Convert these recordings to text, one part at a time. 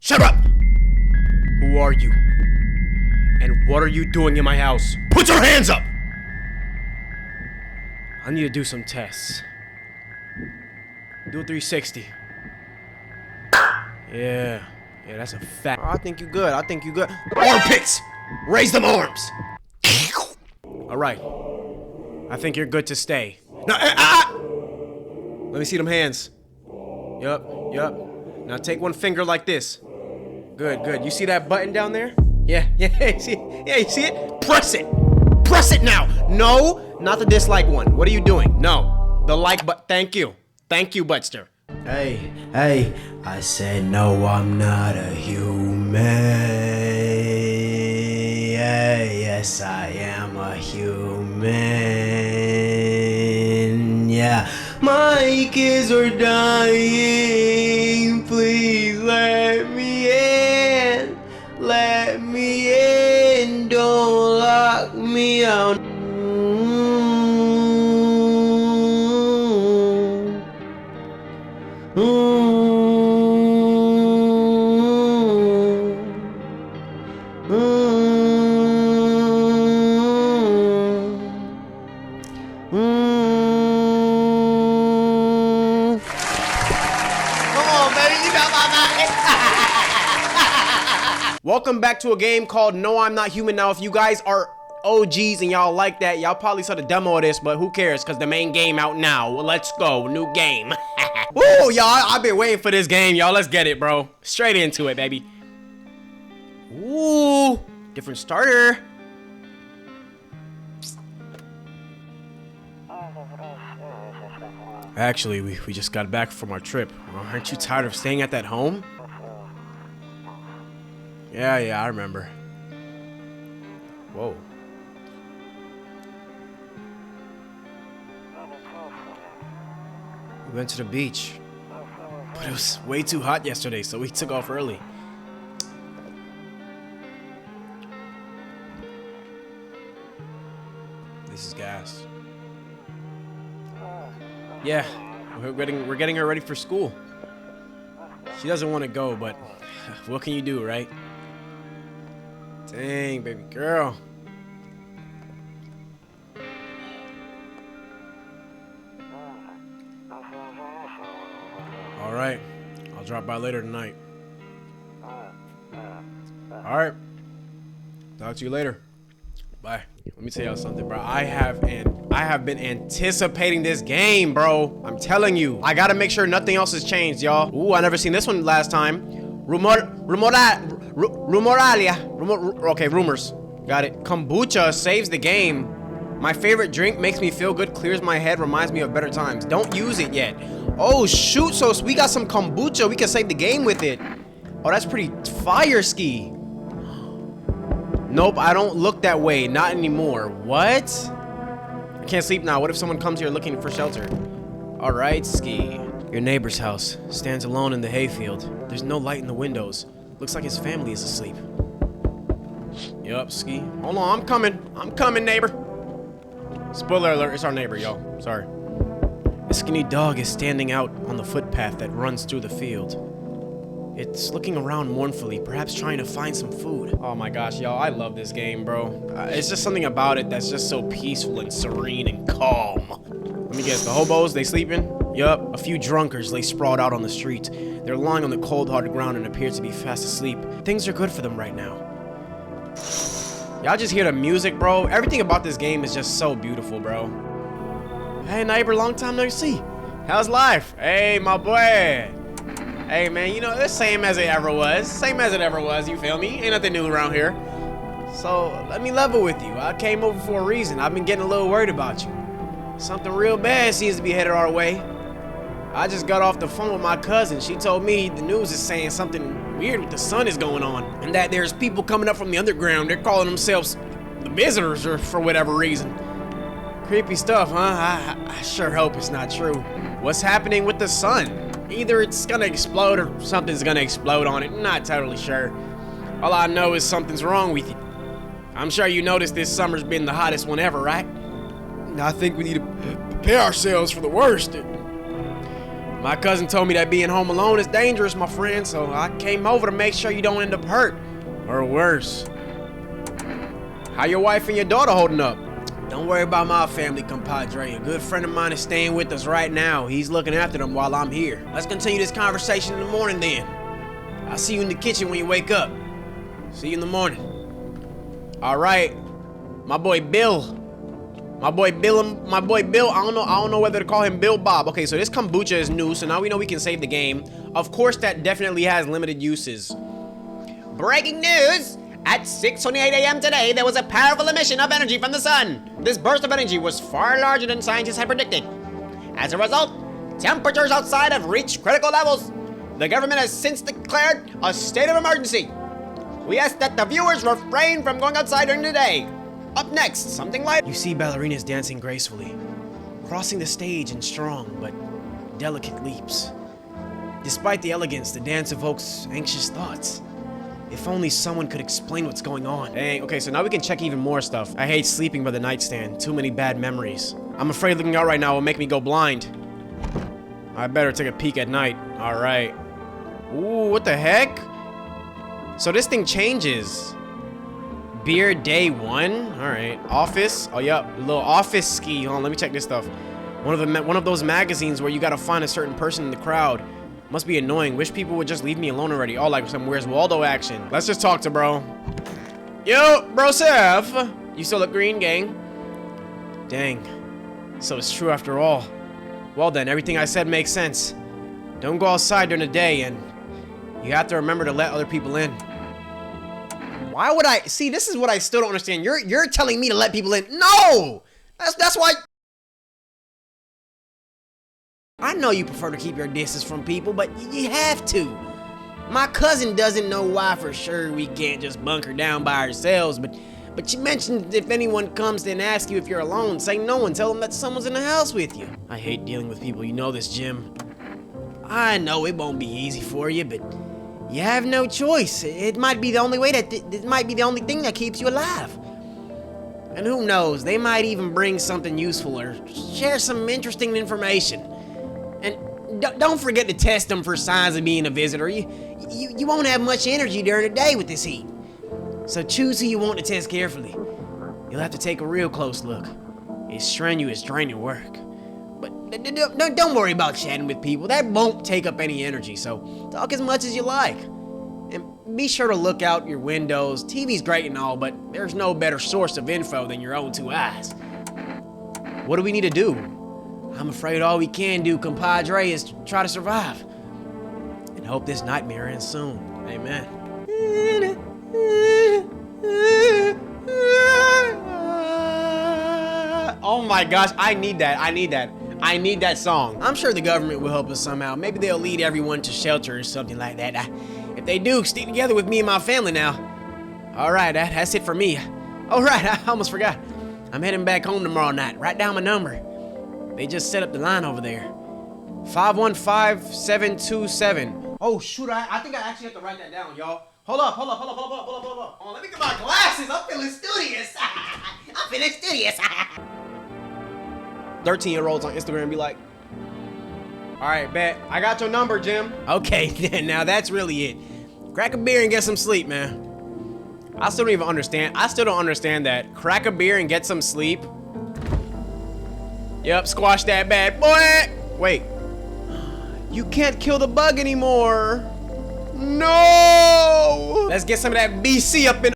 Shut up! Who are you? And what are you doing in my house? Put your hands up! I need to do some tests. Do a 360. Yeah, that's a fact. I think you good. Armpits! Raise them arms! Alright. I think you're good to stay. No, Let me see them hands. Yup. Now take one finger like this. Good. You see that button down there? Yeah, you see it? Press it! Press it now! No, not the dislike one. What are you doing? No. The like button. Thank you, Butster. Hey, I said no, I'm not a human. Yes, I am a human. Yeah, my kids are dying. Please let me in. Let me in. Don't lock me out. Welcome back to a game called No, I'm Not Human. Now, if you guys are OGs and y'all like that, y'all probably saw the demo of this, but who cares? Because the main game out now. Well, let's go. New game. Woo, y'all. I've been waiting for this game, y'all. Let's get it, bro. Straight into it, baby. Ooh, different starter. Actually, we just got back from our trip. Aren't you tired of staying at that home? Yeah, I remember. Whoa. We went to the beach, but it was way too hot yesterday, so we took off early. This is gas. Yeah, we're getting her ready for school. She doesn't want to go, but what can you do, right? Dang, baby girl. All right, I'll drop by later tonight. All right, talk to you later. Bye. Let me tell y'all something, bro. I have been anticipating this game, bro. I'm telling you. I gotta make sure nothing else has changed, y'all. Ooh, I never seen this one last time. Okay, rumors. Got it. Kombucha saves the game. My favorite drink makes me feel good, clears my head, reminds me of better times. Don't use it yet. Oh, shoot. So we got some kombucha. We can save the game with it. Oh, that's pretty fire ski. Nope, I don't look that way. Not anymore. What? I can't sleep now. What if someone comes here looking for shelter? All right, Ski. Your neighbor's house stands alone in the hayfield. There's no light in the windows. Looks like his family is asleep. Yup, Ski. Hold on, I'm coming, neighbor. Spoiler alert, it's our neighbor, y'all. Sorry. A skinny dog is standing out on the footpath that runs through the field. It's looking around mournfully, perhaps trying to find some food. Oh my gosh, y'all, I love this game, bro. It's just something about it that's just so peaceful and serene and calm. Let me guess, the hobos, they sleeping? Yup, a few drunkards lay sprawled out on the street. They're lying on the cold, hard ground and appear to be fast asleep. Things are good for them right now. Y'all just hear the music, bro. Everything about this game is just so beautiful, bro. Hey, neighbor, long time no see. How's life? Hey, my boy. Hey, man, you know, it's same as it ever was. Same as it ever was, you feel me? Ain't nothing new around here. So, let me level with you. I came over for a reason. I've been getting a little worried about you. Something real bad seems to be headed our way. I just got off the phone with my cousin. She told me the news is saying something weird with the sun is going on. And that there's people coming up from the underground. They're calling themselves the visitors or for whatever reason. Creepy stuff, huh? I sure hope it's not true. What's happening with the sun? Either it's gonna explode or something's gonna explode on it. Not totally sure. All I know is something's wrong with you. I'm sure you noticed this summer's been the hottest one ever, right? I think we need to prepare ourselves for the worst. My cousin told me that being home alone is dangerous, my friend, so I came over to make sure you don't end up hurt. Or worse. How your wife and your daughter holding up? Don't worry about my family, compadre. A good friend of mine is staying with us right now. He's looking after them while I'm here. Let's continue this conversation in the morning then. I'll see you in the kitchen when you wake up. See you in the morning. All right. My boy Bill. I don't know whether to call him Bill Bob. Okay, so this kombucha is new, so now we know we can save the game. Of course, that definitely has limited uses. Breaking news! At 6:28 a.m. today, there was a powerful emission of energy from the sun. This burst of energy was far larger than scientists had predicted. As a result, temperatures outside have reached critical levels. The government has since declared a state of emergency. We ask that the viewers refrain from going outside during the day. Up next, something like... You see ballerinas dancing gracefully, crossing the stage in strong but delicate leaps. Despite the elegance, the dance evokes anxious thoughts. If only someone could explain what's going on. Dang, okay, so now we can check even more stuff. I hate sleeping by the nightstand. Too many bad memories. I'm afraid looking out right now will make me go blind. I better take a peek at night. All right. Ooh, what the heck? So this thing changes. Beer day 1. All right. Office. Oh, yep. Little office ski. Hold on, let me check this stuff. One of those magazines where you gotta find a certain person in the crowd. Must be annoying. Wish people would just leave me alone already. Oh, like some Where's Waldo action. Let's just talk to bro. Yo, bro Seth. You still look green, gang. Dang. So it's true after all. Well then, everything I said makes sense. Don't go outside during the day, and you have to remember to let other people in. Why would I? See, this is what I still don't understand. You're telling me to let people in. No! That's why... I know you prefer to keep your distance from people, but you have to. My cousin doesn't know why for sure we can't just bunker down by ourselves, but you mentioned if anyone comes and asks you if you're alone, say no and tell them that someone's in the house with you. I hate dealing with people, you know this, Jim. I know it won't be easy for you, but you have no choice. It might be the only way it might be the only thing that keeps you alive. And who knows, they might even bring something useful or share some interesting information. And don't forget to test them for signs of being a visitor. You won't have much energy during the day with this heat. So choose who you want to test carefully. You'll have to take a real close look. It's strenuous, draining work. But don't worry about chatting with people. That won't take up any energy, so talk as much as you like. And be sure to look out your windows. TV's great and all, but there's no better source of info than your own two eyes. What do we need to do? I'm afraid all we can do, compadre, is try to survive. And hope this nightmare ends soon. Amen. Oh my gosh, I need that. I need that song. I'm sure the government will help us somehow. Maybe they'll lead everyone to shelter or something like that. If they do, stick together with me and my family now. All right, that's it for me. All right, I almost forgot. I'm heading back home tomorrow night. Write down my number. They just set up the line over there. 515727. Oh shoot, I think I actually have to write that down, y'all. Hold up. Oh, let me get my glasses. I'm feeling studious. 13-year-olds on Instagram be like, all right, bet. I got your number, Jim. Okay, now that's really it. Crack a beer and get some sleep, man. I still don't understand that. Crack a beer and get some sleep. Yep, squash that bad boy. Wait. You can't kill the bug anymore. No! Let's get some of that BC up in.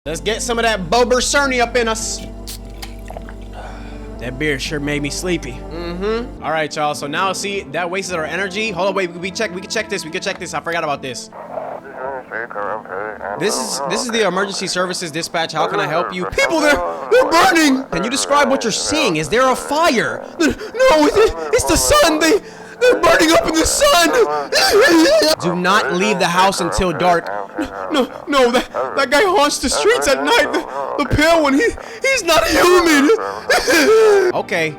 Let's get some of that Bobercerny up in us. That beer sure made me sleepy. Mm-hmm. All right, y'all. So now, see, that wasted our energy. Hold on, wait. We can check this. I forgot about this. This is the emergency services dispatch. How can I help you? People, they're burning. Can you describe what you're seeing? Is there a fire? No, it's the sun. They're burning up in the sun. Do not leave the house until dark. No, that guy haunts the streets at night. The pale one, he's not human. Okay.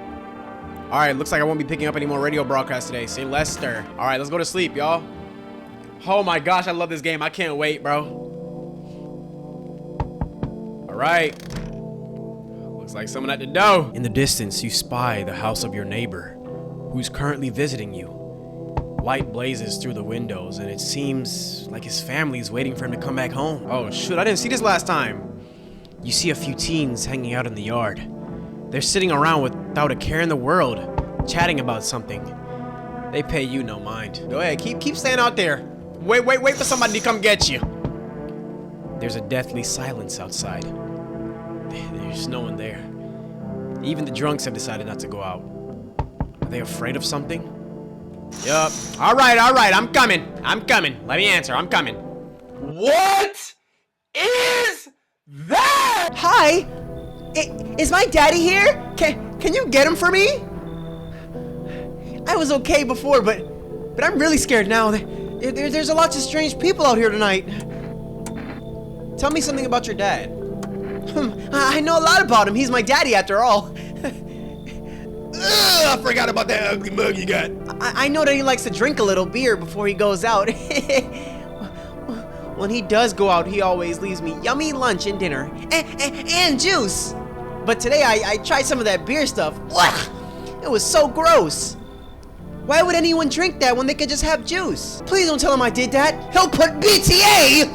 All right, looks like I won't be picking up any more radio broadcasts today. Say less stir. All right, let's go to sleep, y'all. Oh my gosh, I love this game. I can't wait, bro. All right. Looks like someone at the door. In the distance, you spy the house of your neighbor. who's currently visiting you. Light blazes through the windows, and it seems like his family's waiting for him to come back home. Oh shoot, I didn't see this last time. You see a few teens hanging out in the yard. They're sitting around without a care in the world, chatting about something. They pay you no mind. Go ahead, keep staying out there. Wait for somebody to come get you. There's a deathly silence outside. There's no one there. Even the drunks have decided not to go out. Are they afraid of something? Yup. All right, I'm coming. Let me answer, I'm coming. What is that? Hi! Is my daddy here? Can you get him for me? I was okay before, but I'm really scared now. There's a lot of strange people out here tonight. Tell me something about your dad. I know a lot about him. He's my daddy after all. Ugh, I forgot about that ugly mug you got. I know that he likes to drink a little beer before he goes out. When he does go out, he always leaves me yummy lunch and dinner. And juice. But today I tried some of that beer stuff. Ugh, it was so gross. Why would anyone drink that when they could just have juice? Please don't tell him I did that. He'll put BTA!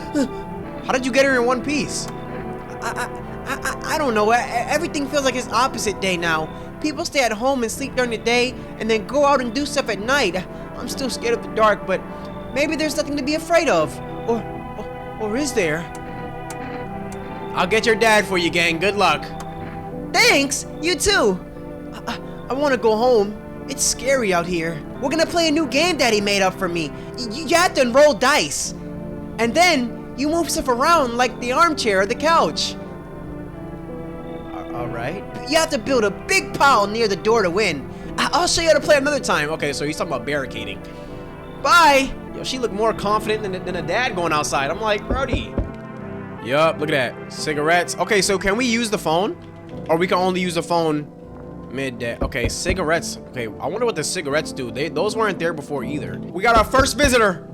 How did you get her in one piece? I don't know. Everything feels like it's opposite day now. People stay at home and sleep during the day and then go out and do stuff at night. I'm still scared of the dark, but maybe there's nothing to be afraid of. Or is there? I'll get your dad for you, gang. Good luck. Thanks! You too! I want to go home. It's scary out here. We're gonna play a new game Daddy made up for me. You have to roll dice. And then you move stuff around like the armchair or the couch. Alright. You have to build a big pile near the door to win. I'll show you how to play another time. Okay, so he's talking about barricading. Bye! Yo, she looked more confident than a dad going outside. I'm like, Brody. Yup, look at that. Cigarettes. Okay, so can we use the phone? Or we can only use the phone midday. Okay, cigarettes. Okay, I wonder what the cigarettes do. Those weren't there before either. We got our first visitor.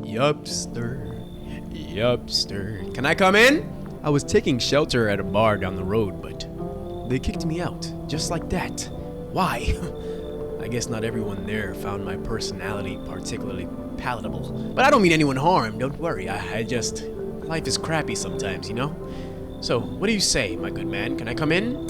Yupster. Can I come in? I was taking shelter at a bar down the road, but they kicked me out. Just like that. Why? I guess not everyone there found my personality particularly palatable. But I don't mean anyone harm, don't worry. Life is crappy sometimes, you know? So, what do you say, my good man? Can I come in?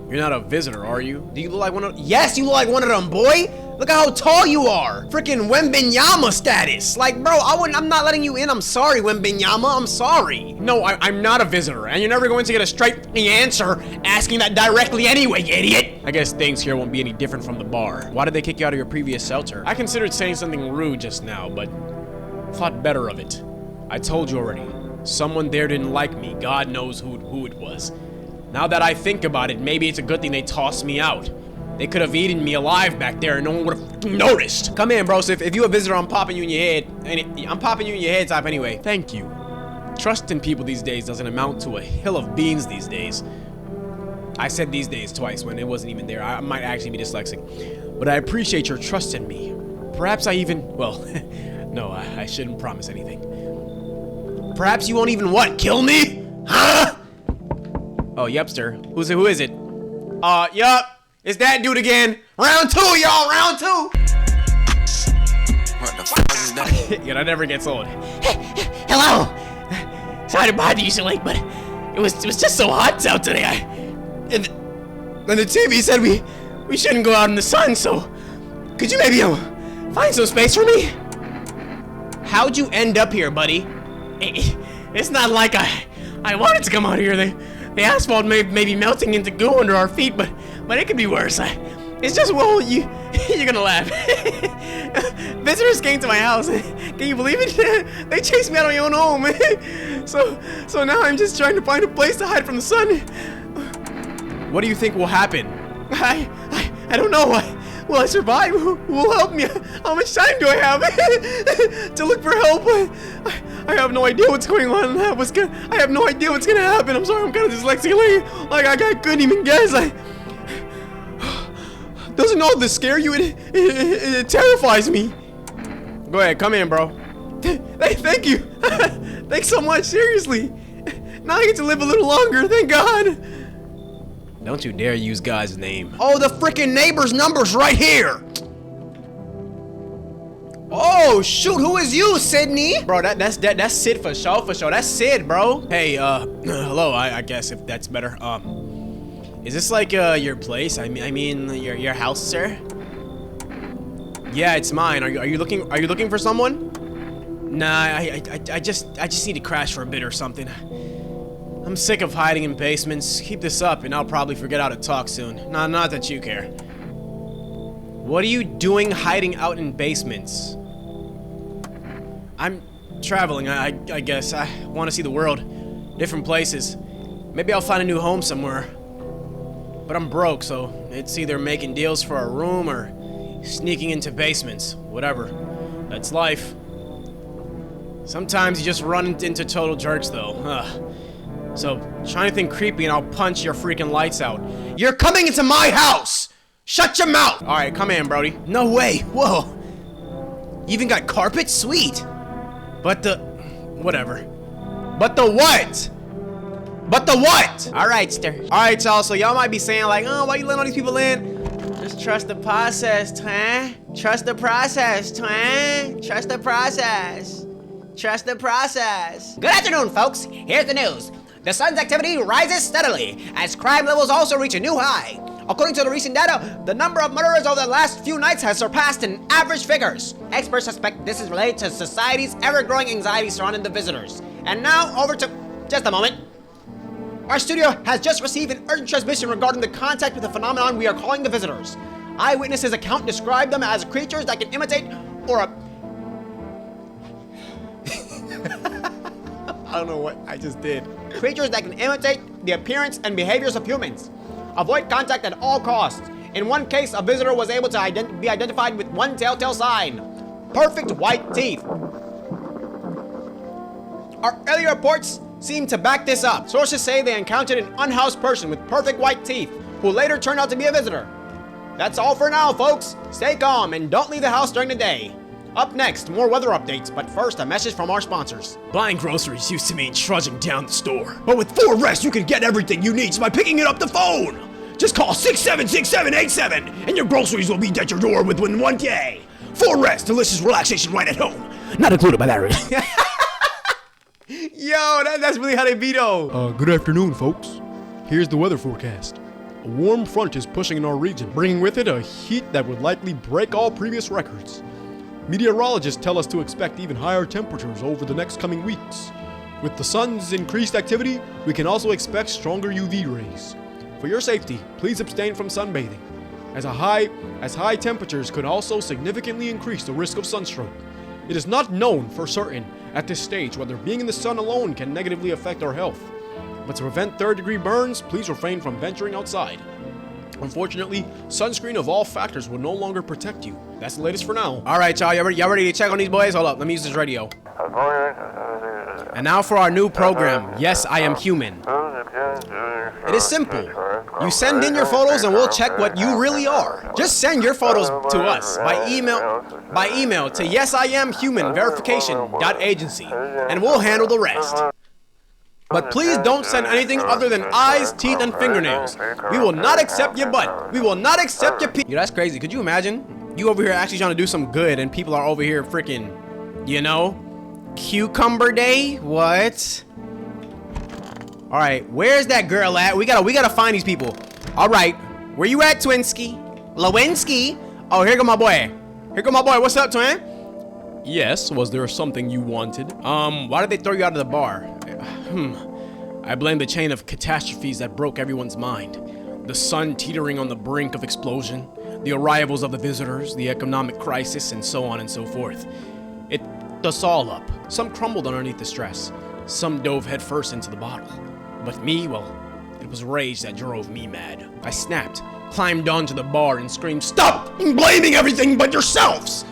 You're not a visitor, are you? Do you look like one of— Yes, you look like one of them, boy! Look at how tall you are! Freaking Wembenyama status! Like, bro, I'm not letting you in. I'm sorry, Wembenyama. I'm sorry. No, I'm not a visitor, and you're never going to get a straight answer asking that directly anyway, you idiot! I guess things here won't be any different from the bar. Why did they kick you out of your previous shelter? I considered saying something rude just now, but thought better of it. I told you already. Someone there didn't like me. God knows who it was. Now that I think about it, maybe it's a good thing they tossed me out. They could have eaten me alive back there and no one would have noticed. Come in, bro. So if you're a visitor, I'm popping you in your head. I'm popping you in your head type anyway. Thank you. Trust in people these days doesn't amount to a hill of beans these days. I said these days twice when it wasn't even there. I might actually be dyslexic. But I appreciate your trust in me. Perhaps I even, well, no, I shouldn't promise anything. Perhaps you won't even what? Kill me? Huh? Oh, yupster. Who is it? Yup. It's that dude again. Round 2, y'all. Round 2. What the fuck is that? Yeah, that never gets old. Hello! Sorry to bother you so late, but it was just so hot out today. And the TV said we shouldn't go out in the sun, so could you maybe find some space for me? How'd you end up here, buddy? It's not like I wanted to come out here. The asphalt may be melting into goo under our feet, but it could be worse. It's just, well, you're gonna laugh. Visitors came to my house. Can you believe it? They chased me out of my own home. So now I'm just trying to find a place to hide from the sun. What do you think will happen? I don't know. Will I survive? Who will help me? How much time do I have to look for help? I have no idea what's going on. I have no idea what's gonna happen. I'm sorry, I'm kind of dyslexic. Like I couldn't even guess. Doesn't all this scare you? It terrifies me. Go ahead, come in, bro. Thank you. Thanks so much. Seriously. Now I get to live a little longer. Thank God. Don't you dare use God's name. Oh, the freaking neighbor's number's right here. Oh shoot, who is you, Sydney? Bro, that's Sid for sure, for sure. That's Sid, bro. Hey, hello, I guess if that's better. Is this like your place? I mean your house, sir? Yeah, it's mine. Are you looking for someone? Nah, I just need to crash for a bit or something. I'm sick of hiding in basements. Keep this up and I'll probably forget how to talk soon. Nah, not that you care. What are you doing hiding out in basements? I'm traveling, I guess. I want to see the world. Different places. Maybe I'll find a new home somewhere. But I'm broke, so it's either making deals for a room or sneaking into basements. Whatever. That's life. Sometimes you just run into total jerks, though. So, try anything creepy and I'll punch your freaking lights out. You're coming into my house! Shut your mouth! Alright, come in, Brody. No way! Whoa! You even got carpet? Sweet! But the... whatever. But the what? But the what? Alright, sir. Alright, y'all, so y'all might be saying like, oh, why you letting all these people in? Just trust the process, twin. Trust the process, twin. Trust the process. Trust the process. Good afternoon, folks. Here's the news. The sun's activity rises steadily as crime levels also reach a new high. According to the recent data, the number of murders over the last few nights has surpassed in average figures. Experts suspect this is related to society's ever-growing anxiety surrounding the visitors. And now, over to... just a moment. Our studio has just received an urgent transmission regarding the contact with the phenomenon we are calling the visitors. Eyewitnesses' account described them as creatures that can imitate or... I don't know what I just did. Creatures that can imitate the appearance and behaviors of humans. Avoid contact at all costs. In one case, a visitor was able to be identified with one telltale sign. Perfect white teeth. Our earlier reports seem to back this up. Sources say they encountered an unhoused person with perfect white teeth, who later turned out to be a visitor. That's all for now, folks. Stay calm and don't leave the house during the day. Up next, more weather updates, but first, a message from our sponsors. Buying groceries used to mean trudging down the store. But with 4 Rest, you can get everything you need by picking it up the phone. Just call 676787 and your groceries will be at your door within 1 day. 4 Rest, delicious relaxation right at home. Not included by that rate. Yo, that's really how they be though. Good afternoon, folks. Here's the weather forecast. A warm front is pushing in our region, bringing with it a heat that would likely break all previous records. Meteorologists tell us to expect even higher temperatures over the next coming weeks. With the sun's increased activity, we can also expect stronger UV rays. For your safety, please abstain from sunbathing, as high temperatures could also significantly increase the risk of sunstroke. It is not known for certain at this stage whether being in the sun alone can negatively affect our health. But to prevent third-degree burns, please refrain from venturing outside. Unfortunately, sunscreen of all factors will no longer protect you. That's the latest for now. All right, y'all ready to check on these boys? Hold up, let me use this radio. And now for our new program, Yes, I Am Human. It is simple. You send in your photos and we'll check what you really are. Just send your photos to us by email to yesiamhumanverification.agency and we'll handle the rest. But please don't send anything other than eyes, teeth, and fingernails. We will not accept your butt. We will not accept your Yo, that's crazy. Could you imagine? You over here actually trying to do some good and people are over here freaking, you know, Cucumber Day? What? All right, where's that girl at? We gotta find these people. All right, where you at, Twinsky? Lewinsky? Oh, here go my boy. Here go my boy. What's up, twin? Yes, was there something you wanted? Why did they throw you out of the bar? I blame the chain of catastrophes that broke everyone's mind. The sun teetering on the brink of explosion, the arrivals of the visitors, the economic crisis, and so on and so forth. It ate us all up. Some crumbled underneath the stress. Some dove headfirst into the bottle. But me, well, it was rage that drove me mad. I snapped, climbed onto the bar, and screamed, "Stop blaming everything but yourselves!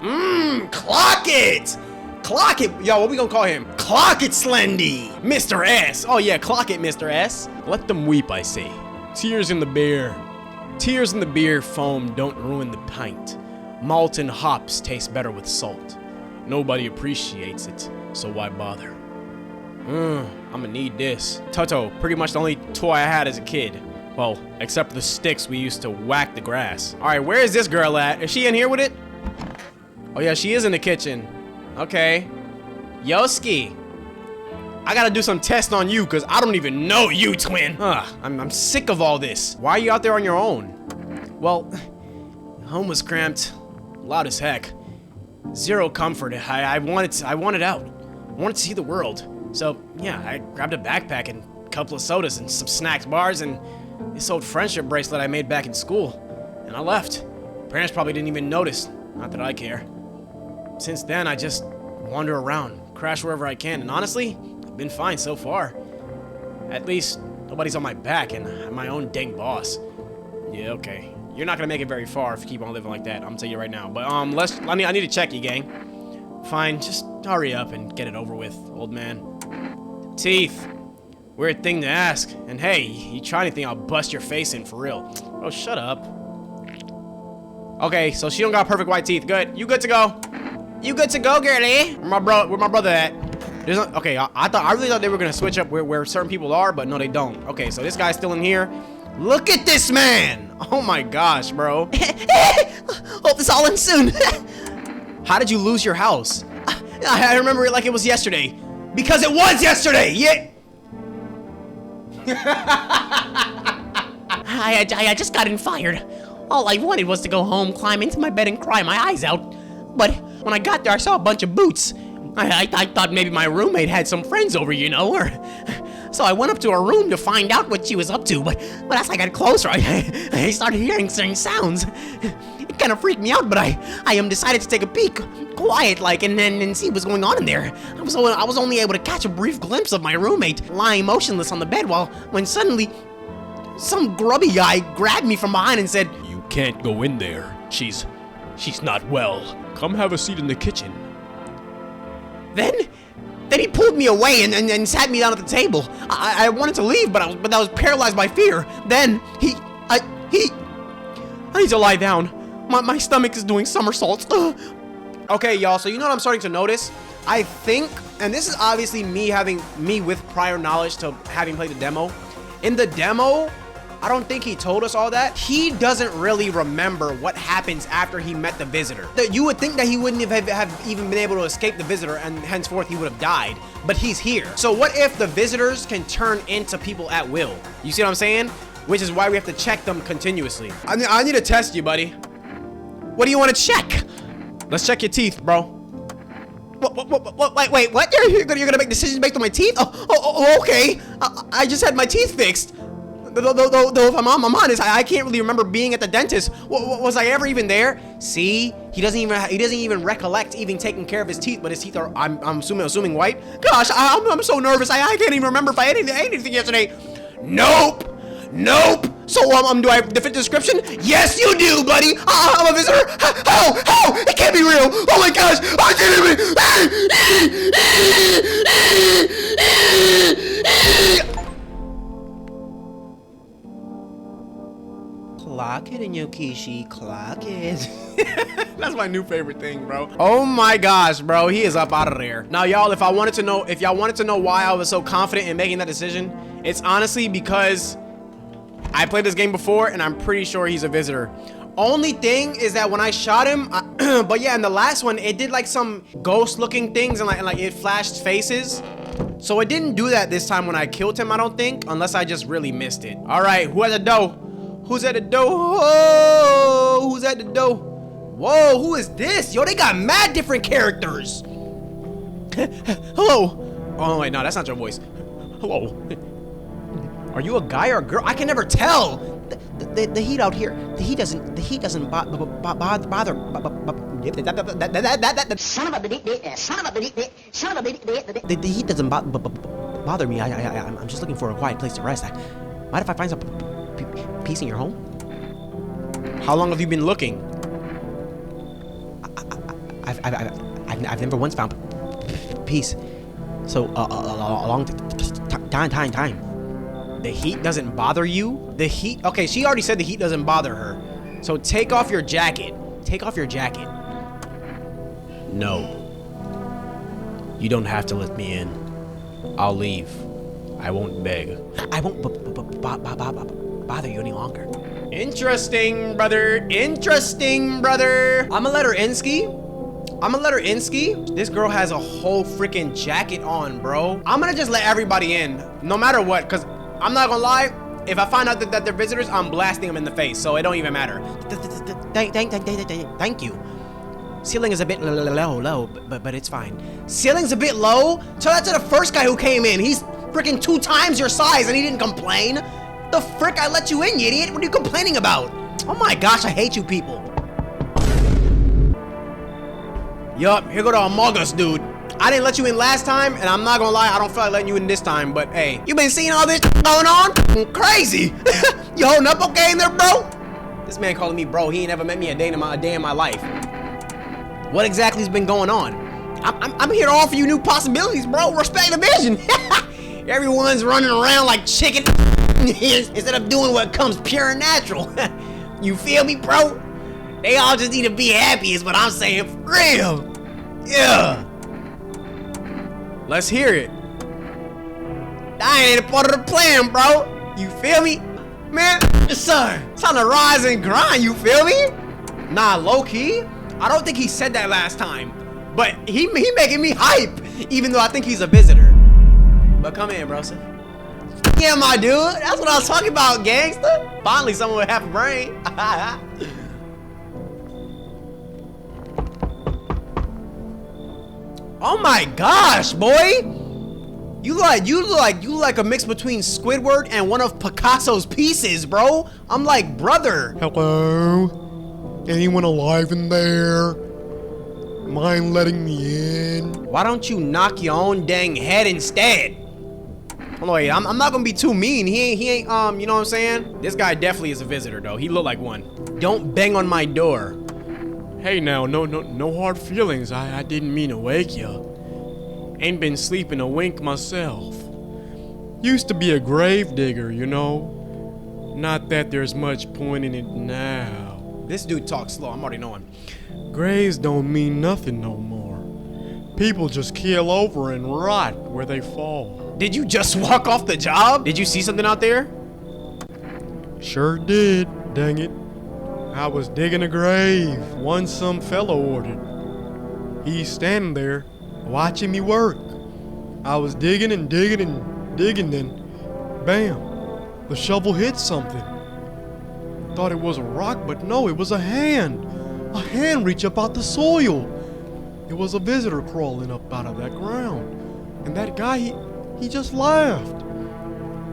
Clock it! Clock it!" Yo, what we gonna call him? Clock it, Slendy! Mr. S! Oh yeah, clock it, Mr. S! Let them weep, I say. Tears in the beer. Tears in the beer foam don't ruin the pint. Malt and hops taste better with salt. Nobody appreciates it, so why bother? I'ma need this. Toto, pretty much the only toy I had as a kid. Well, except for the sticks we used to whack the grass. All right, where is this girl at? Is she in here with it? Oh yeah, she is in the kitchen. Okay. Yoski, I gotta do some tests on you because I don't even know you, twin. I'm sick of all this. Why are you out there on your own? Well, home was cramped, loud as heck. Zero comfort. I wanted out. I wanted to see the world. So yeah, I grabbed a backpack and a couple of sodas and some snacks bars and this old friendship bracelet I made back in school. And I left. Parents probably didn't even notice. Not that I care. Since then, I just wander around, crash wherever I can, and honestly, I've been fine so far. At least, nobody's on my back, and I'm my own dang boss. Yeah, okay. You're not gonna make it very far if you keep on living like that, I'm gonna tell you right now. But, I need to check you, gang. Fine, just hurry up and get it over with, old man. Teeth. Weird thing to ask. And hey, you try anything, I'll bust your face in for real. Oh, shut up. Okay, so she don't got perfect white teeth. Good. You good to go? You good to go, girlie? Where my brother at? Okay, I really thought they were gonna switch up where certain people are, but no, they don't. Okay, so this guy's still in here. Look at this man! Oh my gosh, bro. Hope this all ends soon. How did you lose your house? I remember it like it was yesterday. Because it was yesterday, yeah. I just got fired. All I wanted was to go home, climb into my bed, and cry my eyes out. But when I got there, I saw a bunch of boots. I thought maybe my roommate had some friends over, you know, or... So I went up to her room to find out what she was up to, but as I got closer, I started hearing certain sounds. It kind of freaked me out, but I decided to take a peek, quiet like, and see what's going on in there. I was only able to catch a brief glimpse of my roommate lying motionless on the bed when suddenly some grubby guy grabbed me from behind and said, You can't go in there. She's not well. Come have a seat in the kitchen. Then he pulled me away and sat me down at the table. I wanted to leave, but I was paralyzed by fear. Then I need to lie down. My stomach is doing somersaults. Okay, y'all, so you know what I'm starting to notice? I think, and this is obviously me with prior knowledge to having played the demo. In the demo, I don't think he told us all that. He doesn't really remember what happens after he met the visitor. You would think that he wouldn't have even been able to escape the visitor and henceforth he would have died, but he's here. So what if the visitors can turn into people at will? You see what I'm saying? Which is why we have to check them continuously. I need to test you, buddy. What do you want to check? Let's check your teeth, bro. Wait, what? You're gonna make decisions based on my teeth? Oh, okay. I just had my teeth fixed. Though if I'm honest, I can't really remember being at the dentist. Was I ever even there? See, he doesn't even recollect even taking care of his teeth, but his teeth are I'm assuming white. Gosh, I'm so nervous. I can't even remember if I ate anything yesterday. Nope. So do I fit the description? Yes, you do, buddy. I'm a visitor. How? It can't be real. Oh my gosh! I didn't. Clock it, INYOKISHI, clock it. That's my new favorite thing, bro. Oh my gosh, bro, he is up out of there. Now, y'all, if y'all wanted to know why I was so confident in making that decision, it's honestly because I played this game before and I'm pretty sure he's a visitor. Only thing is that when I shot him, but yeah, in the last one, it did like some ghost-looking things and like it flashed faces. So it didn't do that this time when I killed him, I don't think, unless I just really missed it. All right, who at the door? Who's at the door? Oh, who's at the door? Whoa, who is this? Yo, they got mad different characters. Hello. Oh, wait, no, that's not your voice. Hello. Are you a guy or a girl? I can never tell. The heat out here. The heat doesn't bother. The heat doesn't bother me. I'm just looking for a quiet place to rest. Mind if I find some peace in your home? How long have you been looking? I've never once found peace. So a long time. The heat doesn't bother you? The heat? Okay, she already said the heat doesn't bother her. So take off your jacket. Take off your jacket. No. You don't have to let me in. I'll leave. I won't beg. I won't bother you any longer. Interesting, brother. Interesting, brother. I'ma let her in, Ski. I'ma let her in, Ski. This girl has a whole freaking jacket on, bro. I'm gonna just let everybody in, no matter what, because I'm not gonna lie. If I find out that they're visitors, I'm blasting them in the face, so it don't even matter. Thank you. Ceiling is a bit low, but it's fine. Ceiling's a bit low? Tell that to the first guy who came in. He's freaking 2 times your size and he didn't complain. The frick, I let you in, you idiot. What are you complaining about? Oh my gosh, I hate you people. Yup, here go the Among Us dude. I didn't let you in last time, and I'm not gonna lie, I don't feel like letting you in this time, but hey, you been seeing all this going on? Crazy. You holding up okay in there, bro? This man calling me bro, he ain't never met me a day in my life. What exactly has been going on? I'm here to offer you new possibilities, bro. Respect the vision. Everyone's running around like chicken instead of doing what comes pure and natural. You feel me, bro? They all just need to be happy is what I'm saying for real. Yeah. Let's hear it. That ain't a part of the plan, bro. You feel me? Man, son, it's time to rise and grind, you feel me? Nah, low-key, I don't think he said that last time. But he making me hype, even though I think he's a visitor. But come in, bro. Yeah, my dude. That's what I was talking about, gangster. Finally, someone with half a brain. Oh my gosh, boy! You look like a mix between Squidward and one of Picasso's pieces, bro. I'm like, brother. Hello? Anyone alive in there? Mind letting me in? Why don't you knock your own dang head instead? Hold on, wait, I'm not gonna be too mean. He ain't, you know what I'm saying? This guy definitely is a visitor, though. He look like one. Don't bang on my door. Hey now, no hard feelings. I didn't mean to wake you. Ain't been sleeping a wink myself. Used to be a grave digger, you know. Not that there's much point in it now. This dude talks slow. I'm already knowing. Graves don't mean nothing no more. People just keel over and rot where they fall. Did you just walk off the job? Did you see something out there? Sure did, dang it. I was digging a grave, one some fellow ordered. He's standing there, watching me work. I was digging and digging and digging, then bam, the shovel hit something. Thought it was a rock, but no, it was a hand. A hand reach up out the soil. It was a visitor crawling up out of that ground. And that guy, he just laughed.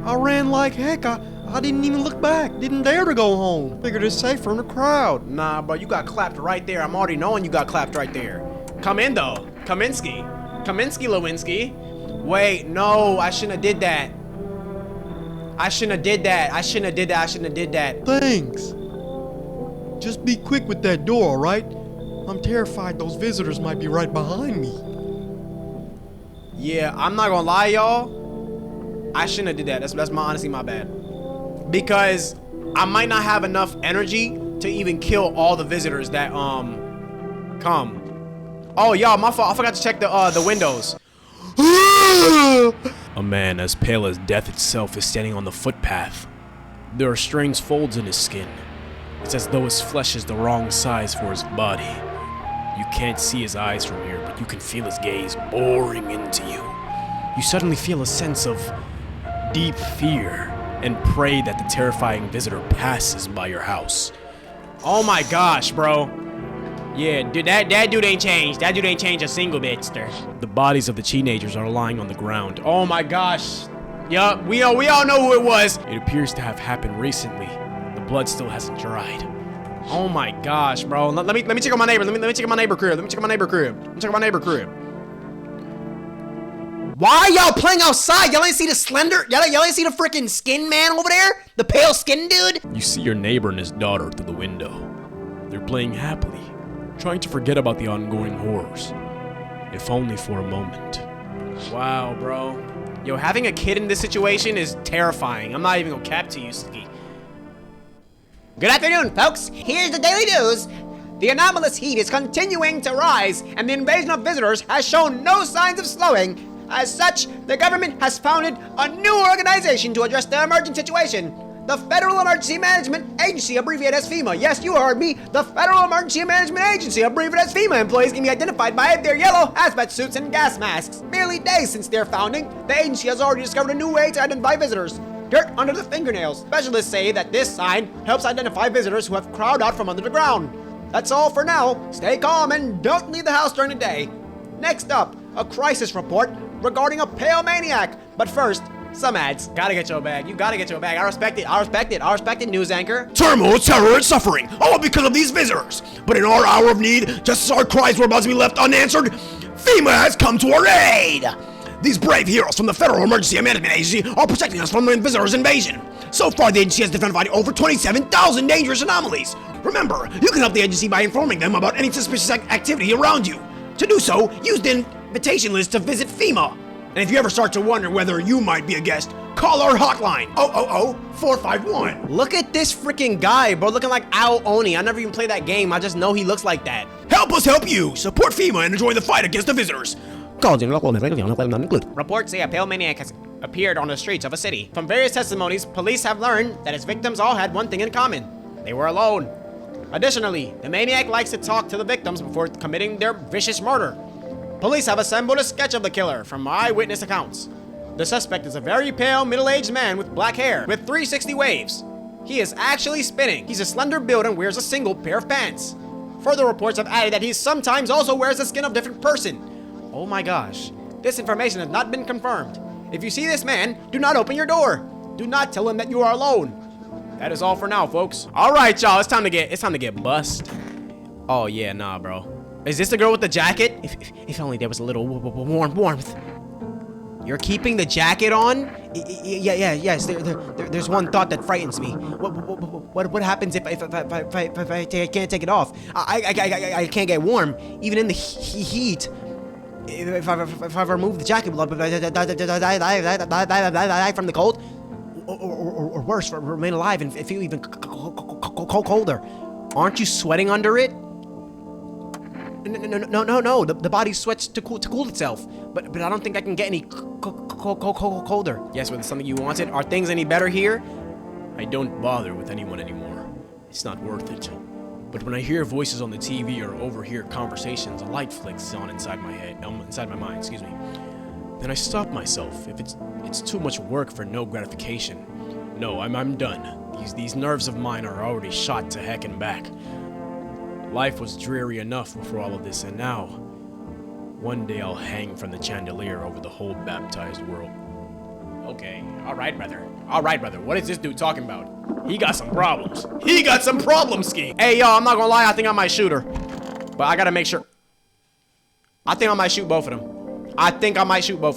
I ran like heck. I didn't even look back. Didn't dare to go home. Figured it's safer in the crowd. Nah, bro, you got clapped right there. I'm already knowing you got clapped right there. Come in, though. Kaminsky. Kaminsky Lewinsky. Wait, no, I shouldn't have did that. I shouldn't have did that. I shouldn't have did that. I shouldn't have did that. Thanks. Just be quick with that door, alright? I'm terrified those visitors might be right behind me. Yeah, I'm not gonna lie, y'all. I shouldn't have did that. That's honestly my bad. Because I might not have enough energy to even kill all the visitors that come. Oh, y'all, my fault. I forgot to check the windows. A man as pale as death itself is standing on the footpath. There are strange folds in his skin. It's as though his flesh is the wrong size for his body. You can't see his eyes from here, but you can feel his gaze boring into you. You suddenly feel a sense of deep fear and pray that the terrifying visitor passes by your house. Oh my gosh, bro. Yeah, dude, that dude ain't changed. That dude ain't changed a single bit, sir. The bodies of the teenagers are lying on the ground. Oh my gosh. Yup, we all know who it was. It appears to have happened recently. The blood still hasn't dried. Oh my gosh, bro. Let me check on my neighbors. Let me check on my neighbor crib. Let me check on my neighbor crib. Let me check on my neighbor crib. Why y'all playing outside? Y'all ain't see the slender? Y'all ain't see the freaking skin man over there? The pale skin dude? You see your neighbor and his daughter through the window. They're playing happily, trying to forget about the ongoing horrors, if only for a moment. Wow, bro. Yo, having a kid in this situation is terrifying. I'm not even gonna cap to you, Ski. Good afternoon, folks. Here's the daily news. The anomalous heat is continuing to rise, and the invasion of visitors has shown no signs of slowing. As such, the government has founded a new organization to address the emerging situation. The Federal Emergency Management Agency, abbreviated as FEMA. Yes, you heard me. The Federal Emergency Management Agency, abbreviated as FEMA employees can be identified by their yellow hazmat suits and gas masks. Merely days since their founding, the agency has already discovered a new way to identify visitors. Dirt under the fingernails. Specialists say that this sign helps identify visitors who have crawled out from under the ground. That's all for now. Stay calm and don't leave the house during the day. Next up, a crisis report regarding a pale maniac. But first, some ads. Gotta get your bag. You gotta get your bag. I respect it. I respect it. I respect it, news anchor. Turmoil, terror, and suffering, all because of these visitors. But in our hour of need, just as our cries were about to be left unanswered, FEMA has come to our aid. These brave heroes from the Federal Emergency Management Agency are protecting us from the visitors' invasion. So far, the agency has identified over 27,000 dangerous anomalies. Remember, you can help the agency by informing them about any suspicious activity around you. To do so, use the invitation list to visit FEMA. And if you ever start to wonder whether you might be a guest, call our hotline, 000-451. Look at this freaking guy, bro, looking like Ao Oni. I never even played that game. I just know he looks like that. Help us help you. Support FEMA and join the fight against the visitors. Reports say a pale maniac has appeared on the streets of a city. From various testimonies, police have learned that his victims all had one thing in common. They were alone. Additionally, the maniac likes to talk to the victims before committing their vicious murder. Police have assembled a sketch of the killer from eyewitness accounts. The suspect is a very pale, middle-aged man with black hair, with 360 waves. He is actually spinning. He's a slender build and wears a single pair of pants. Further reports have added that he sometimes also wears the skin of a different person. Oh my gosh, this information has not been confirmed. If you see this man, do not open your door. Do not tell him that you are alone. That is all for now, folks. All right, y'all, it's time to get bust. Oh yeah, nah, bro. Is this the girl with the jacket? If only there was a little warmth. You're keeping the jacket on? Yes. There's one thought that frightens me. What happens if I can't take it off? I can't get warm, even in the heat. If I remove the jacket, will I die from the cold? Or worse, remain alive and feel even colder. Aren't you sweating under it? No. The body sweats to cool itself. But I don't think I can get any colder. Yes, was it something you wanted? Are things any better here? I don't bother with anyone anymore. It's not worth it. But when I hear voices on the TV or overhear conversations, a light flicks on inside my mind, excuse me. Then I stop myself if it's too much work for no gratification. No, I'm done. These nerves of mine are already shot to heck and back. Life was dreary enough before all of this, and now, one day I'll hang from the chandelier over the whole baptized world. Okay, all right, brother. What is this dude talking about? He got some problems. Ski. Hey, y'all, I'm not gonna lie, I think I might shoot her. But I gotta make sure. I think I might shoot both of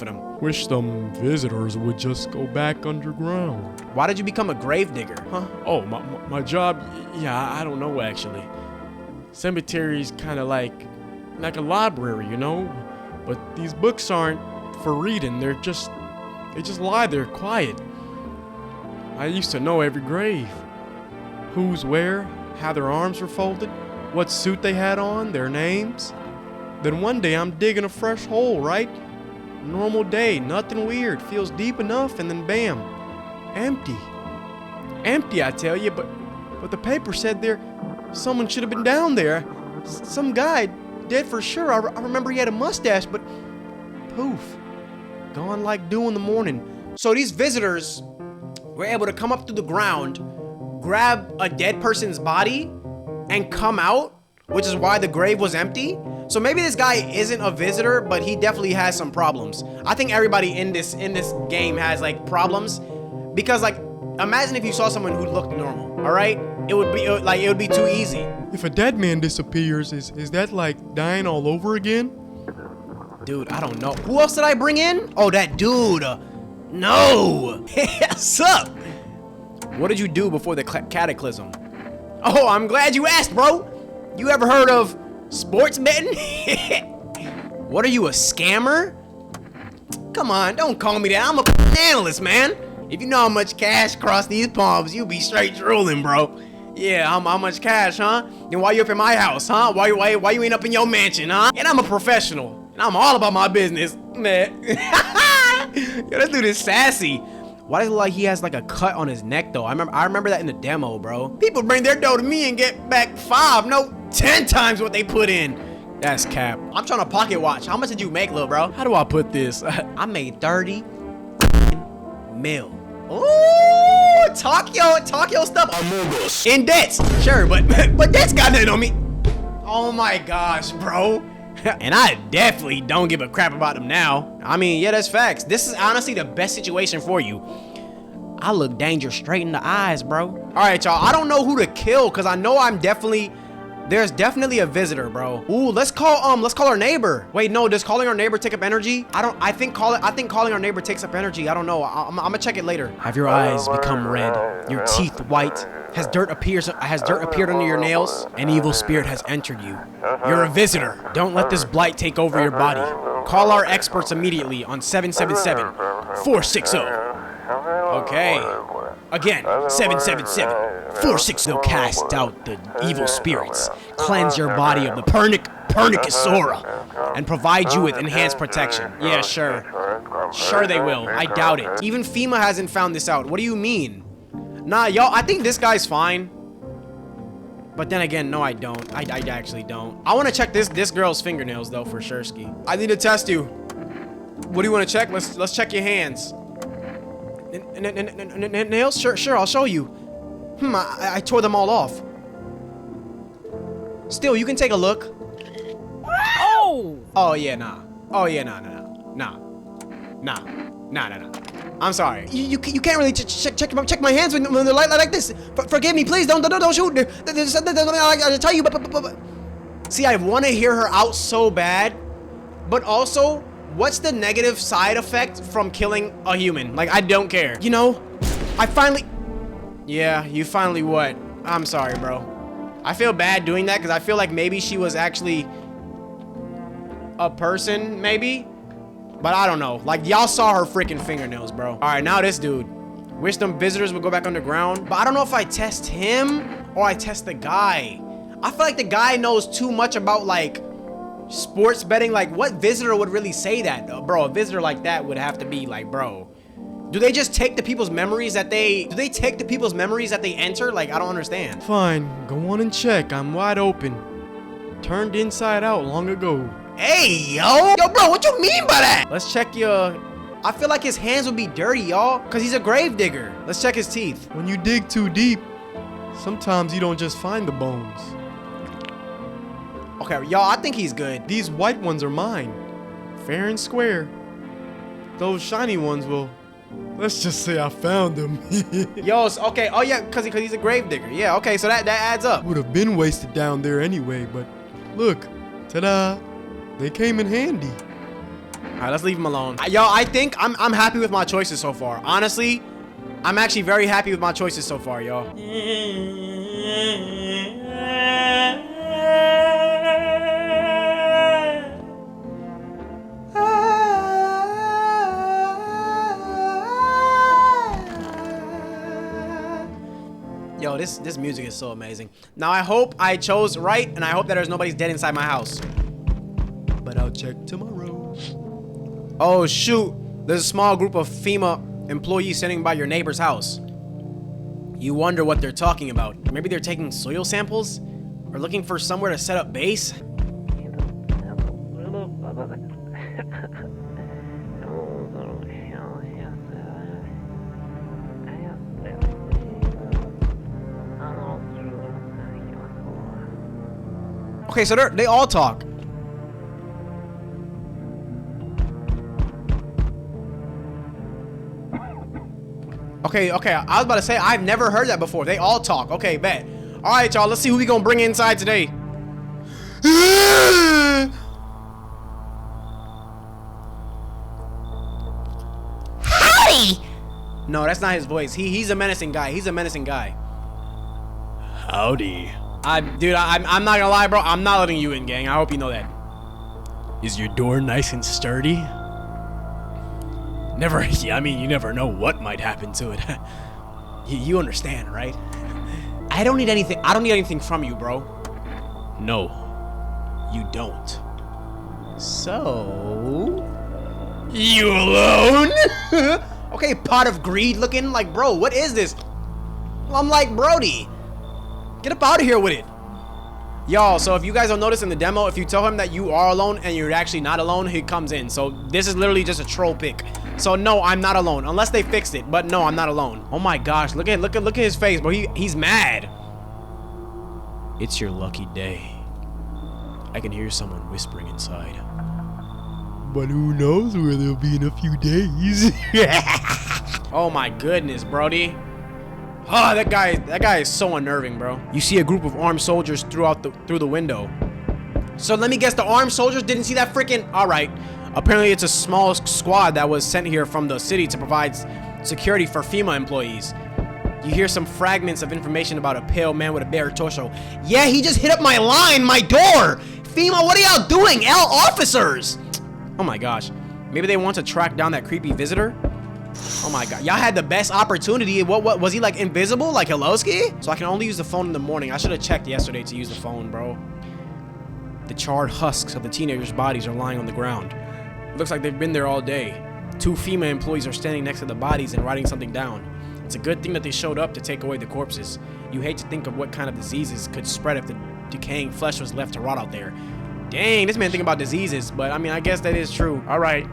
them. Wish some visitors would just go back underground. Why did you become a gravedigger, huh? Oh, my job, yeah, I don't know actually. Cemetery's kind of like a library, you know? But these books aren't for reading, they just lie there quiet. I used to know every grave. Who's where, how their arms were folded, what suit they had on, their names. Then one day I'm digging a fresh hole, right? Normal day, nothing weird, feels deep enough, and then bam, empty. Empty, I tell you, but the paper said someone should have been down there. Some guy, dead for sure. I remember he had a mustache, but poof, gone like dew in the morning. So these visitors were able to come up through the ground, grab a dead person's body, and come out, which is why the grave was empty. So maybe this guy isn't a visitor, but he definitely has some problems. I think everybody in this game has like problems, because like imagine if you saw someone who looked normal, all right? It would be too easy. If a dead man disappears, is that like dying all over again? Dude, I don't know. Who else did I bring in? Oh, that dude. No. What's up? What did you do before the cataclysm? Oh, I'm glad you asked, bro. You ever heard of sports betting? What are you, a scammer? Come on, don't call me that. I'm a analyst, man. If you know how much cash crossed these palms, you be straight drooling, bro. Yeah, how much cash, huh? Then why you up in my house, huh? Why you ain't up in your mansion, huh? And I'm a professional, and I'm all about my business, man. Yo, this dude is sassy. Why does it look like he has like a cut on his neck though? I remember that in the demo, bro. People bring their dough to me and get back 5, no 10 times what they put in. That's cap. I'm trying to pocket watch. How much did you make, little bro? How do I put this? I made 30 mil. Ooh, talk your stuff. In debts, sure, but that's got nothing on me. Oh my gosh, bro. And I definitely don't give a crap about them now. I mean, yeah, that's facts. This is honestly the best situation for you. I look danger straight in the eyes, bro. All right, y'all. I don't know who to kill because I know there's definitely a visitor, bro. Ooh, let's call our neighbor. Wait, no, does calling our neighbor take up energy? I think calling our neighbor takes up energy. I don't know. I'm gonna check it later. Have your eyes become red, your teeth white? Has dirt appeared under your nails? An evil spirit has entered you. You're a visitor. Don't let this blight take over your body. Call our experts immediately on 777-460. Okay. Again, 777-460. They'll cast out the evil spirits, cleanse your body of the pernicus aura, and provide you with enhanced protection. Yeah, sure. Sure they will. I doubt it. Even FEMA hasn't found this out. What do you mean? Nah, y'all, I think this guy's fine. But then again, no, I don't. I actually don't. I want to check this girl's fingernails, though, for sure, Ski. I need to test you. What do you want to check? Let's check your hands. Nails? Sure, I'll show you. I tore them all off. Still, you can take a look. Oh, yeah, nah. Oh, yeah, nah. I'm sorry. You can't really check my hands when they're like this. Forgive me, please. Don't shoot. I tell you, but see, I want to hear her out so bad, but also, what's the negative side effect from killing a human? Like, I don't care. You know, yeah, you finally what? I'm sorry, bro. I feel bad doing that because I feel like maybe she was actually a person, maybe. But I don't know. Like, y'all saw her freaking fingernails, bro. All right, now this dude. Wish them visitors would go back underground. But I don't know if I test him or I test the guy. I feel like the guy knows too much about, like, sports betting. Like, what visitor would really say that? Bro, a visitor like that would have to be, like, bro. Do they just take the people's memories that they enter? Like, I don't understand. Fine, go on and check. I'm wide open. Turned inside out long ago. Hey, yo, bro, what you mean by that? Let's check your... I feel like his hands would be dirty, y'all, because he's a grave digger. Let's check his teeth. When you dig too deep, sometimes you don't just find the bones. Okay, y'all, I think he's good. These white ones are mine. Fair and square. Those shiny ones will... Let's just say I found them. Yo, okay, oh yeah, because he's a grave digger. Yeah, okay, so that adds up. Would have been wasted down there anyway, but look, ta-da. They came in handy. All right, let's leave him alone. Y'all, I think I'm happy with my choices so far. Honestly, I'm actually very happy with my choices so far, y'all. Yo, this music is so amazing. Now, I hope I chose right, and I hope that there's nobody's dead inside my house. But I'll check tomorrow. Oh, shoot. There's a small group of FEMA employees sitting by your neighbor's house. You wonder what they're talking about. Maybe they're taking soil samples? Or looking for somewhere to set up base? Okay, so they all talk. Okay, I was about to say, I've never heard that before. They all talk. Okay, bet. All right, y'all, let's see who we gonna bring inside today. Howdy! No, that's not his voice. He's a menacing guy. He's a menacing guy. Howdy. Dude, I'm not gonna lie, bro. I'm not letting you in, gang. I hope you know that. Is your door nice and sturdy? I mean, you never know what might happen to it. You understand, right? I don't need anything from you, bro. No, you don't. So... You alone? Okay, pot of greed looking like, bro, what is this? I'm like, Brody, get up out of here with it. Y'all, so if you guys don't notice in the demo, if you tell him that you are alone and you're actually not alone, he comes in. So this is literally just a troll pick. So no, I'm not alone, unless they fixed it. But no, I'm not alone. Oh my gosh, look at his face, bro. He's mad. It's your lucky day. I can hear someone whispering inside. But who knows where they'll be in a few days. Oh my goodness, Brody. Oh, that guy is so unnerving, bro. You see a group of armed soldiers through the window. So let me guess, the armed soldiers didn't see that freaking... All right. Apparently, it's a small squad that was sent here from the city to provide security for FEMA employees. You hear some fragments of information about a pale man with a bare torso. Yeah, he just hit up my line, my door. FEMA, what are y'all doing? L officers. Oh my gosh. Maybe they want to track down that creepy visitor? Oh my god. Y'all had the best opportunity. What was he like invisible? Like Helloski? So I can only use the phone in the morning. I should have checked yesterday to use the phone, bro. The charred husks of the teenagers' bodies are lying on the ground. It looks like they've been there all day. 2 FEMA employees are standing next to the bodies and writing something down. It's a good thing that they showed up to take away the corpses. You hate to think of what kind of diseases could spread if the decaying flesh was left to rot out there. Dang, this man thinking about diseases, but I mean, I guess that is true. All right.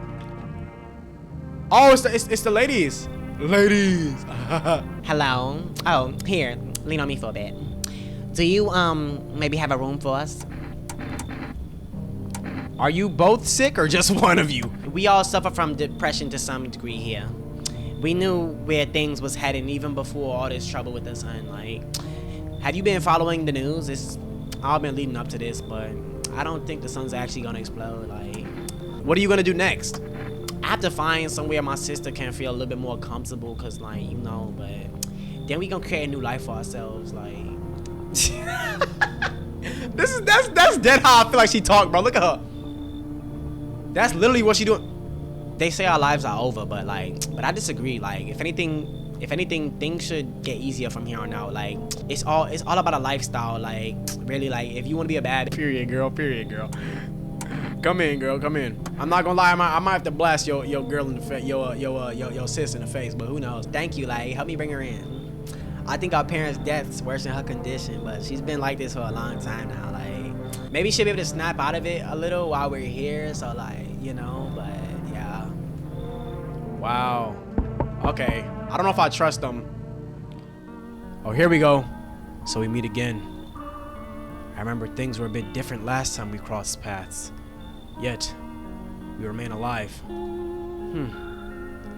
Oh, it's the ladies. Ladies. Hello. Oh, here. Lean on me for a bit. Do you, maybe have a room for us? Are you both sick or just one of you? We all suffer from depression to some degree here. We knew where things was heading even before all this trouble with the sun. Like, have you been following the news? It's all been leading up to this, but I don't think the sun's actually gonna explode. Like, what are you gonna do next? I have to find somewhere my sister can feel a little bit more comfortable, cause like, you know, but then we gonna create a new life for ourselves. Like, that's dead how I feel like she talked, bro. Look at her. That's literally what she doing. they say our lives are over, but I disagree. Like, if anything, things should get easier from here on out. Like, it's all about a lifestyle. Like, really, like, if you want to be a bad period girl. Come in, girl. Come in. I'm not gonna lie. I might have to blast your girl in the face, your sis in the face. But who knows? Thank you. Like, help me bring her in. I think our parents' deaths worsened her condition, but she's been like this for a long time now. Like, maybe she'll be able to snap out of it a little while we're here. So, like, you know. But yeah. Wow. Okay. I don't know if I trust them. Oh, here we go. So we meet again. I remember things were a bit different last time we crossed paths. Yet, we remain alive.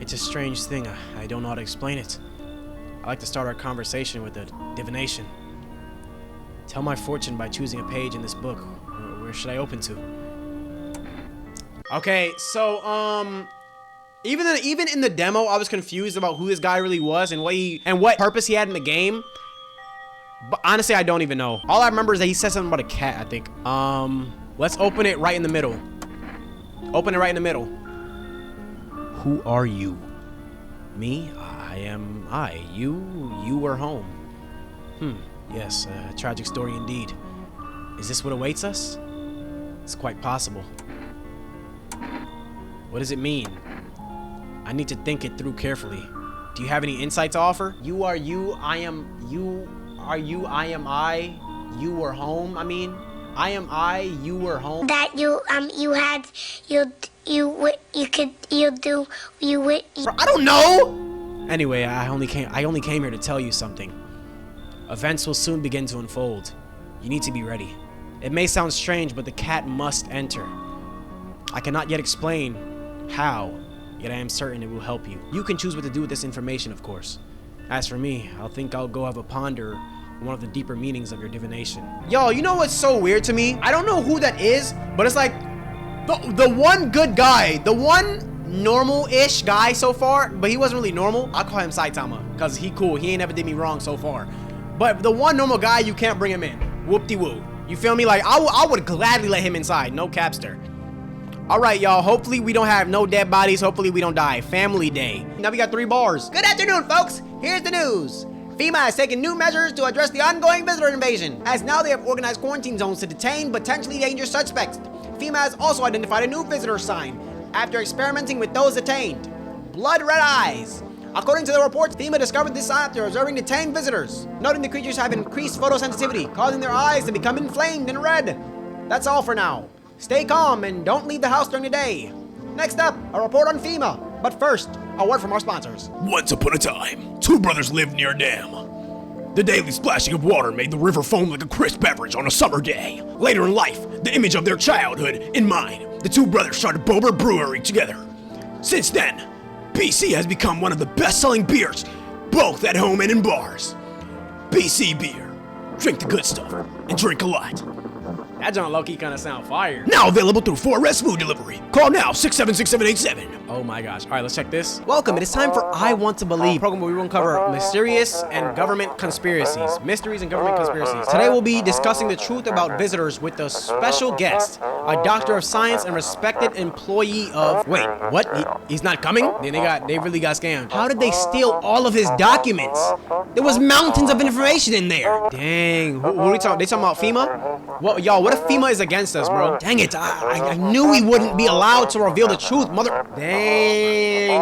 It's a strange thing. I don't know how to explain it. I like to start our conversation with a divination. Tell my fortune by choosing a page in this book. Where should I open to? Okay, so even in the demo, I was confused about who this guy really was and what purpose he had in the game. But honestly, I don't even know. All I remember is that he said something about a cat, I think. Let's open it right in the middle. Open it right in the middle. Who are you? Me? I am I. You were home. Yes, a tragic story indeed. Is this what awaits us? It's quite possible. What does it mean? I need to think it through carefully. Do you have any insight to offer? You are you, I am you. Are you, I am I. You were home, I mean. I am I, you were home. That you I don't know! Anyway, I only came here to tell you something. Events will soon begin to unfold. You need to be ready. It may sound strange, but the cat must enter. I cannot yet explain how, yet I am certain it will help you. You can choose what to do with this information, of course. As for me, I'll go have a ponder on one of the deeper meanings of your divination. Yo, you know what's so weird to me? I don't know who that is, but it's like the one good guy, the one normal-ish guy so far, but he wasn't really normal. I'll call him Saitama, because he cool. He ain't never did me wrong so far. But the one normal guy, you can't bring him in. Whoop-de-woo. You feel me? Like, I would gladly let him inside. No capster. All right, y'all. Hopefully, we don't have no dead bodies. Hopefully, we don't die. Family day. Now we got 3 bars. Good afternoon, folks. Here's the news. FEMA has taken new measures to address the ongoing visitor invasion, as now they have organized quarantine zones to detain potentially dangerous suspects. FEMA has also identified a new visitor sign after experimenting with those detained. blood red eyes. According to the reports, FEMA discovered this after observing the 10 visitors, noting the creatures have increased photosensitivity, causing their eyes to become inflamed and red. That's all for now. Stay calm and don't leave the house during the day. Next up, a report on FEMA. But first, a word from our sponsors. Once upon a time, two brothers lived near a dam. The daily splashing of water made the river foam like a crisp beverage on a summer day. Later in life, the image of their childhood in mind, the two brothers started Bober Brewery together. Since then, BC has become one of the best-selling beers, both at home and in bars. BC Beer. Drink the good stuff and drink a lot. That John low-key kind of sound fire. Now available through 4S Food Delivery. Call now, 676787. Oh my gosh. All right, let's check this. Welcome, it is time for I Want to Believe. Program where we will cover mysterious and government conspiracies. Mysteries and government conspiracies. Today we'll be discussing the truth about visitors with a special guest, a doctor of science and respected employee of... Wait, what? He's not coming? Then they really got scammed. How did they steal all of his documents? There was mountains of information in there. Dang. Who are we talking? They talking about FEMA? What, y'all, what if FEMA is against us, bro? Dang it, I knew we wouldn't be allowed to reveal the truth, mother... Dang.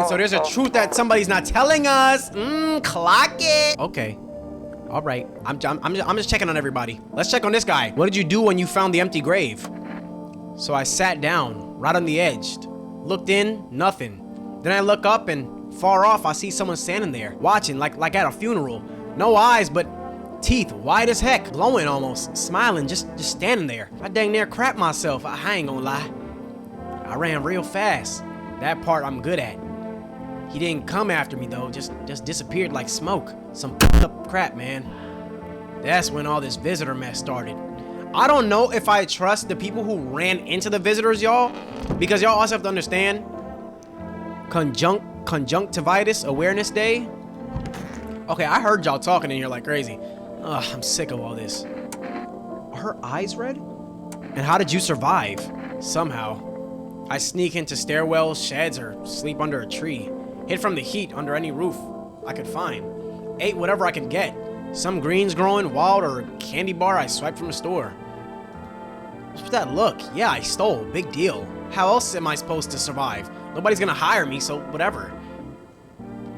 So there's a truth that somebody's not telling us. Clock it. Okay. All right. I'm just checking on everybody. Let's check on this guy. What did you do when you found the empty grave? So I sat down, right on the edge. Looked in, nothing. Then I look up and far off, I see someone standing there, watching like at a funeral. No eyes, but teeth, wide as heck, glowing almost, smiling, just standing there. I dang near crapped myself. I ain't gonna lie. I ran real fast. That part I'm good at. He didn't come after me though, just disappeared like smoke. Some fucked up crap, man. That's when all this visitor mess started. I don't know if I trust the people who ran into the visitors, y'all, because y'all also have to understand Conjunctivitis Awareness Day. Okay, I heard y'all talking in here like crazy. Ugh, I'm sick of all this. Are her eyes red? And how did you survive? Somehow. I sneak into stairwells, sheds, or sleep under a tree. Hid from the heat under any roof I could find. Ate whatever I could get. Some greens growing wild or a candy bar I swiped from a store. What's with that look? Yeah, I stole. Big deal. How else am I supposed to survive? Nobody's gonna hire me, so whatever.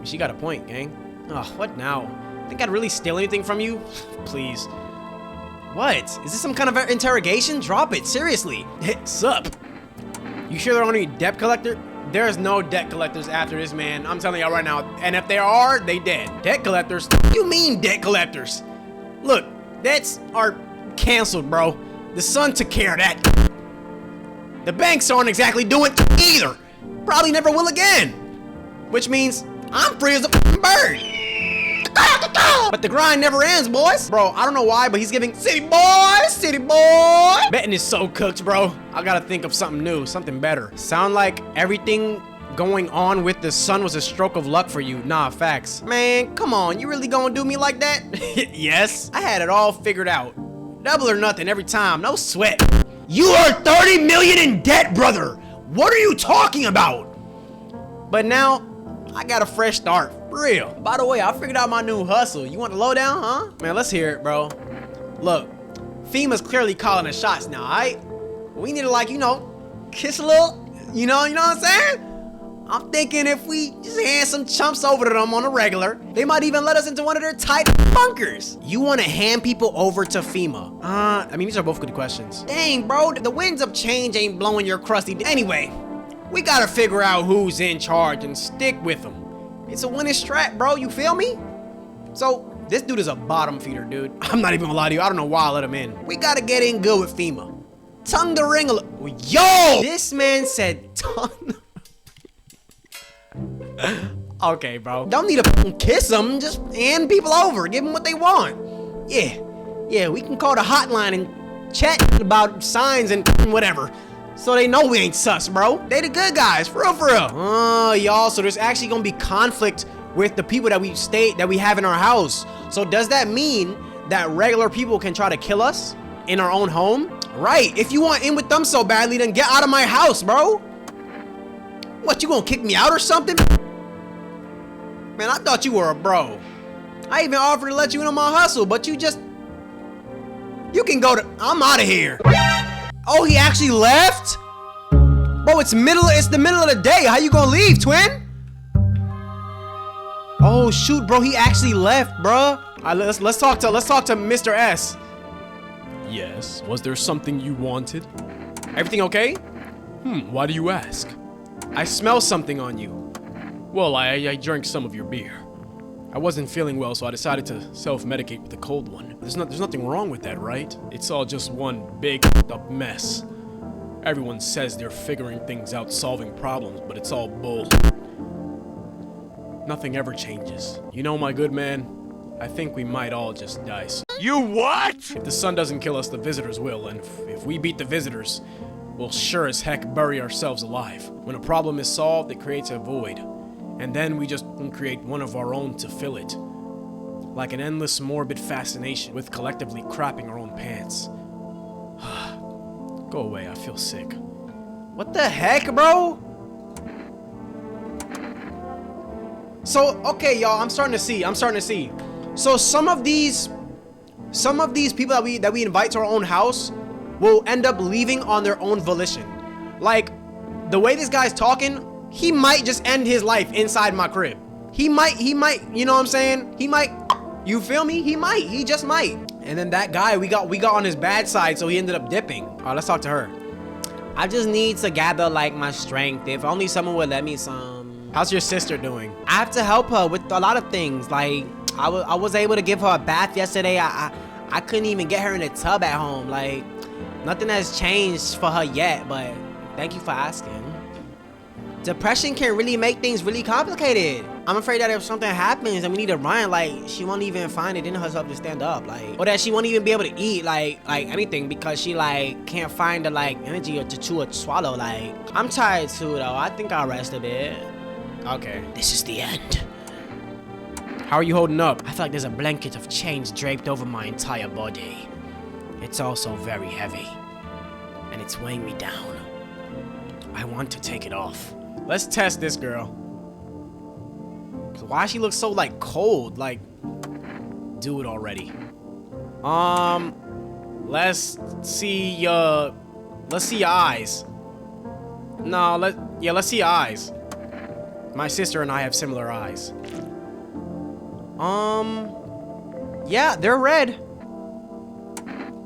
She got a point, gang. Ugh, what now? Think I'd really steal anything from you? Please. What? Is this some kind of interrogation? Drop it, seriously. Sup? You sure there aren't any debt collector? There's no debt collectors after this, man. I'm telling y'all right now. And if there are, they dead. Debt collectors? What you mean debt collectors? Look, debts are canceled, bro. The Sun took care of that. The banks aren't exactly doing either. Probably never will again. Which means I'm free as a bird. But the grind never ends, boys. Bro, I don't know why, but he's giving city boy. Betting is so cooked, bro. I gotta think of something new, something better. Sound like everything going on with the Sun was a stroke of luck for you. Nah, facts. Man, come on, you really gonna do me like that? Yes, I had it all figured out. Double or nothing every time, no sweat. You are 30 million in debt, brother. What are you talking about? But now, I got a fresh start, for real. By the way, I figured out my new hustle. You want the lowdown, huh? Man, let's hear it, bro. Look, FEMA's clearly calling the shots now, alright? We need to, like, you know, kiss a little, you know what I'm saying? I'm thinking if we just hand some chumps over to them on a regular, they might even let us into one of their tight bunkers. You want to hand people over to FEMA? I mean, these are both good questions. Dang, bro, the winds of change ain't blowing your crusty... Anyway, we gotta figure out who's in charge and stick with them. It's a winning strat, bro, you feel me? So, this dude is a bottom feeder, dude. I'm not even gonna lie to you, I don't know why I let him in. We gotta get in good with FEMA. Tongue to ring a Yo! This man said tongue... Okay, bro. Don't need to kiss them, just hand people over, give them what they want. Yeah, we can call the hotline and chat about signs and whatever. So they know we ain't sus, bro. They the good guys, for real, for real. Oh, y'all, so there's actually gonna be conflict with the people that we have in our house. So does that mean that regular people can try to kill us in our own home? Right, if you want in with them so badly, then get out of my house, bro. What, you gonna kick me out or something? Man, I thought you were a bro. I even offered to let you in on my hustle, but you can go to, I'm out of here. Oh, he actually left? Bro, it's the middle of the day. How you gonna leave, twin? Oh shoot, bro, he actually left, bro. Let's talk to Mr. S. Yes, was there something you wanted? Everything okay? Why do you ask? I smell something on you. Well, I drank some of your beer. I wasn't feeling well, so I decided to self-medicate with the cold one. There's nothing wrong with that, right? It's all just one big up mess. Everyone says they're figuring things out, solving problems, but it's all bull. Nothing ever changes. You know, my good man, I think we might all just die soon. You what? If the sun doesn't kill us, the visitors will, and if we beat the visitors, we'll sure as heck bury ourselves alive. When a problem is solved, it creates a void, and then we just create one of our own to fill it. Like an endless morbid fascination with collectively crapping our own pants. Go away, I feel sick. What the heck, bro? So, okay, y'all, I'm starting to see. So some of these people that we invite to our own house will end up leaving on their own volition. Like, the way this guy's talking, he might just end his life inside my crib. He might, you know what I'm saying? He might, you feel me? He just might. And then that guy, we got on his bad side, so he ended up dipping. All right, let's talk to her. I just need to gather like my strength. If only someone would let me some. How's your sister doing? I have to help her with a lot of things. Like I was able to give her a bath yesterday. I couldn't even get her in a tub at home. Like nothing has changed for her yet, but thank you for asking. Depression can really make things really complicated. I'm afraid that if something happens and we need to run, like she won't even find it in herself to stand up, like, or that she won't even be able to eat, like anything, because she like can't find the like energy or to chew or swallow. Like I'm tired too, though. I think I'll rest a bit. Okay. This is the end. How are you holding up? I feel like there's a blanket of chains draped over my entire body. It's also very heavy, and it's weighing me down. I want to take it off. Let's test this girl. Why she looks so like cold? Like, do it already. Let's see your eyes. No, let's see your eyes. My sister and I have similar eyes. Yeah, they're red.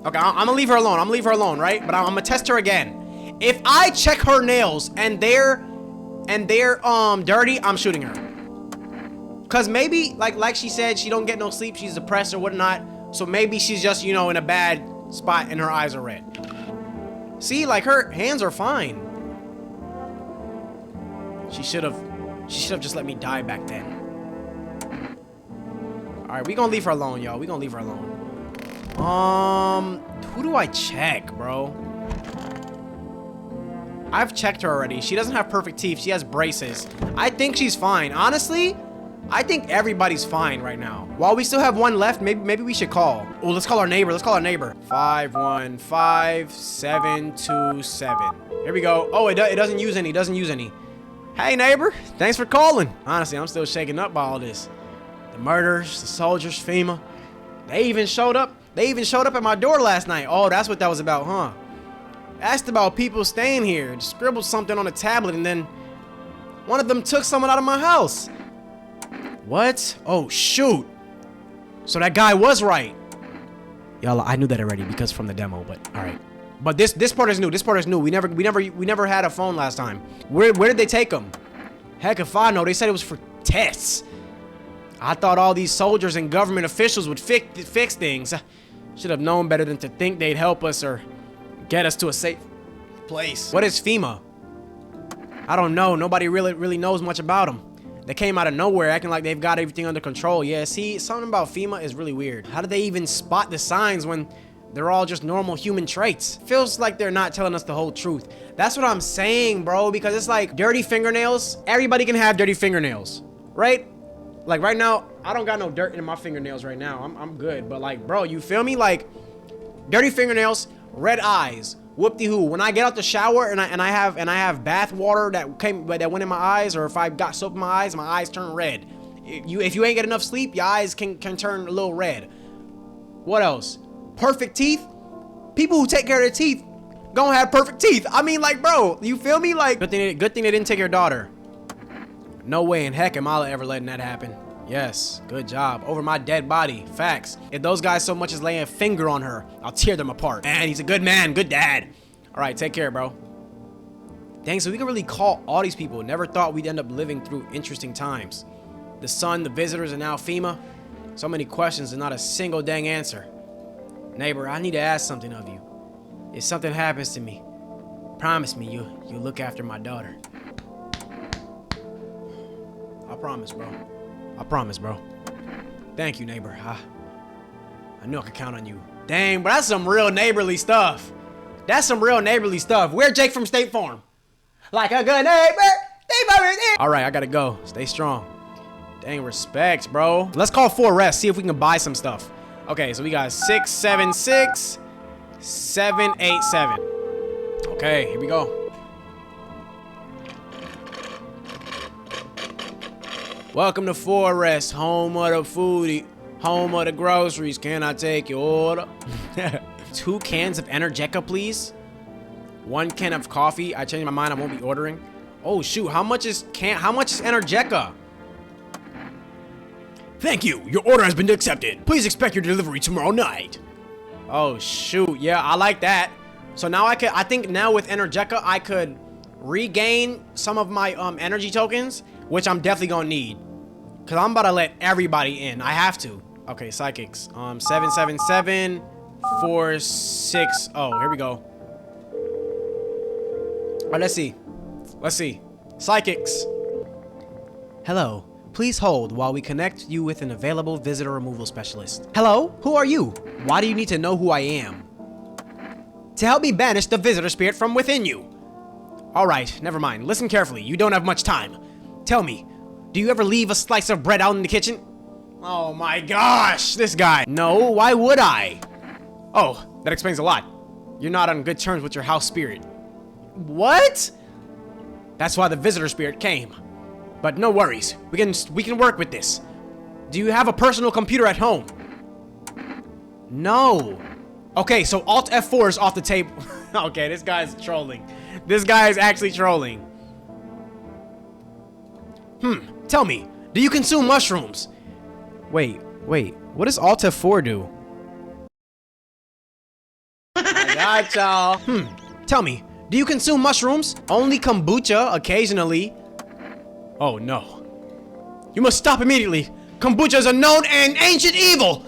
Okay, I'm gonna leave her alone. Right? But I'm gonna test her again. If I check her nails and they're dirty, I'm shooting her. Cause maybe, like she said, she don't get no sleep, she's depressed or whatnot. So maybe she's just, you know, in a bad spot and her eyes are red. See, like her hands are fine. She should have just let me die back then. Alright, we gonna leave her alone, y'all. We gonna leave her alone. Who do I check, bro? I've checked her already. She doesn't have perfect teeth. She has braces. I think she's fine. Honestly, I think everybody's fine right now. While we still have one left, maybe we should call. Oh, let's call our neighbor. 515727. Here we go. Oh, it doesn't use any. Hey, neighbor. Thanks for calling. Honestly, I'm still shaken up by all this. The murders, the soldiers, FEMA. They even showed up at my door last night. Oh, that's what that was about, huh? Asked about people staying here. Just scribbled something on a tablet, and then one of them took someone out of my house. What? Oh, shoot. So that guy was right. Y'all, I knew that already because from the demo, but all right. But this part is new. We never had a phone last time. Where did they take him? Heck if I know. They said it was for tests. I thought all these soldiers and government officials would fix things. Should have known better than to think they'd help us or get us to a safe place. What is FEMA? I don't know. Nobody really knows much about them. They came out of nowhere acting like they've got everything under control. Yeah, see, something about FEMA is really weird. How do they even spot the signs when they're all just normal human traits? Feels like they're not telling us the whole truth. That's what I'm saying, bro, because it's like dirty fingernails. Everybody can have dirty fingernails, right? Like right now, I don't got no dirt in my fingernails right now. I'm good, but like, bro, you feel me? Like dirty fingernails, red eyes. Whoop-de-hoo. When I get out the shower and I have bath water that went in my eyes, or if I got soap in my eyes turn red. If you ain't get enough sleep, your eyes can turn a little red. What else? Perfect teeth. People who take care of their teeth gonna have perfect teeth. I mean, like, bro, you feel me? Like, good thing they didn't take your daughter. No way in heck am I ever letting that happen. Yes, good job. Over my dead body. Facts. If those guys so much as lay a finger on her, I'll tear them apart. Man, he's a good man, good dad. All right, take care, bro. Dang, so we can really call all these people. Never thought we'd end up living through interesting times. The sun, the visitors, and now FEMA. So many questions and not a single dang answer. Neighbor, I need to ask something of you. If something happens to me, promise me you'll look after my daughter. I promise, bro. I promise, bro. Thank you, neighbor. I knew I could count on you. Dang, but that's some real neighborly stuff. That's some real neighborly stuff. We're Jake from State Farm. Like a good neighbor. All right, I gotta go. Stay strong. Dang, respect, bro. Let's call 4 rest. See if we can buy some stuff. Okay, so we got 676 787. Okay, here we go. Welcome to Forest, home of the foodie, home of the groceries. Can I take your order? 2 cans of Energeca, please. 1 can of coffee. I changed my mind. I won't be ordering. Oh shoot! How much is Energeca? Thank you. Your order has been accepted. Please expect your delivery tomorrow night. Oh shoot! Yeah, I like that. So now I think now with Energeca, I could regain some of my energy tokens, which I'm definitely gonna need. Cause I'm about to let everybody in. I have to. Okay, psychics. 777 460. Here we go. All right, let's see. Psychics. Hello. Please hold while we connect you with an available visitor removal specialist. Hello? Who are you? Why do you need to know who I am? To help me banish the visitor spirit from within you. All right, never mind. Listen carefully. You don't have much time. Tell me, do you ever leave a slice of bread out in the kitchen? Oh my gosh, this guy. No, why would I? Oh, that explains a lot. You're not on good terms with your house spirit. What? That's why the visitor spirit came. But no worries. We can work with this. Do you have a personal computer at home? No. Okay, so Alt F4 is off the table. Okay, this guy's trolling. This guy is actually trolling. Tell me, do you consume mushrooms? Wait, what does Alt F4 do? I got y'all. Tell me, do you consume mushrooms? Only kombucha occasionally. Oh no. You must stop immediately. Kombucha is a known and ancient evil.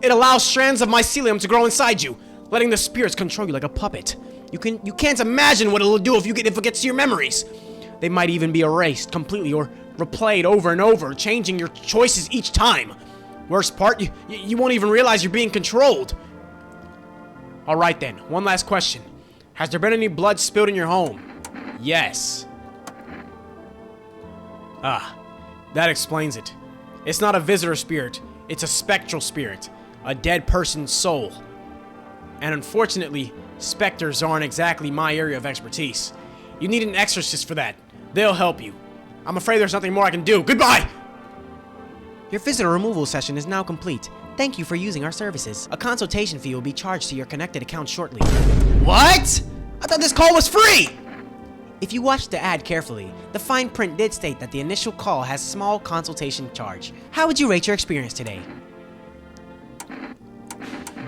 It allows strands of mycelium to grow inside you, letting the spirits control you like a puppet. You can't imagine what it'll do if it gets to your memories. They might even be erased completely or replayed over and over, changing your choices each time. Worst part, you won't even realize you're being controlled. All right then, one last question. Has there been any blood spilled in your home? Yes. That explains it. It's not a visitor spirit, it's a spectral spirit, a dead person's soul. And unfortunately, specters aren't exactly my area of expertise. You need an exorcist for that. They'll help you. I'm afraid there's nothing more I can do. Goodbye! Your visitor removal session is now complete. Thank you for using our services. A consultation fee will be charged to your connected account shortly. What? I thought this call was free! If you watched the ad carefully, the fine print did state that the initial call has small consultation charge. How would you rate your experience today?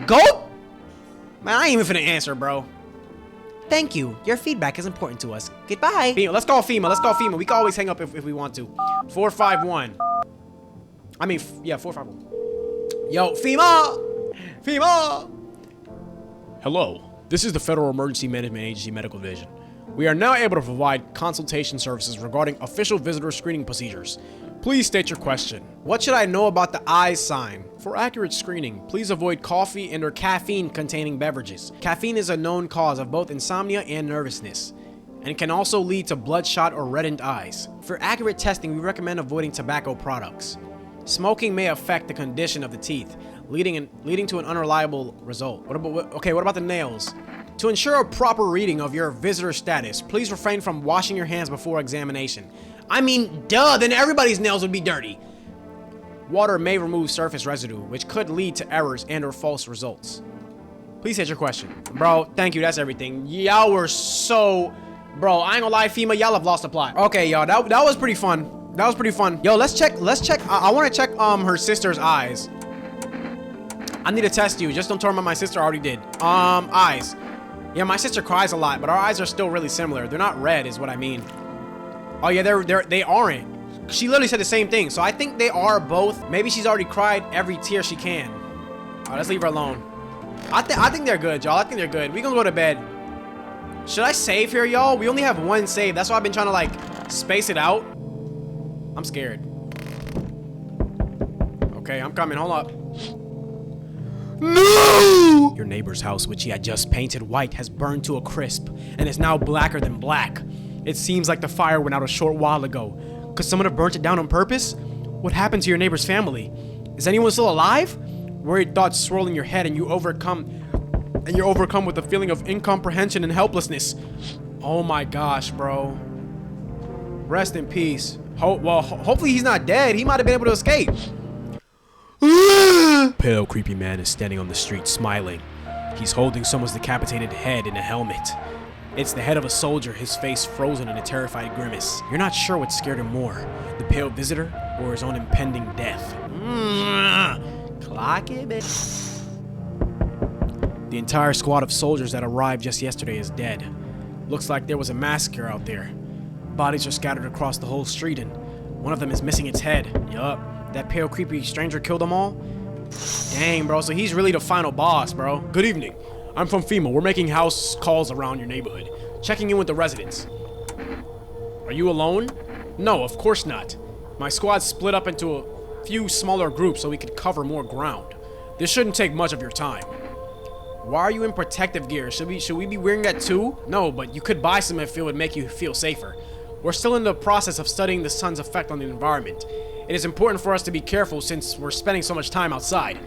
Go? Man, I ain't even finna answer, bro. Thank you. Your feedback is important to us. Goodbye. FEMA. Let's call FEMA. We can always hang up if we want to. 451. I mean, yeah, 451. Yo, FEMA! Hello, this is the Federal Emergency Management Agency Medical Division. We are now able to provide consultation services regarding official visitor screening procedures. Please state your question. What should I know about the eyes sign? For accurate screening, please avoid coffee and or Caffeine-containing beverages. Caffeine is a known cause of both insomnia and nervousness, and can also lead to bloodshot or reddened eyes. For accurate testing, we recommend avoiding tobacco products. Smoking may affect the condition of the teeth, leading to an unreliable result. What about the nails? To ensure a proper reading of your visitor status, please refrain from washing your hands before examination. I mean, duh, then everybody's nails would be dirty. Water may remove surface residue, which could lead to errors and or false results. Please hit your question. Bro, thank you, that's everything. Y'all were so... Bro, I ain't gonna lie, FEMA, y'all have lost the plot. Okay, y'all, that was pretty fun. That was pretty fun. Yo, let's check. I want to check her sister's eyes. I need to test you. Just don't tell me my sister already did. Eyes. Yeah, my sister cries a lot, but our eyes are still really similar. They're not red, is what I mean. Oh yeah, they aren't. She literally said the same thing, so I think they are both. Maybe she's already cried every tear she can. All right, let's leave her alone. I think they're good, y'all. I think they're good. We gonna go to bed. Should I save here, y'all? We only have one save. That's why I've been trying to like space it out. I'm scared. Okay, I'm coming. Hold up. No! Your neighbor's house, which he had just painted white, has burned to a crisp and is now blacker than black. It seems like the fire went out a short while ago. Could someone have burnt it down on purpose? What happened to your neighbor's family? Is anyone still alive? Worried thoughts swirl in your head and you're overcome with a feeling of incomprehension and helplessness. Oh my gosh, bro. Rest in peace. Hopefully he's not dead. He might have been able to escape. Pale, creepy man is standing on the street smiling. He's holding someone's decapitated head in a helmet. It's the head of a soldier, his face frozen in a terrified grimace. You're not sure what scared him more, the pale visitor or his own impending death. Clock it, bitch. The entire squad of soldiers that arrived just yesterday is dead. Looks like there was a massacre out there. Bodies are scattered across the whole street and one of them is missing its head. Yup, that pale creepy stranger killed them all? Dang, bro, so he's really the final boss, bro. Good evening. I'm from FEMA. We're making house calls around your neighborhood, checking in with the residents. Are you alone? No, of course not. My squad split up into a few smaller groups so we could cover more ground. This shouldn't take much of your time. Why are you in protective gear? Should we be wearing that too? No, but you could buy some if it would make you feel safer. We're still in the process of studying the sun's effect on the environment. It is important for us to be careful since we're spending so much time outside.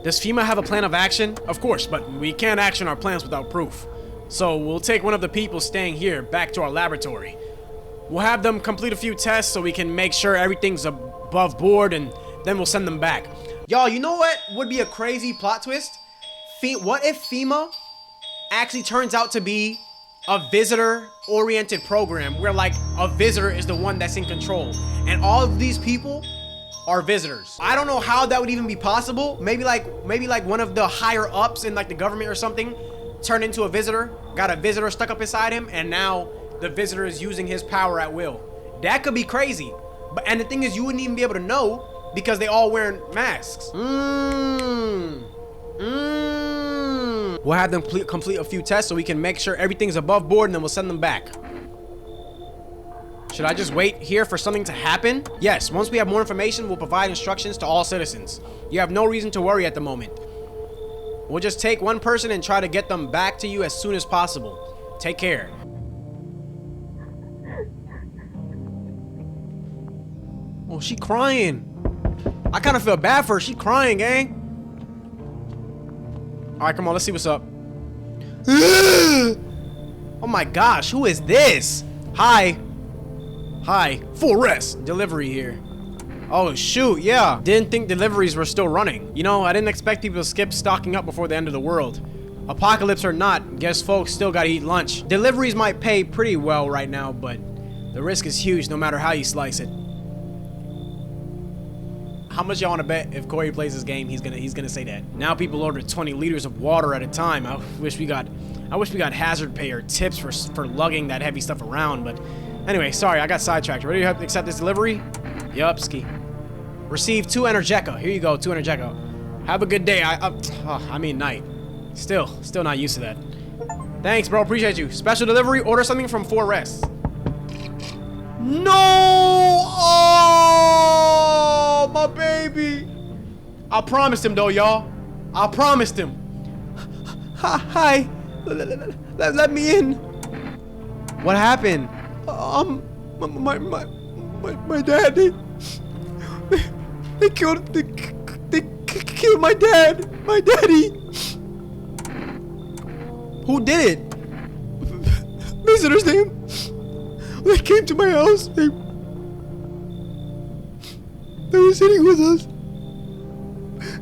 Does FEMA have a plan of action? Of course, but we can't action our plans without proof. So we'll take one of the people staying here back to our laboratory. We'll have them complete a few tests so we can make sure everything's above board and then we'll send them back. Y'all, you know what would be a crazy plot twist? What if FEMA actually turns out to be a visitor-oriented program where like a visitor is the one that's in control and all of these people are visitors? I don't know how that would even be possible. Maybe like one of the higher ups in like the government or something turned into a visitor, got a visitor stuck up inside him, and now the visitor is using his power at will. That could be crazy. And the thing is, you wouldn't even be able to know because they all wearing masks. We'll have them complete a few tests so we can make sure everything's above board and then we'll send them back. Should I just wait here for something to happen? Yes, once we have more information, we'll provide instructions to all citizens. You have no reason to worry at the moment. We'll just take one person and try to get them back to you as soon as possible. Take care. Oh, she crying. I kind of feel bad for her. She crying, gang. All right, come on, let's see what's up. Oh my gosh, who is this? Hi. Hi. Full rest. Delivery here. Oh shoot, yeah. Didn't think deliveries were still running. You know, I didn't expect people to skip stocking up before the end of the world. Apocalypse or not, guess folks still gotta eat lunch. Deliveries might pay pretty well right now, but the risk is huge no matter how you slice it. How much y'all want to bet if Corey plays this game, he's gonna say that. Now people order 20 liters of water at a time. I wish we got hazard pay or tips for lugging that heavy stuff around. But anyway, sorry, I got sidetracked. Ready to accept this delivery? Yup, ski. Receive 2 Energeca. Here you go, 2 Energeca. Have a good day. I mean night. Still not used to that. Thanks, bro. Appreciate you. Special delivery. Order something from 4 Rests. No! Oh, my baby. I promised him though, y'all. I promised him. Hi. Let me in. What happened? My dad. They killed my dad. My daddy. Who did it? Visitors name. They came to my house. They were sitting with us.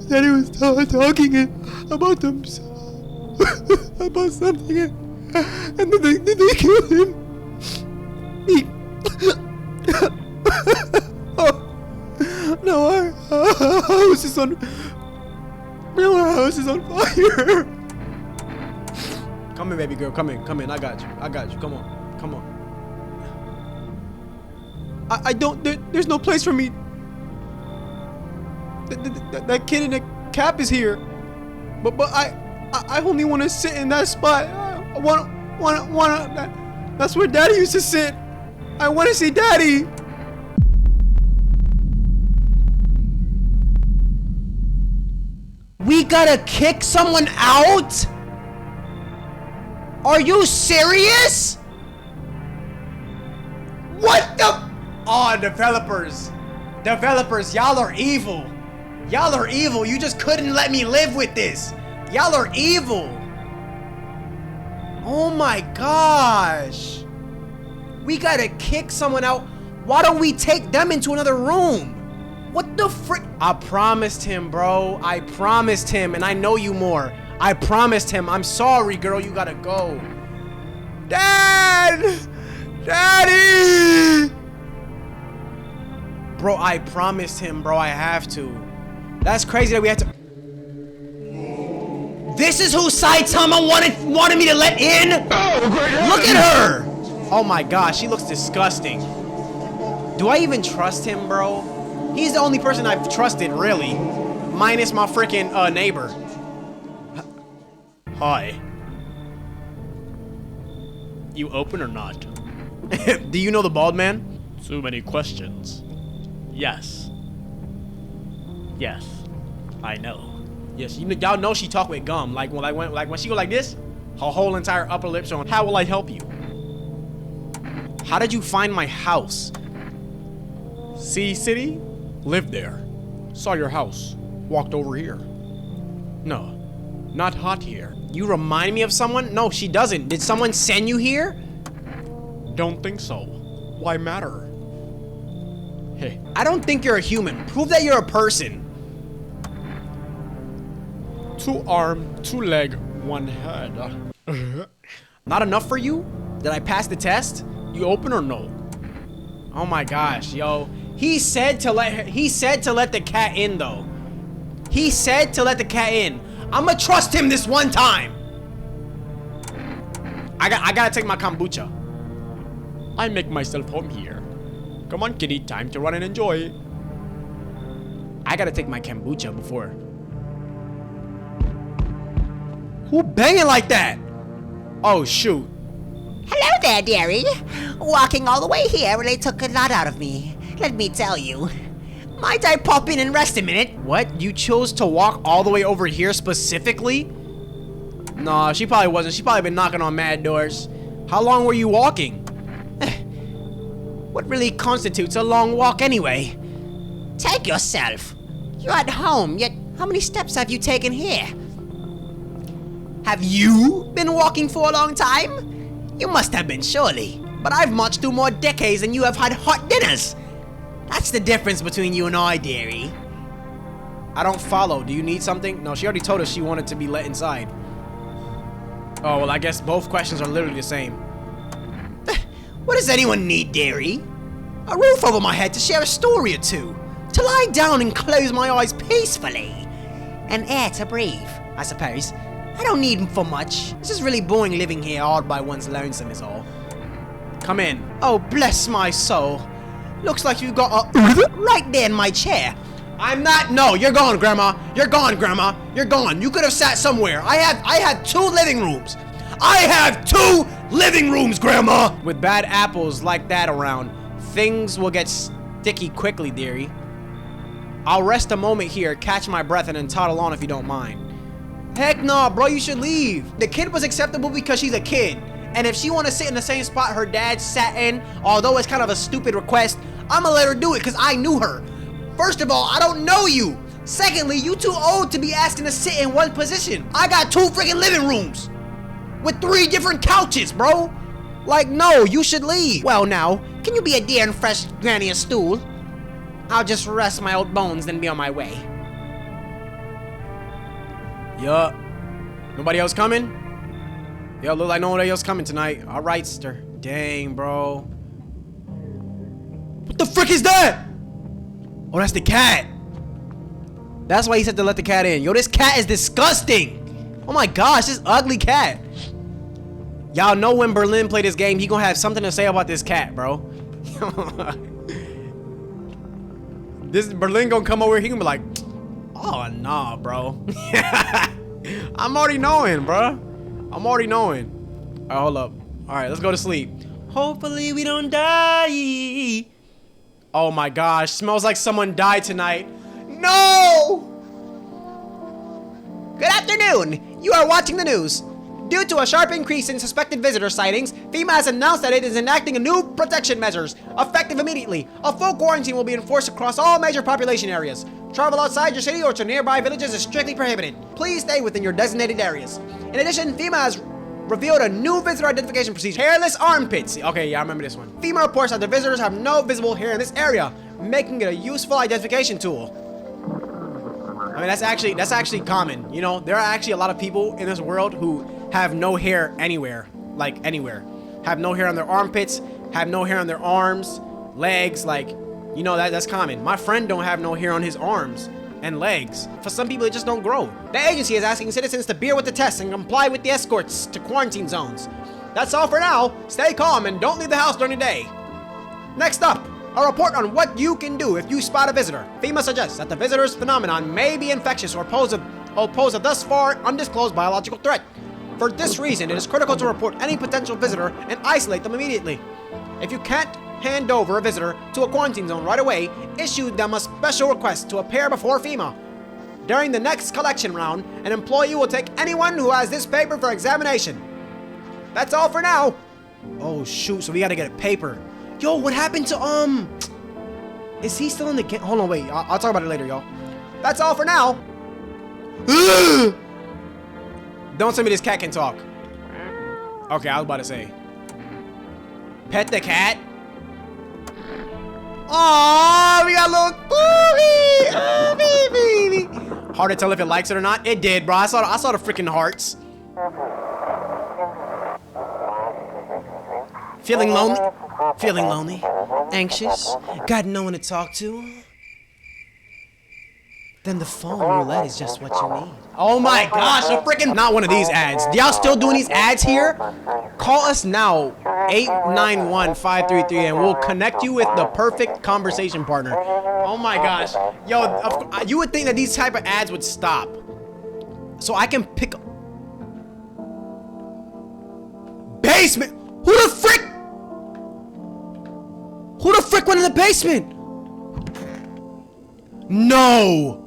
Daddy was talking about them, about something, and then they killed him. on fire. Come in, baby girl. Come in. I got you. Come on. I don't. There's no place for me. That kid in the cap is here, but I only want to sit in that spot. I wanna. That's where Daddy used to sit. I want to see Daddy. We gotta kick someone out? Are you serious? What the? Oh, developers, y'all are evil. You just couldn't let me live with this. Y'all are evil. Oh my gosh. We gotta kick someone out. Why don't we take them into another room? What the frick? I promised him, bro. I promised him, and I know you more. I promised him. I'm sorry, girl. You gotta go. Daddy! Bro, I promised him, bro. I have to. That's crazy that we had to. This is who Saitama wanted me to let in? Look at her! Oh my gosh, she looks disgusting. Do I even trust him, bro? He's the only person I've trusted, really. Minus my freaking neighbor. Hi. You open or not? Do you know the bald man? Too many questions. Yes. Yes. I know. Yes, y'all know she talk with gum. Like when she go like this, her whole entire upper lip showing. How will I help you? How did you find my house? Sea City? Lived there. Saw your house. Walked over here. No. Not hot here. You remind me of someone? No, she doesn't. Did someone send you here? Don't think so. Why matter? Hey. I don't think you're a human. Prove that you're a person. 2 arm, 2 leg, 1 head. Not enough for you? Did I pass the test? You open or no? Oh my gosh, yo. He said to let the cat in though. He said to let the cat in. I'ma trust him this one time. I gotta take my kombucha. I make myself home here. Come on, kitty, time to run and enjoy. I gotta take my kombucha before. Who banging like that? Oh shoot. Hello there, dearie. Walking all the way here really took a lot out of me. Let me tell you. Might I pop in and rest a minute? What? You chose to walk all the way over here specifically? Nah, she probably wasn't. She probably been knocking on mad doors. How long were you walking? What really constitutes a long walk anyway? Take yourself. You're at home, yet how many steps have you taken here? Have you been walking for a long time? You must have been, surely. But I've marched through more decades than you have had hot dinners. That's the difference between you and I, dearie. I don't follow. Do you need something? No, she already told us she wanted to be let inside. Oh, well, I guess both questions are literally the same. What does anyone need, dearie? A roof over my head to share a story or two. To lie down and close my eyes peacefully. And air to breathe, I suppose. I don't need for much. It's just really boring living here all by one's lonesome is all. Come in. Oh, bless my soul. Looks like you got a right there in my chair. I'm not. No, you're gone, Grandma. You're gone, Grandma. You're gone. You could have sat somewhere. I had 2 living rooms. I have 2 living rooms, Grandma. With bad apples like that around, things will get sticky quickly, dearie. I'll rest a moment here, catch my breath, and then toddle on if you don't mind. Heck no, bro. You should leave. The kid was acceptable because she's a kid. And if she want to sit in the same spot her dad sat in, although it's kind of a stupid request, I'ma let her do it because I knew her. First of all, I don't know you. Secondly, you too old to be asking to sit in one position. I got 2 freaking living rooms with 3 different couches, bro. Like, no, you should leave. Well, now, can you be a dear and fresh granny a stool? I'll just rest my old bones, then be on my way. Yup. Nobody else coming? Yo, look like nobody else coming tonight. All right, sister. Dang, bro. What the frick is that? Oh, that's the cat. That's why he said to let the cat in. Yo, this cat is disgusting. Oh my gosh, this ugly cat. Y'all know when Berlin play this game, he gonna have something to say about this cat, bro. This Berlin gonna come over here, he gonna be like, oh nah, bro. I'm already knowing, bro. I'm already knowing. All right, hold up. All right, let's go to sleep. Hopefully we don't die. Oh my gosh, smells like someone died tonight. No! Good afternoon. You are watching the news. Due to a sharp increase in suspected visitor sightings, FEMA has announced that it is enacting new protection measures, effective immediately. A full quarantine will be enforced across all major population areas. Travel outside your city or to nearby villages is strictly prohibited. Please stay within your designated areas. In addition, FEMA has revealed a new visitor identification procedure. Hairless armpits. Okay, yeah, I remember this one. FEMA reports that the visitors have no visible hair in this area, making it a useful identification tool. I mean, that's actually common. You know, there are actually a lot of people in this world who have no hair anywhere, like anywhere. Have no hair on their armpits, have no hair on their arms, legs, like, you know, that's common. My friend don't have no hair on his arms and legs. For some people, it just don't grow. The agency is asking citizens to bear with the tests and comply with the escorts to quarantine zones. That's all for now. Stay calm and don't leave the house during the day. Next up, a report on what you can do if you spot a visitor. FEMA suggests that the visitor's phenomenon may be infectious or pose a thus far undisclosed biological threat. For this reason, it is critical to report any potential visitor and isolate them immediately. If you can't hand over a visitor to a quarantine zone right away, issue them a special request to appear before FEMA. During the next collection round, an employee will take anyone who has this paper for examination. That's all for now. Oh shoot, so we gotta get a paper. Yo, what happened to, is he still in the game? Hold on, wait, I'll talk about it later, y'all. That's all for now. Don't tell me this cat can talk. Okay, I was about to say. Pet the cat. Aww, we got a little booby. Oh, baby. Hard to tell if it likes it or not. It did, bro. I saw the freaking hearts. Feeling lonely? Feeling lonely? Anxious? Got no one to talk to? Then the phone roulette is just what you need. Oh my gosh, a freaking not one of these ads. Y'all still doing these ads here? Call us now, 891-533, and we'll connect you with the perfect conversation partner. Oh my gosh. Yo, you would think that these type of ads would stop. So I can pick... Basement! Who the frick? Who the frick went in the basement? No!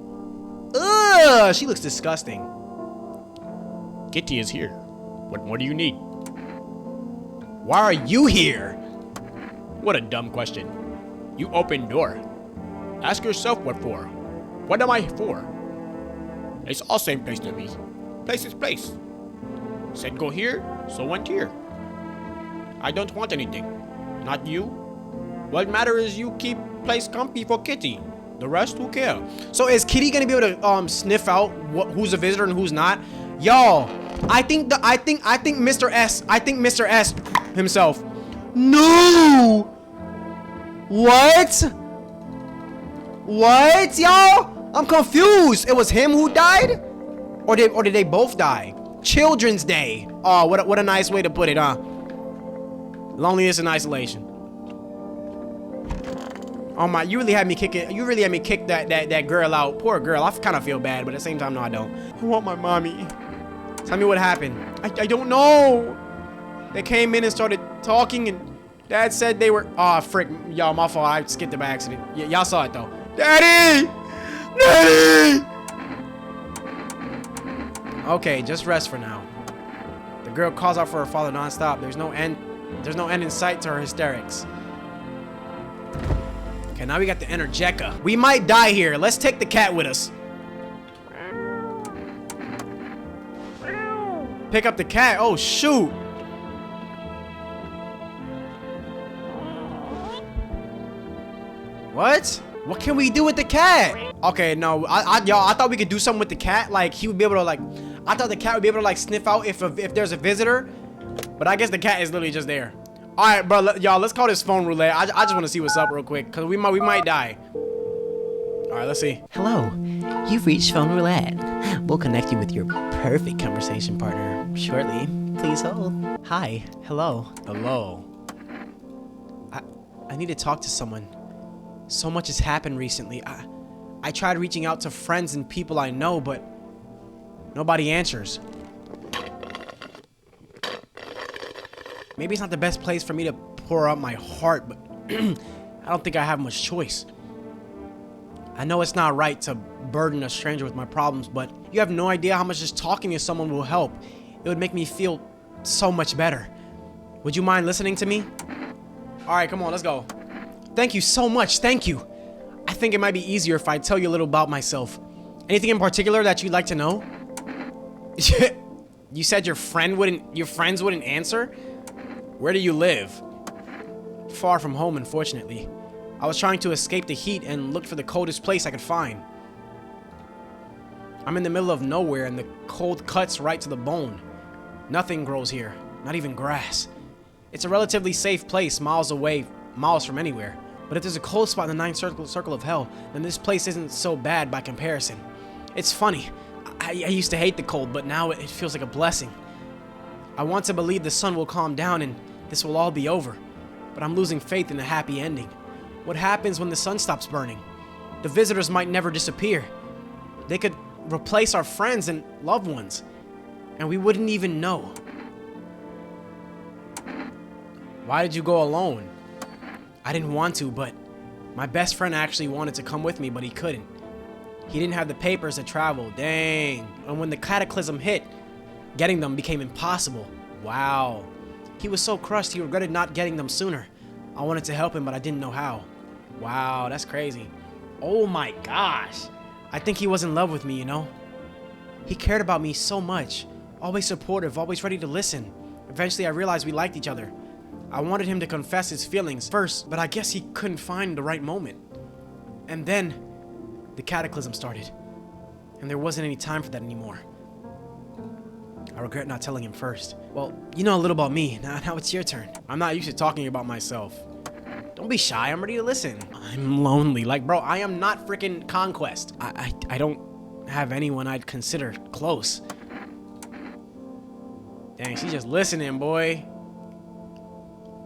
Ugh, she looks disgusting. Kitty is here. What more do you need? Why are you here? What a dumb question. You open door. Ask yourself what for. What am I for? It's all same place to me. Place is place. Said go here, so went here. I don't want anything. Not you. What matter is you keep place comfy for Kitty. The rest, who care? So is Kitty gonna be able to sniff out who's a visitor and who's not? Y'all, I think Mr. S himself. No. What? What, y'all? I'm confused. It was him who died, or did they both die? Children's Day. Oh, what a nice way to put it, huh? Loneliness and isolation. Oh my, you really had me kick it. You really had me kick that girl out. Poor girl. I kind of feel bad, but at the same time, no, I don't. I want my mommy. Tell me what happened. I don't know. They came in and started talking, and Dad said they were. Oh, frick. Y'all, my fault. I skipped it by accident. Y'all saw it, though. Daddy! Daddy! Okay, just rest for now. The girl calls out for her father nonstop. There's no end in sight to her hysterics. Okay, now we got the Energeca. We might die here. Let's take the cat with us. Pick up the cat. Oh, shoot. What? What can we do with the cat? Okay, no, y'all, I thought we could do something with the cat. Like, he would be able to, like, I thought the cat would be able to, like, sniff out if there's a visitor. But I guess the cat is literally just there. All right, bro, y'all, let's call this phone roulette. I just want to see what's up real quick, because we might die. All All right, let's see. Hello, you've reached phone roulette. We'll connect you with your perfect conversation partner shortly. Please hold. Hi, hello. Hello. I need to talk to someone. So much has happened recently. I tried reaching out to friends and people I know, but nobody answers. Maybe it's not the best place for me to pour out my heart, but I don't think I have much choice. I know it's not right to burden a stranger with my problems, but you have no idea how much just talking to someone will help. It would make me feel so much better. Would you mind listening to me? All right, come on, let's go. Thank you so much, thank you. I think it might be easier if I tell you a little about myself. Anything in particular that you'd like to know? You said your friends wouldn't answer? Where do you live? Far from home, unfortunately. I was trying to escape the heat and looked for the coldest place I could find. I'm in the middle of nowhere and the cold cuts right to the bone. Nothing grows here, not even grass. It's a relatively safe place, miles away, miles from anywhere. But if there's a cold spot in the ninth circle of hell, then this place isn't so bad by comparison. It's funny. I used to hate the cold, but now it feels like a blessing. I want to believe the sun will calm down and this will all be over. But I'm losing faith in a happy ending. What happens when the sun stops burning? The visitors might never disappear. They could replace our friends and loved ones, and we wouldn't even know. Why did you go alone? I didn't want to, but my best friend actually wanted to come with me, but he couldn't. He didn't have the papers to travel, dang. And when the cataclysm hit, getting them became impossible. Wow. He was so crushed he regretted not getting them sooner. I wanted to help him, but I didn't know how. Wow, that's crazy. Oh my gosh. I think he was in love with me, you know? He cared about me so much. Always supportive, always ready to listen. Eventually I realized we liked each other. I wanted him to confess his feelings first, but I guess he couldn't find the right moment. And then the cataclysm started. And there wasn't any time for that anymore. I regret not telling him first. Well, you know a little about me. Now it's your turn. I'm not used to talking about myself. Don't be shy. I'm ready to listen. I'm lonely. Like, bro, I am not freaking Conquest. I don't have anyone I'd consider close. Dang, she's just listening, boy.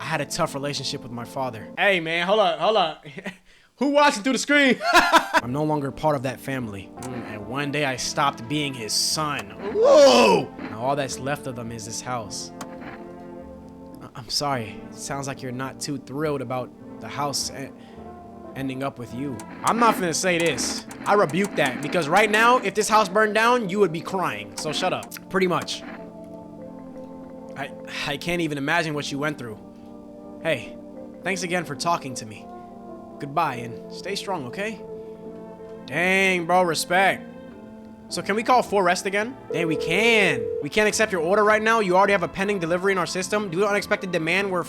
I had a tough relationship with my father. Hey, man, hold up. Who watching through the screen? I'm no longer part of that family. And one day I stopped being his son. Whoa! Now all that's left of them is this house. I'm sorry. It sounds like you're not too thrilled about the house ending up with you. I'm not gonna say this. I rebuke that because right now, if this house burned down, you would be crying. So shut up. Pretty much. I can't even imagine what you went through. Hey, thanks again for talking to me. Goodbye and stay strong, okay? Dang, bro, respect. So can we call 4 Rest again? Dang, we can. We can't accept your order right now. You already have a pending delivery in our system. Due to unexpected demand, we're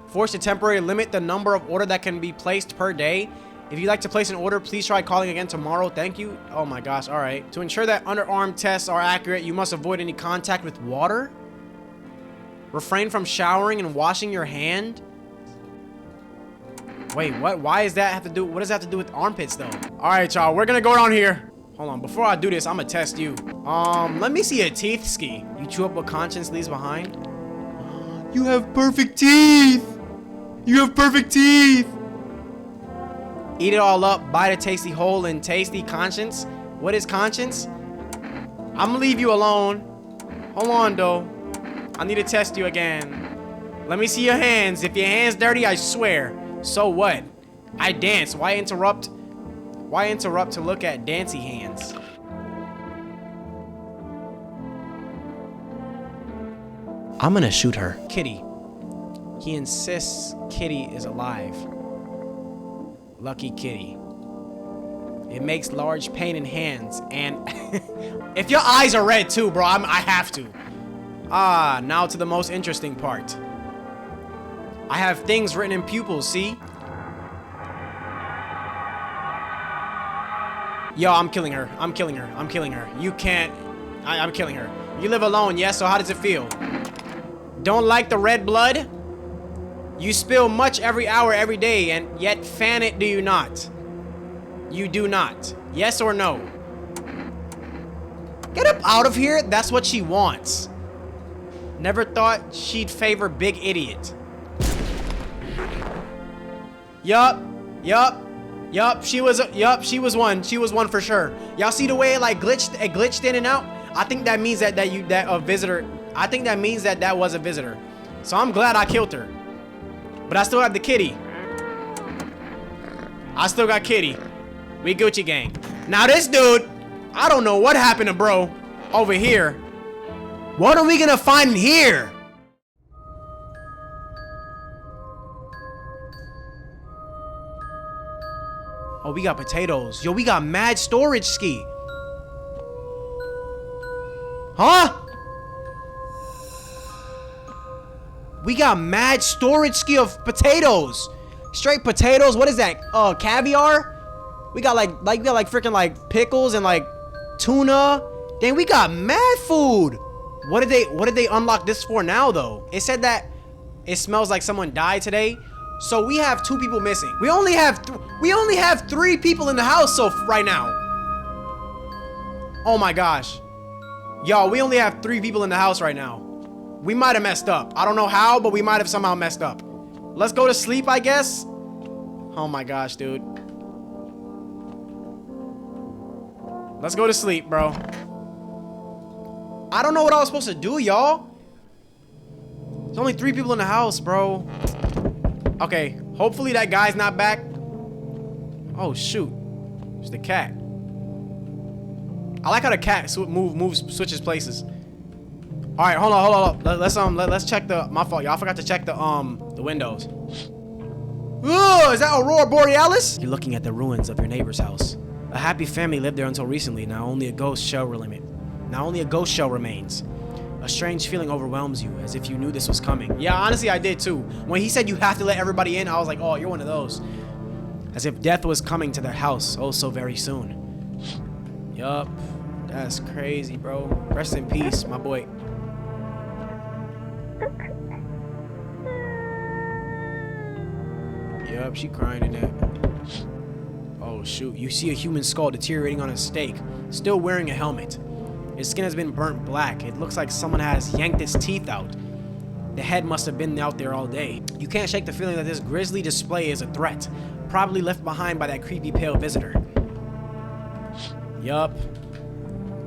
forced to temporarily limit the number of order that can be placed per day. If you'd like to place an order, please try calling again tomorrow. Thank you. Oh my gosh, all right. To ensure that underarm tests are accurate, you must avoid any contact with water. Refrain from showering and washing your hand. Wait, what? Why does that have to do? What does that have to do with armpits, though? All right, y'all. We're gonna go down here. Hold on. Before I do this, I'm gonna test you. Let me see your teeth, Ski. You chew up what conscience leaves behind. You have perfect teeth. You have perfect teeth. Eat it all up. Bite a tasty hole in tasty conscience. What is conscience? I'm gonna leave you alone. Hold on, though. I need to test you again. Let me see your hands. If your hand's dirty, I swear. So what? I dance. Why interrupt? Why interrupt to look at dancy hands? I'm gonna shoot her. Kitty. He insists Kitty is alive. Lucky Kitty. It makes large pain in hands and if your eyes are red too, bro, I have to. Ah, now to the most interesting part. I have things written in pupils, see? Yo, I'm killing her. I'm killing her. I'm killing her. You can't. I'm killing her. You live alone, yes? So how does it feel? Don't like the red blood? You spill much every hour, every day, and yet fan it, do you not? You do not. Yes or no? Get up out of here. That's what she wants. Never thought she'd favor big idiot. Yup. She was one. She was one for sure. Y'all see the way it like glitched in and out? I think that means that a visitor. I think that means that was a visitor. So I'm glad I killed her. But I still have the kitty. I still got kitty. We Gucci gang. Now this dude, I don't know what happened to bro over here. What are we gonna find in here? Oh, we got potatoes. Yo, we got mad storage ski. Huh? We got mad storage ski of potatoes. Straight potatoes. What is that? Caviar? We got like freaking like pickles and like tuna. Dang, we got mad food. What did they unlock this for now though? It said that it smells like someone died today. So we have 2 people missing. We only have 3 people in the house right now. Oh my gosh. Yo, we only have 3 people in the house right now. We might have messed up. I don't know how, but we might have somehow messed up. Let's go to sleep, I guess. Oh my gosh, dude. Let's go to sleep, bro. I don't know what I was supposed to do, y'all. There's only 3 people in the house, bro. Okay, hopefully that guy's not back. Oh, shoot. It's the cat. I like how the cat switches places. All right, hold on. Let's check my fault, y'all. I forgot to check the windows. Ooh, is that Aurora Borealis? You're looking at the ruins of your neighbor's house. A happy family lived there until recently. Now only a ghost shell remains. A strange feeling overwhelms you, as if you knew this was coming. Yeah, honestly, I did too. When he said you have to let everybody in, I was like, oh, you're one of those. As if death was coming to their house, oh so very soon. Yup, that's crazy, bro. Rest in peace, my boy. Yup, she crying in that. Oh shoot, you see a human skull deteriorating on a stake, still wearing a helmet. His skin has been burnt black. It looks like someone has yanked its teeth out. The head must have been out there all day. You can't shake the feeling that this grisly display is a threat, probably left behind by that creepy pale visitor. Yup.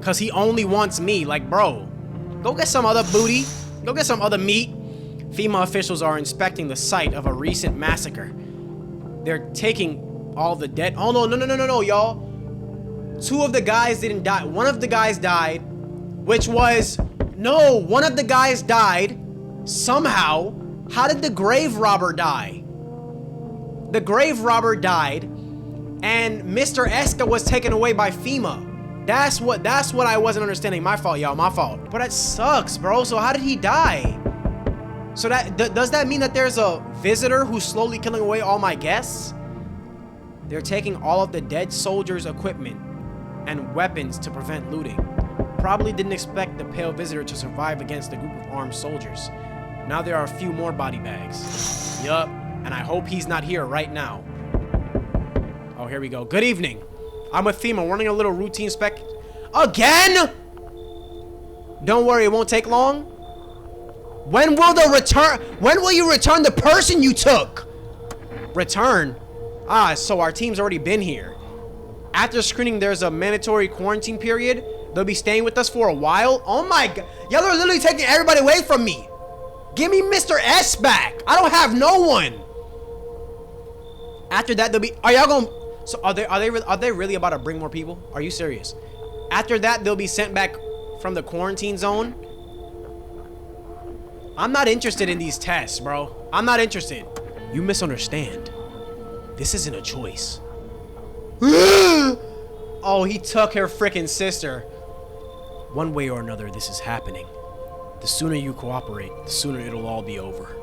Cause he only wants me, like bro. Go get some other booty. Go get some other meat. FEMA officials are inspecting the site of a recent massacre. They're taking all the dead. Oh no, y'all. 2 of the guys didn't die. One of the guys died, which was, no, one of the guys died somehow. How did the grave robber die? The grave robber died and Mr. Eska was taken away by FEMA. That's what I wasn't understanding. My fault, y'all, my fault. But that sucks, bro. So how did he die? So does that mean that there's a visitor who's slowly killing away all my guests? They're taking all of the dead soldiers' equipment and weapons to prevent looting. Probably didn't expect the pale visitor to survive against a group of armed soldiers. Now there are a few more body bags. Yup, and I hope he's not here right now. Oh, here we go. Good evening. I'm with FEMA, running a little routine spec. Again? Don't worry, it won't take long. When will you return the person you took? Return? Ah, so our team's already been here. After screening, there's a mandatory quarantine period. They'll be staying with us for a while. Oh my god. Y'all are literally taking everybody away from me. Give me Mr. S back. I don't have no one. After that, they'll be... Are y'all going... So are they really about to bring more people? Are you serious? After that, they'll be sent back from the quarantine zone. I'm not interested in these tests, bro. I'm not interested. You misunderstand. This isn't a choice. Oh, he took her freaking sister. One way or another, this is happening. The sooner you cooperate, the sooner it'll all be over.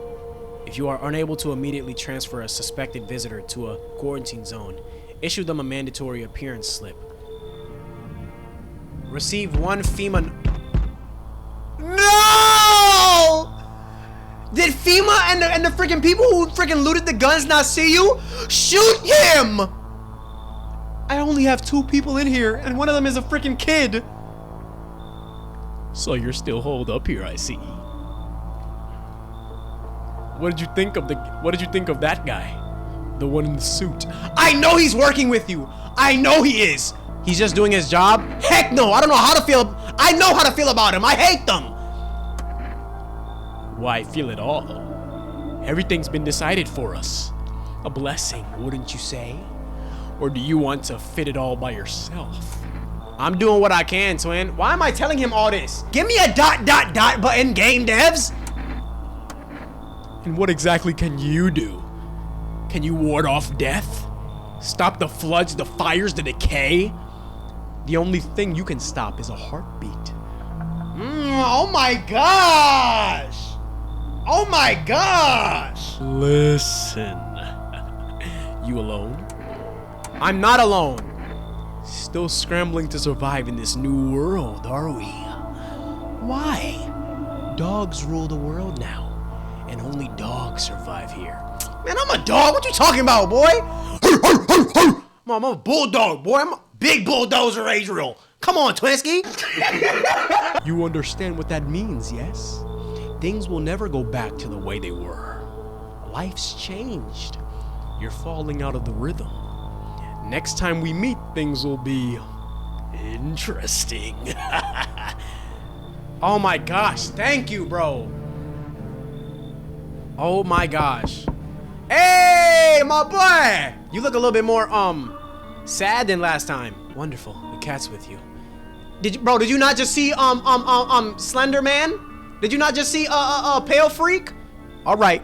If you are unable to immediately transfer a suspected visitor to a quarantine zone, issue them a mandatory appearance slip. Receive 1 FEMA... No! Did FEMA and the freaking people who freaking looted the guns not see you? Shoot him! I only have 2 people in here, and one of them is a freaking kid. So you're still holed up here, I see. What did you think of that guy? The one in the suit. I know he's working with you. I know he is. He's just doing his job? Heck no, I don't know how to feel. I know how to feel about him. I hate them. Why feel it all? Everything's been decided for us. A blessing, wouldn't you say? Or do you want to fit it all by yourself? I'm doing what I can, twin. Why am I telling him all this? Give me a ... button, game devs. And what exactly can you do? Can you ward off death? Stop the floods, the fires, the decay? The only thing you can stop is a heartbeat. Oh my gosh! Oh my gosh! Listen. You alone? I'm not alone. Still scrambling to survive in this new world, are we? Why? Dogs rule the world now, and only dogs survive here. Man, I'm a dog. What you talking about, boy? I'm a bulldog, boy. I'm a big bulldozer, Adriel. Come on, Twinsky. You understand what that means, yes? Things will never go back to the way they were. Life's changed. You're falling out of the rhythm. Next time we meet, things will be interesting. Oh my gosh, thank you, bro. Oh my gosh. Hey, my boy! You look a little bit more, sad than last time. Wonderful, the cat's with you. Did you not just see, Slender Man? Did you not just see, Pale Freak? All right.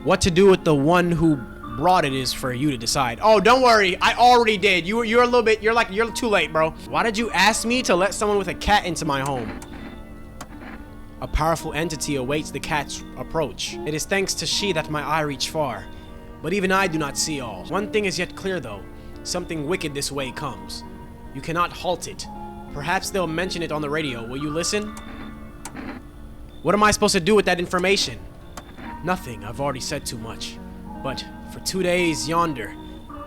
What to do with the one who brought it is for you to decide. Oh, don't worry. I already did. You're a little bit, you're too late, bro. Why did you ask me to let someone with a cat into my home? A powerful entity awaits the cat's approach. It is thanks to she that my eye reach far. But even I do not see all. One thing is yet clear though. Something wicked this way comes. You cannot halt it. Perhaps they'll mention it on the radio. Will you listen? What am I supposed to do with that information? Nothing. I've already said too much. But for 2 days yonder,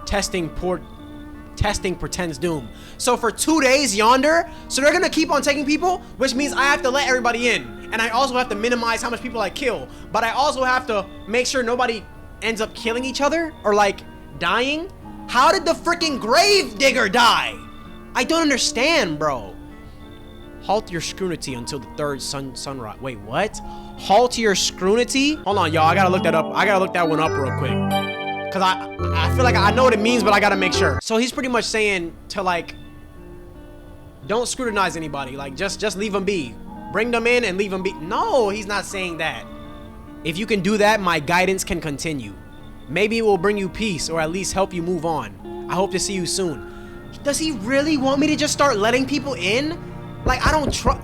testing pretends doom. So for 2 days yonder, so they're gonna keep on taking people, which means I have to let everybody in. And I also have to minimize how much people I kill. But I also have to make sure nobody ends up killing each other or like dying. How did the freaking grave digger die? I don't understand, bro. Halt your scrutiny until the third sunrise. Wait, what? Halt your scrutiny? Hold on, y'all. I gotta look that up. I gotta look that one up real quick. Cause I feel like I know what it means, but I gotta make sure. So he's pretty much saying to like, don't scrutinize anybody. Like just leave them be. Bring them in and leave them be. No, he's not saying that. If you can do that, my guidance can continue. Maybe it will bring you peace or at least help you move on. I hope to see you soon. Does he really want me to just start letting people in? Like, I don't trust...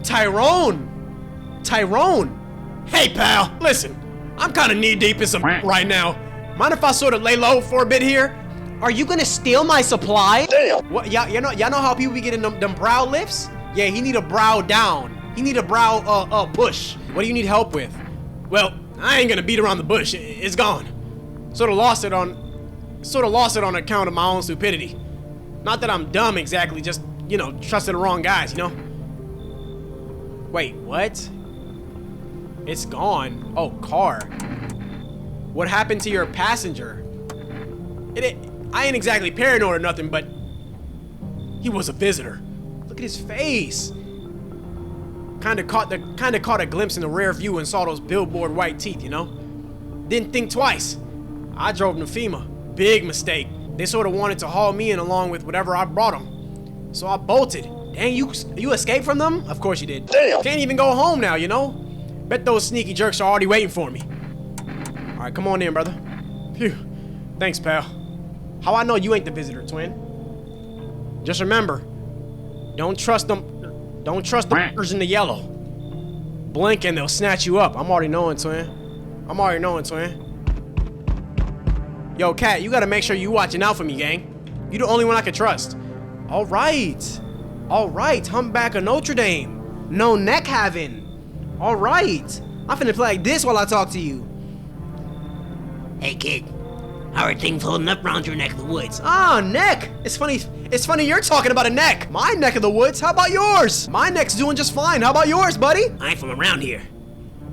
Tyrone! Hey, pal, listen. I'm kind of knee-deep in some right now. Mind if I sort of lay low for a bit here? Are you gonna steal my supply? Damn! What, y'all know how people be getting them brow lifts? Yeah, he need a brow down. He need a brow, push. What do you need help with? Well, I ain't gonna beat around the bush. It's gone. Sort of lost it on account of my own stupidity. Not that I'm dumb exactly, just, you know, trusted the wrong guys, you know? Wait, what? It's gone. Oh, car. What happened to your passenger? I ain't exactly paranoid or nothing, but he was a visitor. Look at his face. Kinda caught a glimpse in the rear view and saw those billboard white teeth, you know? Didn't think twice. I drove to FEMA. Big mistake. They sort of wanted to haul me in along with whatever I brought them. So I bolted. Dang, you escaped from them? Of course you did. Damn. Can't even go home now, you know? Bet those sneaky jerks are already waiting for me. All right, come on in, brother. Phew. Thanks, pal. How I know you ain't the visitor, twin? Just remember, don't trust them. Don't trust the f***ers in the yellow. Blink and they'll snatch you up. I'm already knowing, twin. Yo, Cat, you gotta make sure you watching out for me, gang. You the only one I can trust. All right, humpback of Notre Dame. No neck having. All right, I'm finna play like this while I talk to you. Hey, kid. Hard thing floating up around your neck of the woods. Ah, neck. It's funny you're talking about a neck. My neck of the woods, how about yours? My neck's doing just fine. How about yours, buddy? I ain't from around here.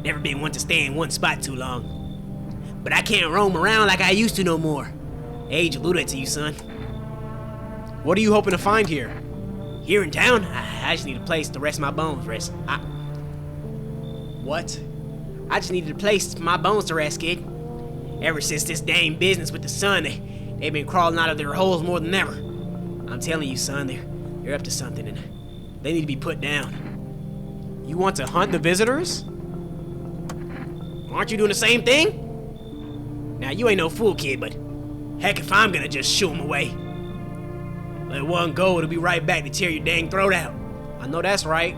Never been one to stay in one spot too long. But I can't roam around like I used to no more. Age alluded to you, son. What are you hoping to find here? Here in town, I just need a place to rest my bones. What? I just needed a place for my bones to rest, kid. Ever since this dang business with the sun, they've been crawling out of their holes more than ever. I'm telling you, son, they're up to something, and they need to be put down. You want to hunt the visitors? Aren't you doing the same thing? Now, you ain't no fool, kid, but heck if I'm gonna just shoo them away. Let one go, it'll be right back to tear your dang throat out. I know that's right.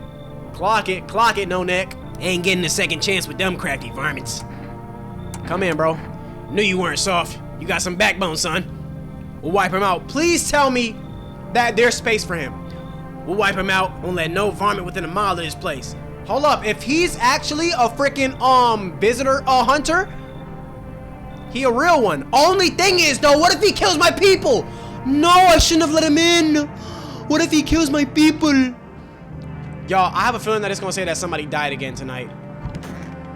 Clock it, no neck. Ain't getting a second chance with them crafty varmints. Come in, bro. Knew you weren't soft. You got some backbone, son. We'll wipe him out. Please tell me that there's space for him. We'll wipe him out, won't let no varmint within a mile of this place. Hold up, if he's actually a freaking visitor, hunter, he a real one. Only thing is though, what if he kills my people? No, I shouldn't have let him in. What if he kills my people? Y'all, I have a feeling that it's gonna say that somebody died again tonight.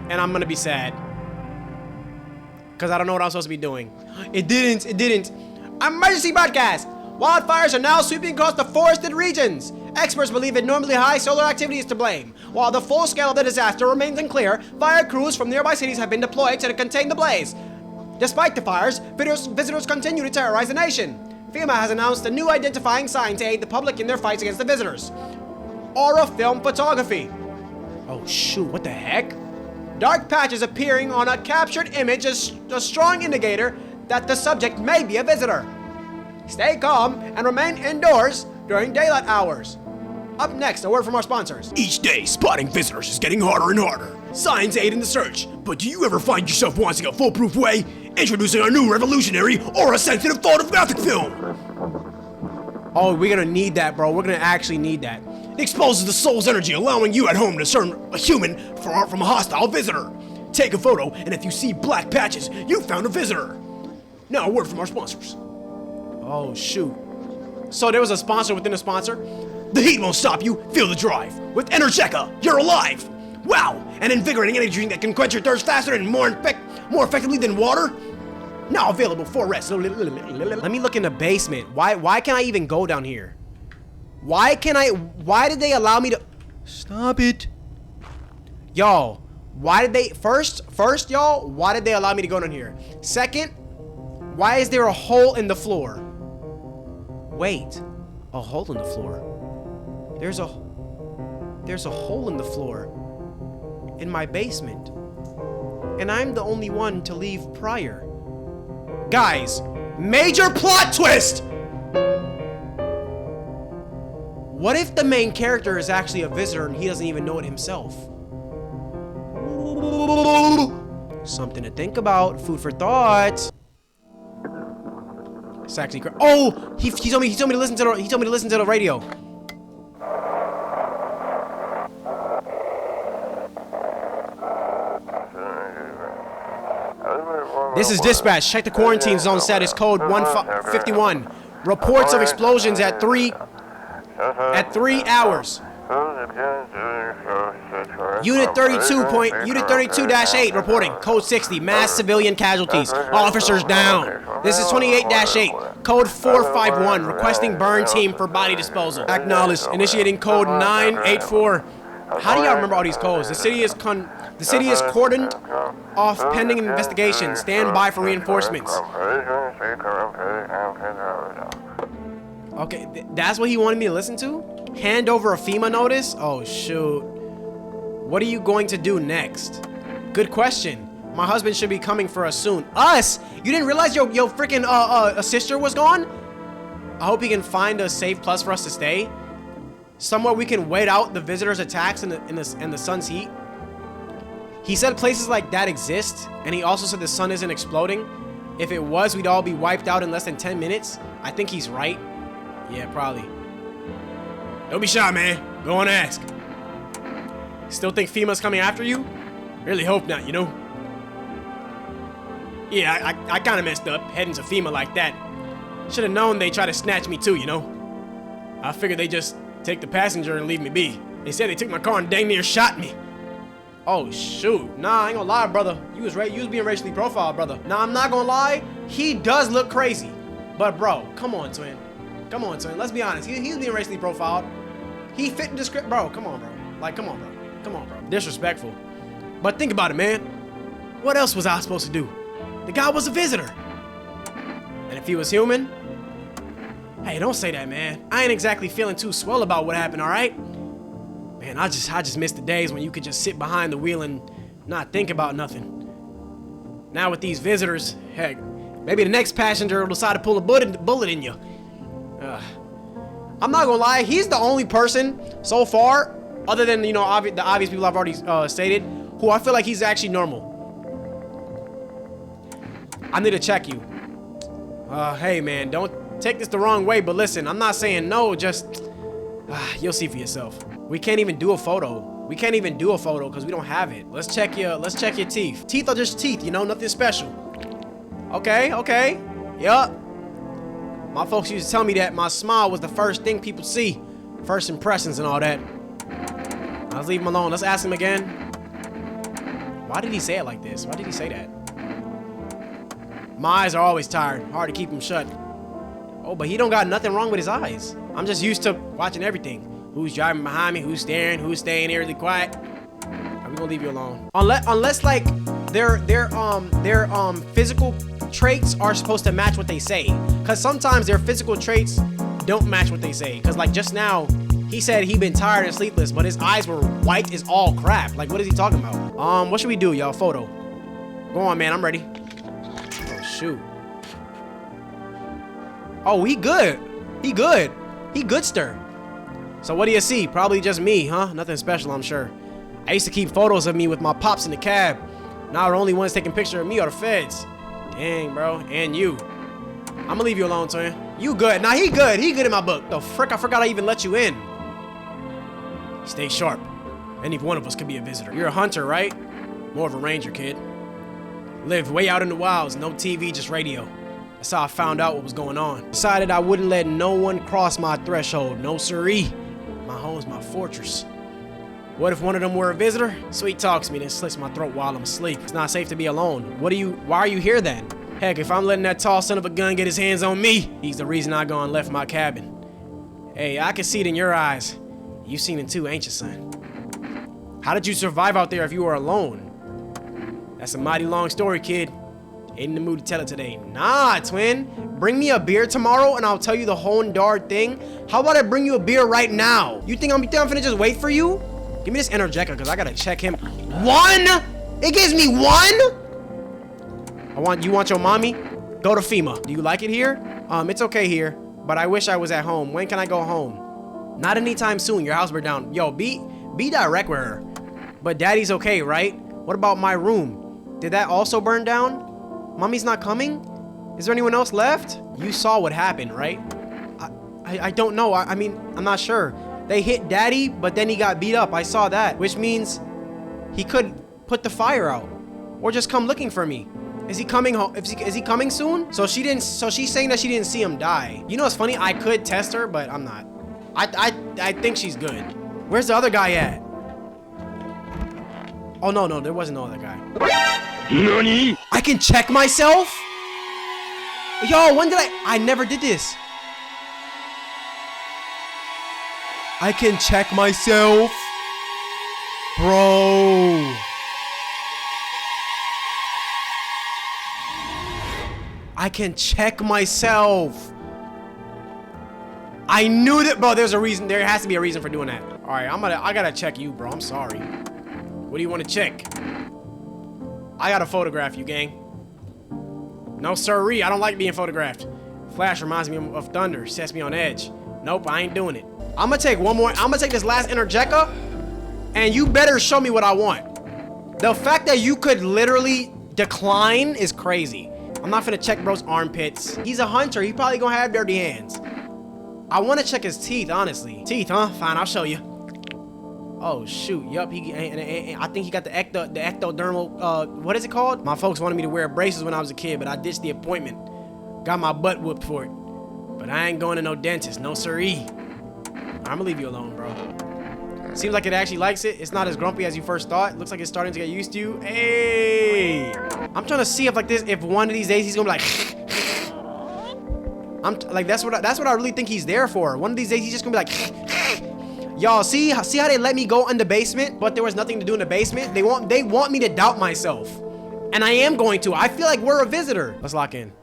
And I'm gonna be sad. Cause I don't know what I'm supposed to be doing. It didn't. Emergency broadcast! Wildfires are now sweeping across the forested regions. Experts believe abnormally high solar activity is to blame. While the full scale of the disaster remains unclear, fire crews from nearby cities have been deployed to contain the blaze. Despite the fires, visitors continue to terrorize the nation. FEMA has announced a new identifying sign to aid the public in their fights against the visitors. Aura film photography. Oh shoot, what the heck? Dark patches appearing on a captured image is a strong indicator that the subject may be a visitor. Stay calm and remain indoors during daylight hours. Up next, a word from our sponsors. Each day, spotting visitors is getting harder and harder. Signs aid in the search, but do you ever find yourself wanting a foolproof way? Introducing our new revolutionary Aura-sensitive photographic film. Oh, we're gonna need that, bro. We're gonna actually need that. It exposes the soul's energy, allowing you at home to discern a human from a hostile visitor. Take a photo, and if you see black patches, you found a visitor. Now, a word from our sponsors. Oh, shoot. So there was a sponsor within a sponsor? The heat won't stop you. Feel the drive. With Energeca, you're alive. Wow, an invigorating energy drink that can quench your thirst faster and more effectively than water. Now available for rest. Let me look in the basement. Why can't I even go down here? Why did they allow me to... Stop it. Y'all, why did they... First, y'all, why did they allow me to go down here? Second, why is there a hole in the floor? Wait, a hole in the floor. There's a hole in the floor in my basement. And I'm the only one to leave prior. Guys, major plot twist! What if the main character is actually a visitor and he doesn't even know it himself? Something to think about. Food for thought. It's actually oh, he told me to listen to the radio. This is dispatch. Check the quarantine zone status code 151. Reports of explosions at 3 hours. Unit 32-8 reporting. Code 60. Mass civilian casualties. Officers down. This is 28-8. Code 451. Requesting burn team for body disposal. Acknowledged. Initiating code 984. How do y'all remember all these codes? The city is cordoned off pending investigation. Stand by for reinforcements. Okay, that's what he wanted me to listen to? Hand over a FEMA notice? Oh, shoot. What are you going to do next? Good question. My husband should be coming for us soon. Us? You didn't realize your freaking sister was gone? I hope he can find a safe place for us to stay. Somewhere we can wait out the visitors' attacks in the sun's heat. He said places like that exist, and he also said the sun isn't exploding. If it was, we'd all be wiped out in less than 10 minutes. I think he's right. Yeah, probably. Don't be shy, man. Go on and ask. Still think FEMA's coming after you? Really hope not, you know? Yeah, I kind of messed up heading to FEMA like that. Should have known they try to snatch me too, you know? I figured they just take the passenger and leave me be. They said they took my car and dang near shot me. Oh, shoot. Nah, I ain't gonna lie, brother. You was being racially profiled, brother. Nah, I'm not gonna lie. He does look crazy. But, bro, come on, twin. Come on, twin. Let's be honest. He's being racially profiled. He fit the description. Bro, come on, bro. Like, come on, bro. Come on, bro. Disrespectful. But think about it, man. What else was I supposed to do? The guy was a visitor. And if he was human? Hey, don't say that, man. I ain't exactly feeling too swell about what happened, all right? Man, I just miss the days when you could just sit behind the wheel and not think about nothing. Now with these visitors, heck, maybe the next passenger will decide to pull a bullet in you. I'm not gonna lie, he's the only person so far, other than, you know, the obvious people I've already stated, who I feel like he's actually normal. I need to check you. Hey man, don't take this the wrong way, but listen, I'm not saying no, just you'll see for yourself. We can't even do a photo. We can't even do a photo because we don't have it. Let's check your teeth. Teeth are just teeth, you know, nothing special. Okay, okay. Yup. My folks used to tell me that my smile was the first thing people see. First impressions and all that. Let's leave him alone. Let's ask him again. Why did he say it like this? Why did he say that? My eyes are always tired. Hard to keep them shut. Oh, but he don't got nothing wrong with his eyes. I'm just used to watching everything. Who's driving behind me? Who's staring? Who's staying eerily quiet? I'm gonna leave you alone. Unless like their physical traits are supposed to match what they say. Cause sometimes their physical traits don't match what they say. Cause like just now, he said he been tired and sleepless, but his eyes were white as all crap. Like what is he talking about? What should we do, y'all? Photo. Go on, man. I'm ready. Oh shoot. Oh, he good. He good. He goodster. So what do you see? Probably just me, huh? Nothing special, I'm sure. I used to keep photos of me with my pops in the cab. Now the only ones taking pictures of me are the feds. Dang, bro. And you. I'm gonna leave you alone, twin. You good. Nah, he good. He good in my book. The frick, I forgot I even let you in. Stay sharp. Any one of us could be a visitor. You're a hunter, right? More of a ranger, kid. Lived way out in the wilds. No TV, just radio. That's how I found out what was going on. Decided I wouldn't let no one cross my threshold. No siree. My home's my fortress. What if one of them were a visitor? Sweet talks me, then slits my throat while I'm asleep. It's not safe to be alone. Why are you here then? Heck, if I'm letting that tall son of a gun get his hands on me, he's the reason I gone left my cabin. Hey, I can see it in your eyes. You seen it too, ain't you, son? How did you survive out there if you were alone? That's a mighty long story, kid. Ain't in the mood to tell it today. Nah, twin. Bring me a beer tomorrow and I'll tell you the whole darn thing. How about I bring you a beer right now? You think I'm finna just wait for you? Give me this Energeca because I gotta check him. 1? It gives me 1? You want your mommy? Go to FEMA. Do you like it here? It's okay here, but I wish I was at home. When can I go home? Not anytime soon. Your house burned down. Yo, be direct with her. But daddy's okay, right? What about my room? Did that also burn down? Mommy's not coming? Is there anyone else left? You saw what happened, right? I don't know. I mean, I'm not sure. They hit daddy, but then he got beat up. I saw that, which means he could put the fire out or just come looking for me. Is he coming home? Is he coming soon? So she's saying that she didn't see him die. You know what's funny? I could test her, but I'm not. I think she's good. Where's the other guy at? Oh, no, there wasn't no other guy. NANI? I can check myself? Yo, when did I never did this. I can check myself. Bro. I can check myself. I knew that, bro. There's a reason. There has to be a reason for doing that. All right, I gotta check you, bro. I'm sorry. What do you want to check? I gotta photograph you, gang. No sirree, I don't like being photographed. Flash reminds me of thunder, sets me on edge. Nope, I ain't doing it. I'm gonna take one more. I'm gonna take this last Energeca, and you better show me what I want. The fact that you could literally decline is crazy. I'm not finna check bro's armpits. He's a hunter. He probably gonna have dirty hands. I want to check his teeth, honestly. Teeth, huh? Fine, I'll show you. Oh shoot, yup, and I think he got the ectodermal, what is it called? My folks wanted me to wear braces when I was a kid, but I ditched the appointment. Got my butt whooped for it. But I ain't going to no dentist, no siree. I'ma leave you alone, bro. Seems like it actually likes it. It's not as grumpy as you first thought. Looks like it's starting to get used to you. Hey! I'm trying to see if one of these days he's gonna be like that's what I really think he's there for. One of these days he's just gonna be like y'all see how they let me go in the basement, but there was nothing to do in the basement? They want me to doubt myself. And I am going to. I feel like we're a visitor. Let's lock in.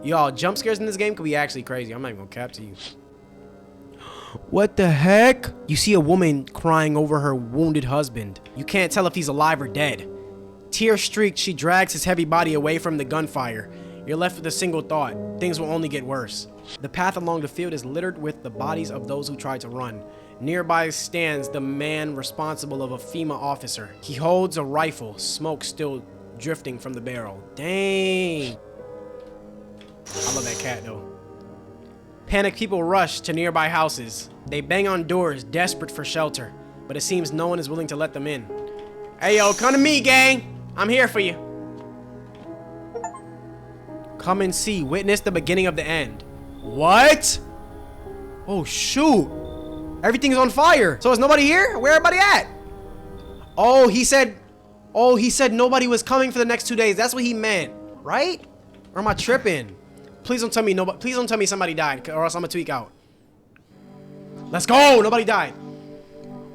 Y'all, jump scares in this game could be actually crazy. I'm not even gonna cap to you. What the heck? You see a woman crying over her wounded husband. You can't tell if he's alive or dead. Tear streaked, she drags his heavy body away from the gunfire. You're left with a single thought. Things will only get worse. The path along the field is littered with the bodies of those who tried to run. Nearby stands the man responsible of a FEMA officer. He holds a rifle, smoke still drifting from the barrel. Dang. I love that cat though. Panicked people rush to nearby houses. They bang on doors, desperate for shelter, but it seems no one is willing to let them in. Hey yo, come to me, gang. I'm here for you. Come and see. Witness the beginning of the end. What? Oh shoot. Everything's on fire. So is nobody here? Where everybody at? Oh, he said nobody was coming for the next 2 days. That's what he meant, right? Or am I tripping? Please don't tell me please don't tell me somebody died, or else I'm gonna tweak out. Let's go! Nobody died.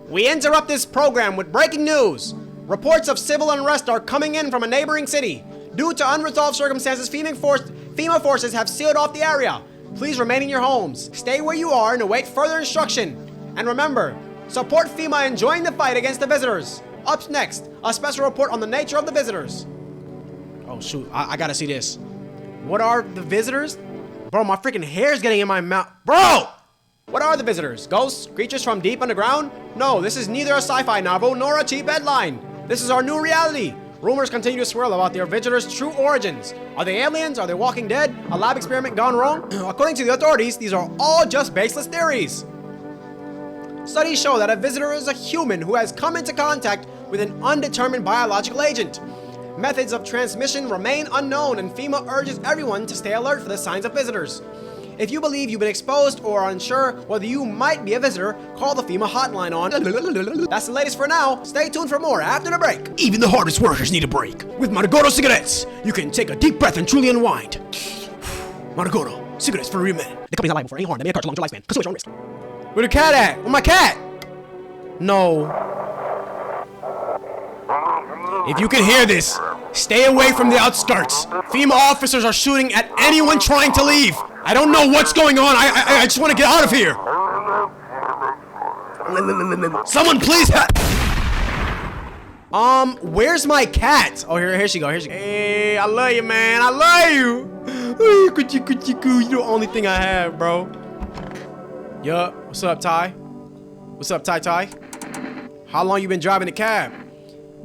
We interrupt this program with breaking news. Reports of civil unrest are coming in from a neighboring city. Due to unresolved circumstances, FEMA forces have sealed off the area. Please remain in your homes. Stay where you are and await further instruction. And remember, support FEMA in joining the fight against the visitors. Up next, a special report on the nature of the visitors. Oh shoot, I gotta see this. What are the visitors? Bro, my freaking hair's getting in my mouth. Bro! What are the visitors? Ghosts? Creatures from deep underground? No, this is neither a sci-fi novel nor a cheap headline. This is our new reality. Rumors continue to swirl about their visitors' true origins. Are they aliens? Are they walking dead? A lab experiment gone wrong? According to the authorities, these are all just baseless theories. Studies show that a visitor is a human who has come into contact with an undetermined biological agent. Methods of transmission remain unknown, and FEMA urges everyone to stay alert for the signs of visitors. If you believe you've been exposed or are unsure whether you might be a visitor, call the FEMA hotline on... That's the latest for now. Stay tuned for more after the break. Even the hardest workers need a break. With Margoro cigarettes, you can take a deep breath and truly unwind. Margoro, cigarettes for real men. The company's not liable for any harm that may occur to long-term lifespan. Consume at your own risk. Where the cat at? Where my cat? No. If you can hear this, stay away from the outskirts. FEMA officers are shooting at anyone trying to leave. I don't know what's going on. I just want to get out of here. Someone please where's my cat? Oh, here she go. Hey, I love you, man. I love you. You're the only thing I have, bro. Yup. What's up, Ty? What's up, Ty? How long you been driving the cab?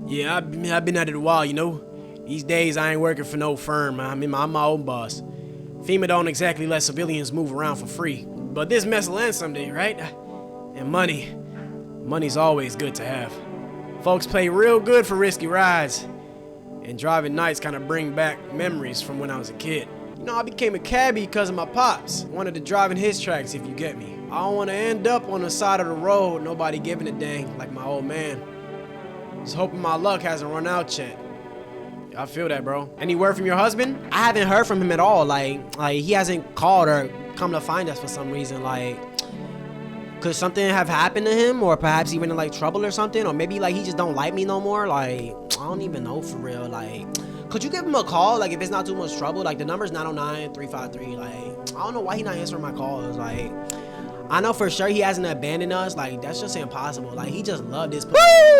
Yeah, I've been at it a while, you know. These days I ain't working for no firm. I'm my own boss. FEMA don't exactly let civilians move around for free. But this mess will end someday, right? And money's always good to have. Folks pay real good for risky rides. And driving nights kind of bring back memories from when I was a kid. You know, I became a cabbie because of my pops. Wanted to drive in his tracks, if you get me. I don't want to end up on the side of the road, nobody giving a dang, like my old man. Just hoping my luck hasn't run out yet. I feel that, bro. Any word from your husband? I haven't heard from him at all. Like he hasn't called or come to find us for some reason. Like, could something have happened to him, or perhaps he went in like trouble or something, or maybe like he just don't like me no more. Like, I don't even know for real. Like, could you give him a call? Like, if it's not too much trouble. Like, the number's 909-353. Like, I don't know why he not answering my calls. Like, I know for sure he hasn't abandoned us. Like, that's just impossible. Like, he just loved this.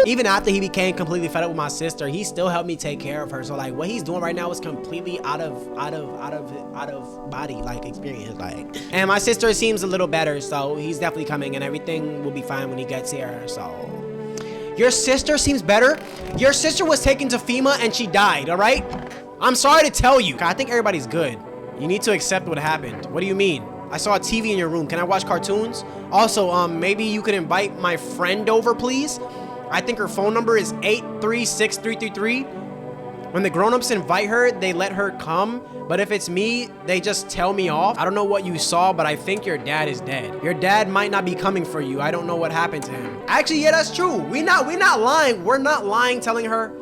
Even after he became completely fed up with my sister, he still helped me take care of her. So like, what he's doing right now is completely out of body, like, experience. Like, and my sister seems a little better, so he's definitely coming, and everything will be fine when he gets here. So, your sister seems better. Your sister was taken to FEMA and she died. All right. I'm sorry to tell you. I think everybody's good. You need to accept what happened. What do you mean? I saw a TV in your room. Can I watch cartoons? Also, maybe you could invite my friend over, please? I think her phone number is 8363333. When the grown-ups invite her, they let her come. But if it's me, they just tell me off. I don't know what you saw, but I think your dad is dead. Your dad might not be coming for you. I don't know what happened to him. Actually, yeah, that's true. We're not lying. We're not lying telling her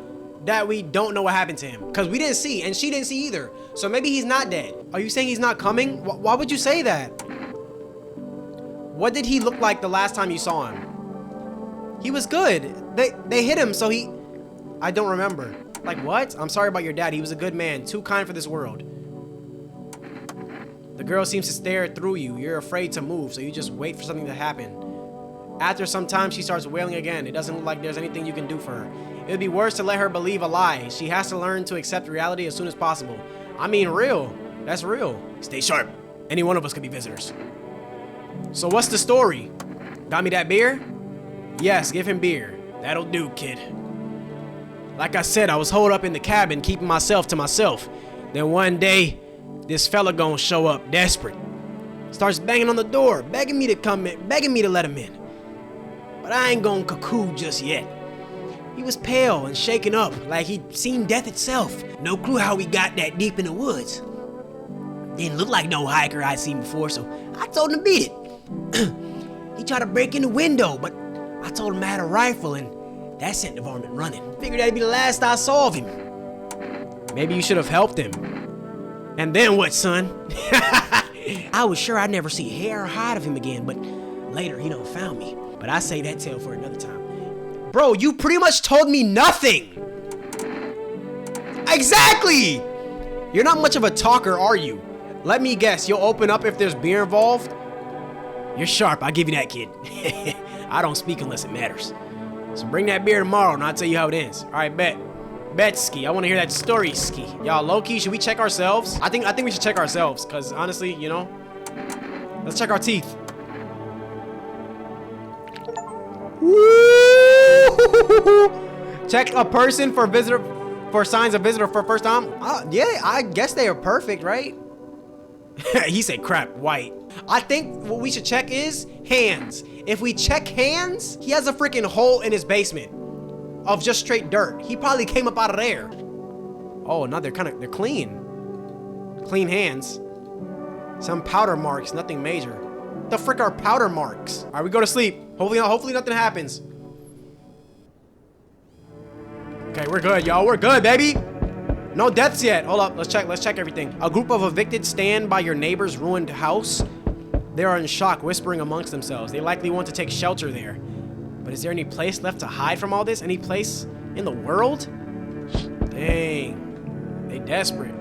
that we don't know what happened to him. Because we didn't see, and she didn't see either. So maybe he's not dead. Are you saying he's not coming? Why would you say that? What did he look like the last time you saw him? He was good. They hit him, so he... I don't remember. Like, what? I'm sorry about your dad. He was a good man. Too kind for this world. The girl seems to stare through you. You're afraid to move, so you just wait for something to happen. After some time, she starts wailing again. It doesn't look like there's anything you can do for her. It would be worse to let her believe a lie. She has to learn to accept reality as soon as possible. I mean, real. That's real. Stay sharp. Any one of us could be visitors. So what's the story? Got me that beer? Yes, give him beer. That'll do, kid. Like I said, I was holed up in the cabin, keeping myself to myself. Then one day, this fella gonna show up desperate. Starts banging on the door, begging me to come in, begging me to let him in. But I ain't gonna cuckoo just yet. He was pale and shaken up, like he'd seen death itself. No clue how we got that deep in the woods. Didn't look like no hiker I'd seen before, so I told him to beat it. He tried to break in the window, but I told him I had a rifle, and that sent the varmint running. Figured that'd be the last I saw of him. Maybe you should have helped him. And then what, son? I was sure I'd never see hair or hide of him again, but later he done found me. But I say that tale for another time. Bro, you pretty much told me nothing. Exactly! You're not much of a talker, are you? Let me guess, you'll open up if there's beer involved? You're sharp, I'll give you that, kid. I don't speak unless it matters. So bring that beer tomorrow and I'll tell you how it ends. All right, bet. Bet, Ski. I want to hear that story, Ski. Y'all, low-key, should we check ourselves? I think we should check ourselves, because honestly, you know, let's check our teeth. Check a person for visitor, for signs of visitor for first time. Yeah, I guess they are perfect, right? He said crap, white. I think what we should check is hands. If we check hands, he has a freaking hole in his basement of just straight dirt. He probably came up out of there. Oh, no, they're clean. Clean hands. Some powder marks, nothing major. What the frick are powder marks? All right, we go to sleep. Hopefully nothing happens. Okay, we're good, y'all. We're good, baby. No deaths yet. Hold up, let's check everything. A group of evicted stand by your neighbor's ruined house. They are in shock, whispering amongst themselves. They likely want to take shelter there. But is there any place left to hide from all this? Any place in the world? Dang. They desperate.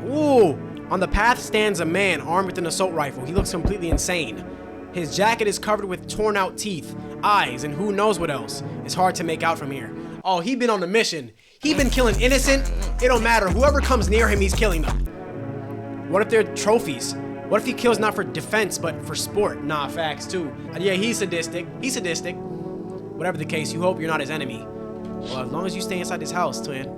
Ooh. On the path stands a man armed with an assault rifle. He looks completely insane. His jacket is covered with torn out teeth, eyes, and who knows what else. It's hard to make out from here. Oh, he been on a mission. He been killing innocent. It don't matter. Whoever comes near him, he's killing them. What if they're trophies? What if he kills not for defense, but for sport? Nah, facts too. Yeah, he's sadistic. He's sadistic. Whatever the case, you hope you're not his enemy. Well, as long as you stay inside this house, twin.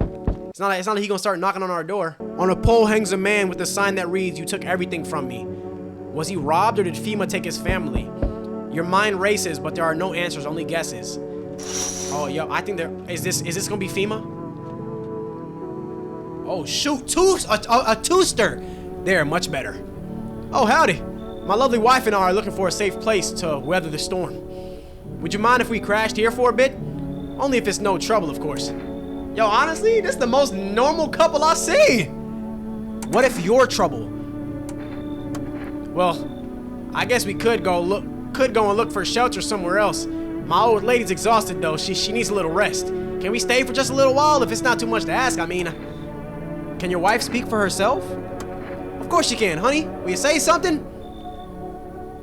It's not like he gonna start knocking on our door. On a pole hangs a man with a sign that reads, "You took everything from me." Was he robbed or did FEMA take his family? Your mind races, but there are no answers, only guesses. Oh, yo, I think is this gonna be FEMA? Oh, shoot, a twoster. There, much better. Oh, howdy. My lovely wife and I are looking for a safe place to weather the storm. Would you mind if we crashed here for a bit? Only if it's no trouble, of course. Yo, honestly, this is the most normal couple I see. What if you're trouble? Well, I guess we could go and look for shelter somewhere else. My old lady's exhausted though. She needs a little rest. Can we stay for just a little while if it's not too much to ask? I mean, can your wife speak for herself? Of course she can, honey. Will you say something?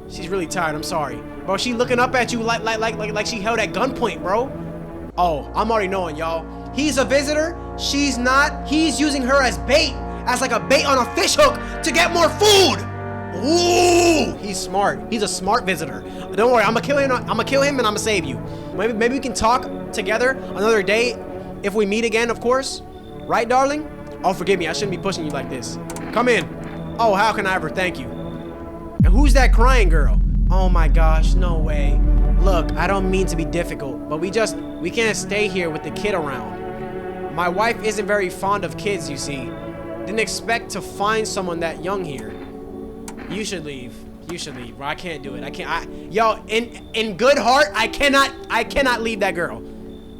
She's really tired, I'm sorry. Bro, she looking up at you like she held at gunpoint, bro. Oh, I'm already knowing, y'all. He's a visitor, she's not. He's using her as bait, as like a bait on a fish hook to get more food. Ooh, he's smart. He's a smart visitor. Don't worry, I'm gonna kill him and I'm gonna save you. Maybe we can talk together another day if we meet again, of course. Right, darling? Oh, forgive me, I shouldn't be pushing you like this. Come in. Oh, how can I ever thank you? And who's that crying girl? Oh my gosh, no way. Look, I don't mean to be difficult, but we can't stay here with the kid around. My wife isn't very fond of kids, you see. Didn't expect to find someone that young here. You should leave. You should leave, bro. I can't do it. Yo, in good heart, I cannot leave that girl.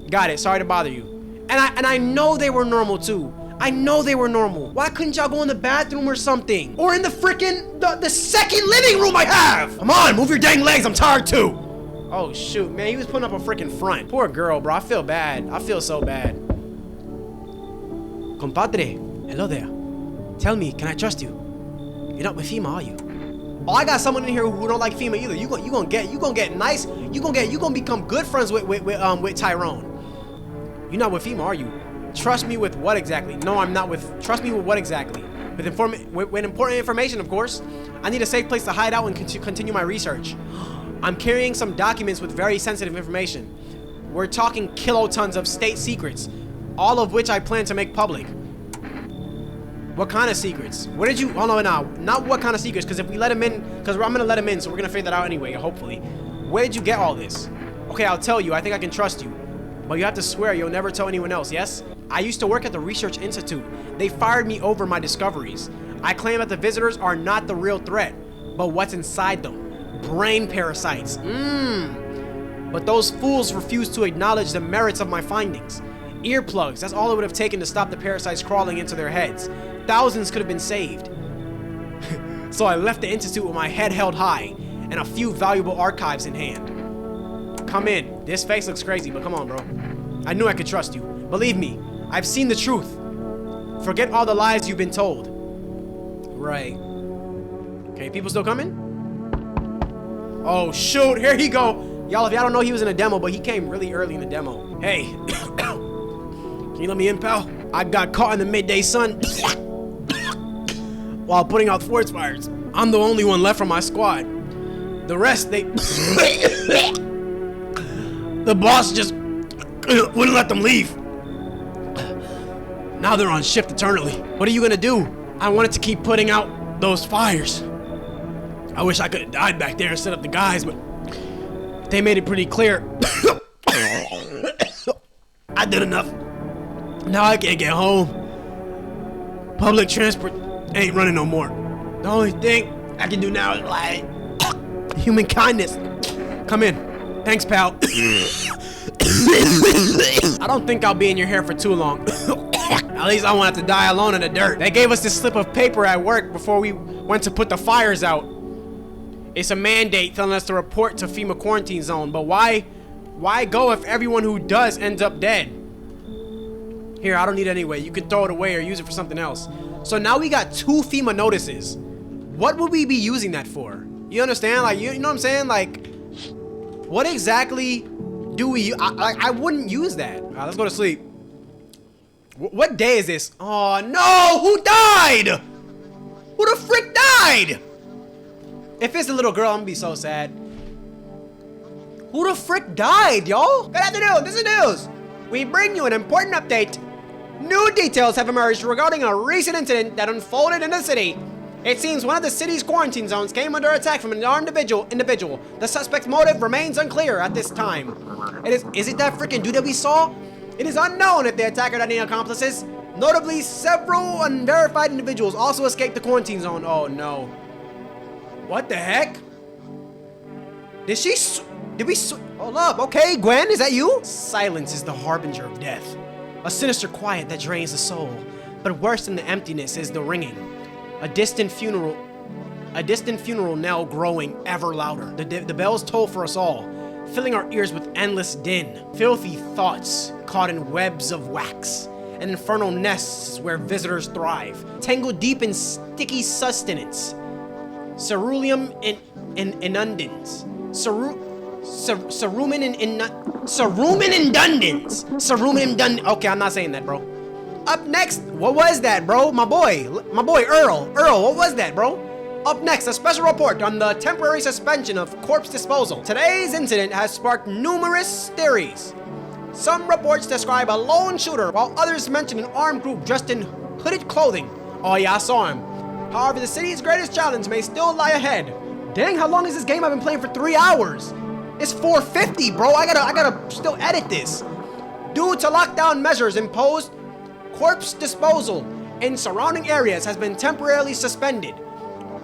Got it. Sorry to bother you. And I know they were normal too. I know they were normal. Why couldn't y'all go in the bathroom or something? Or in the freaking the second living room I have? Come on, move your dang legs. I'm tired too. Oh shoot, man, he was putting up a freaking front. Poor girl, bro. I feel bad. I feel so bad. Compadre, hello there. Tell me, can I trust you? You're not with FEMA, are you? Oh, I got someone in here who don't like FEMA either. You gonna get nice. You gonna become good friends with Tyrone. You're not with FEMA, are you? Trust me with what exactly? No, I'm not with. Trust me with what exactly? With important information, of course. I need a safe place to hide out and continue my research. I'm carrying some documents with very sensitive information. We're talking kilotons of state secrets, all of which I plan to make public. What kind of secrets? Where did you? Oh no, not what kind of secrets. Because if we let him in, because I'm gonna let him in, so we're gonna figure that out anyway. Hopefully. Where did you get all this? Okay, I'll tell you. I think I can trust you, but you have to swear you'll never tell anyone else. Yes? I used to work at the Research Institute. They fired me over my discoveries. I claim that the visitors are not the real threat, but what's inside them. Brain parasites. But those fools refuse to acknowledge the merits of my findings. Earplugs, that's all it would have taken to stop the parasites crawling into their heads. Thousands could have been saved. So I left the Institute with my head held high and a few valuable archives in hand. Come in. This face looks crazy, but come on, bro. I knew I could trust you. Believe me, I've seen the truth. Forget all the lies you've been told. Right. Okay, people still coming? Oh, shoot. Here he go. Y'all, if y'all don't know, he was in a demo, but he came really early in the demo. Hey. Can you let me in, pal? I got caught in the midday sun while putting out forest fires. I'm the only one left from my squad. The rest, they... The boss just wouldn't let them leave. Now they're on shift eternally. What are you gonna do? I wanted to keep putting out those fires. I wish I could have died back there instead of the guys, but they made it pretty clear. I did enough. Now I can't get home. Public transport ain't running no more. The only thing I can do now is like human kindness. Come in. Thanks, pal. I don't think I'll be in your hair for too long. At least I won't have to die alone in the dirt. They gave us this slip of paper at work before we went to put the fires out. It's a mandate telling us to report to FEMA quarantine zone, but why go if everyone who does ends up dead? Here, I don't need it anyway. You can throw it away or use it for something else. So now we got 2 FEMA notices. What would we be using that for? You understand? Like, you know what I'm saying? Like, what exactly do we... I wouldn't use that. All right, let's go to sleep. What day is this? Oh, no! Who died? Who the frick died? If it's a little girl, I'm gonna be so sad. Who the frick died, y'all? Good afternoon, this is news. We bring you an important update. New details have emerged regarding a recent incident that unfolded in the city. It seems one of the city's quarantine zones came under attack from an armed individual. The suspect's motive remains unclear at this time. Is it that freaking dude that we saw? It is unknown if the attacker had any accomplices. Notably, several unverified individuals also escaped the quarantine zone. Oh no. What the heck? Hold up, okay, Gwen, is that you? Silence is the harbinger of death. A sinister quiet that drains the soul. But worse than the emptiness is the ringing. A distant funeral knell growing ever louder. The bells toll for us all, filling our ears with endless din. Filthy thoughts caught in webs of wax. And infernal nests where visitors thrive. Tangled deep in sticky sustenance. Ceruleum inundans. Cerumen indundans. Okay, I'm not saying that, bro. Up next, what was that, bro? My boy Earl, what was that, bro? Up next, a special report on the temporary suspension of corpse disposal. Today's incident has sparked numerous theories. Some reports describe a lone shooter, while others mention an armed group dressed in hooded clothing. Oh yeah, I saw him. However, the city's greatest challenge may still lie ahead. Dang, how long is this game? I've been playing for 3 hours. It's 4:50, bro. I gotta still edit this. Due to lockdown measures imposed, corpse disposal in surrounding areas has been temporarily suspended.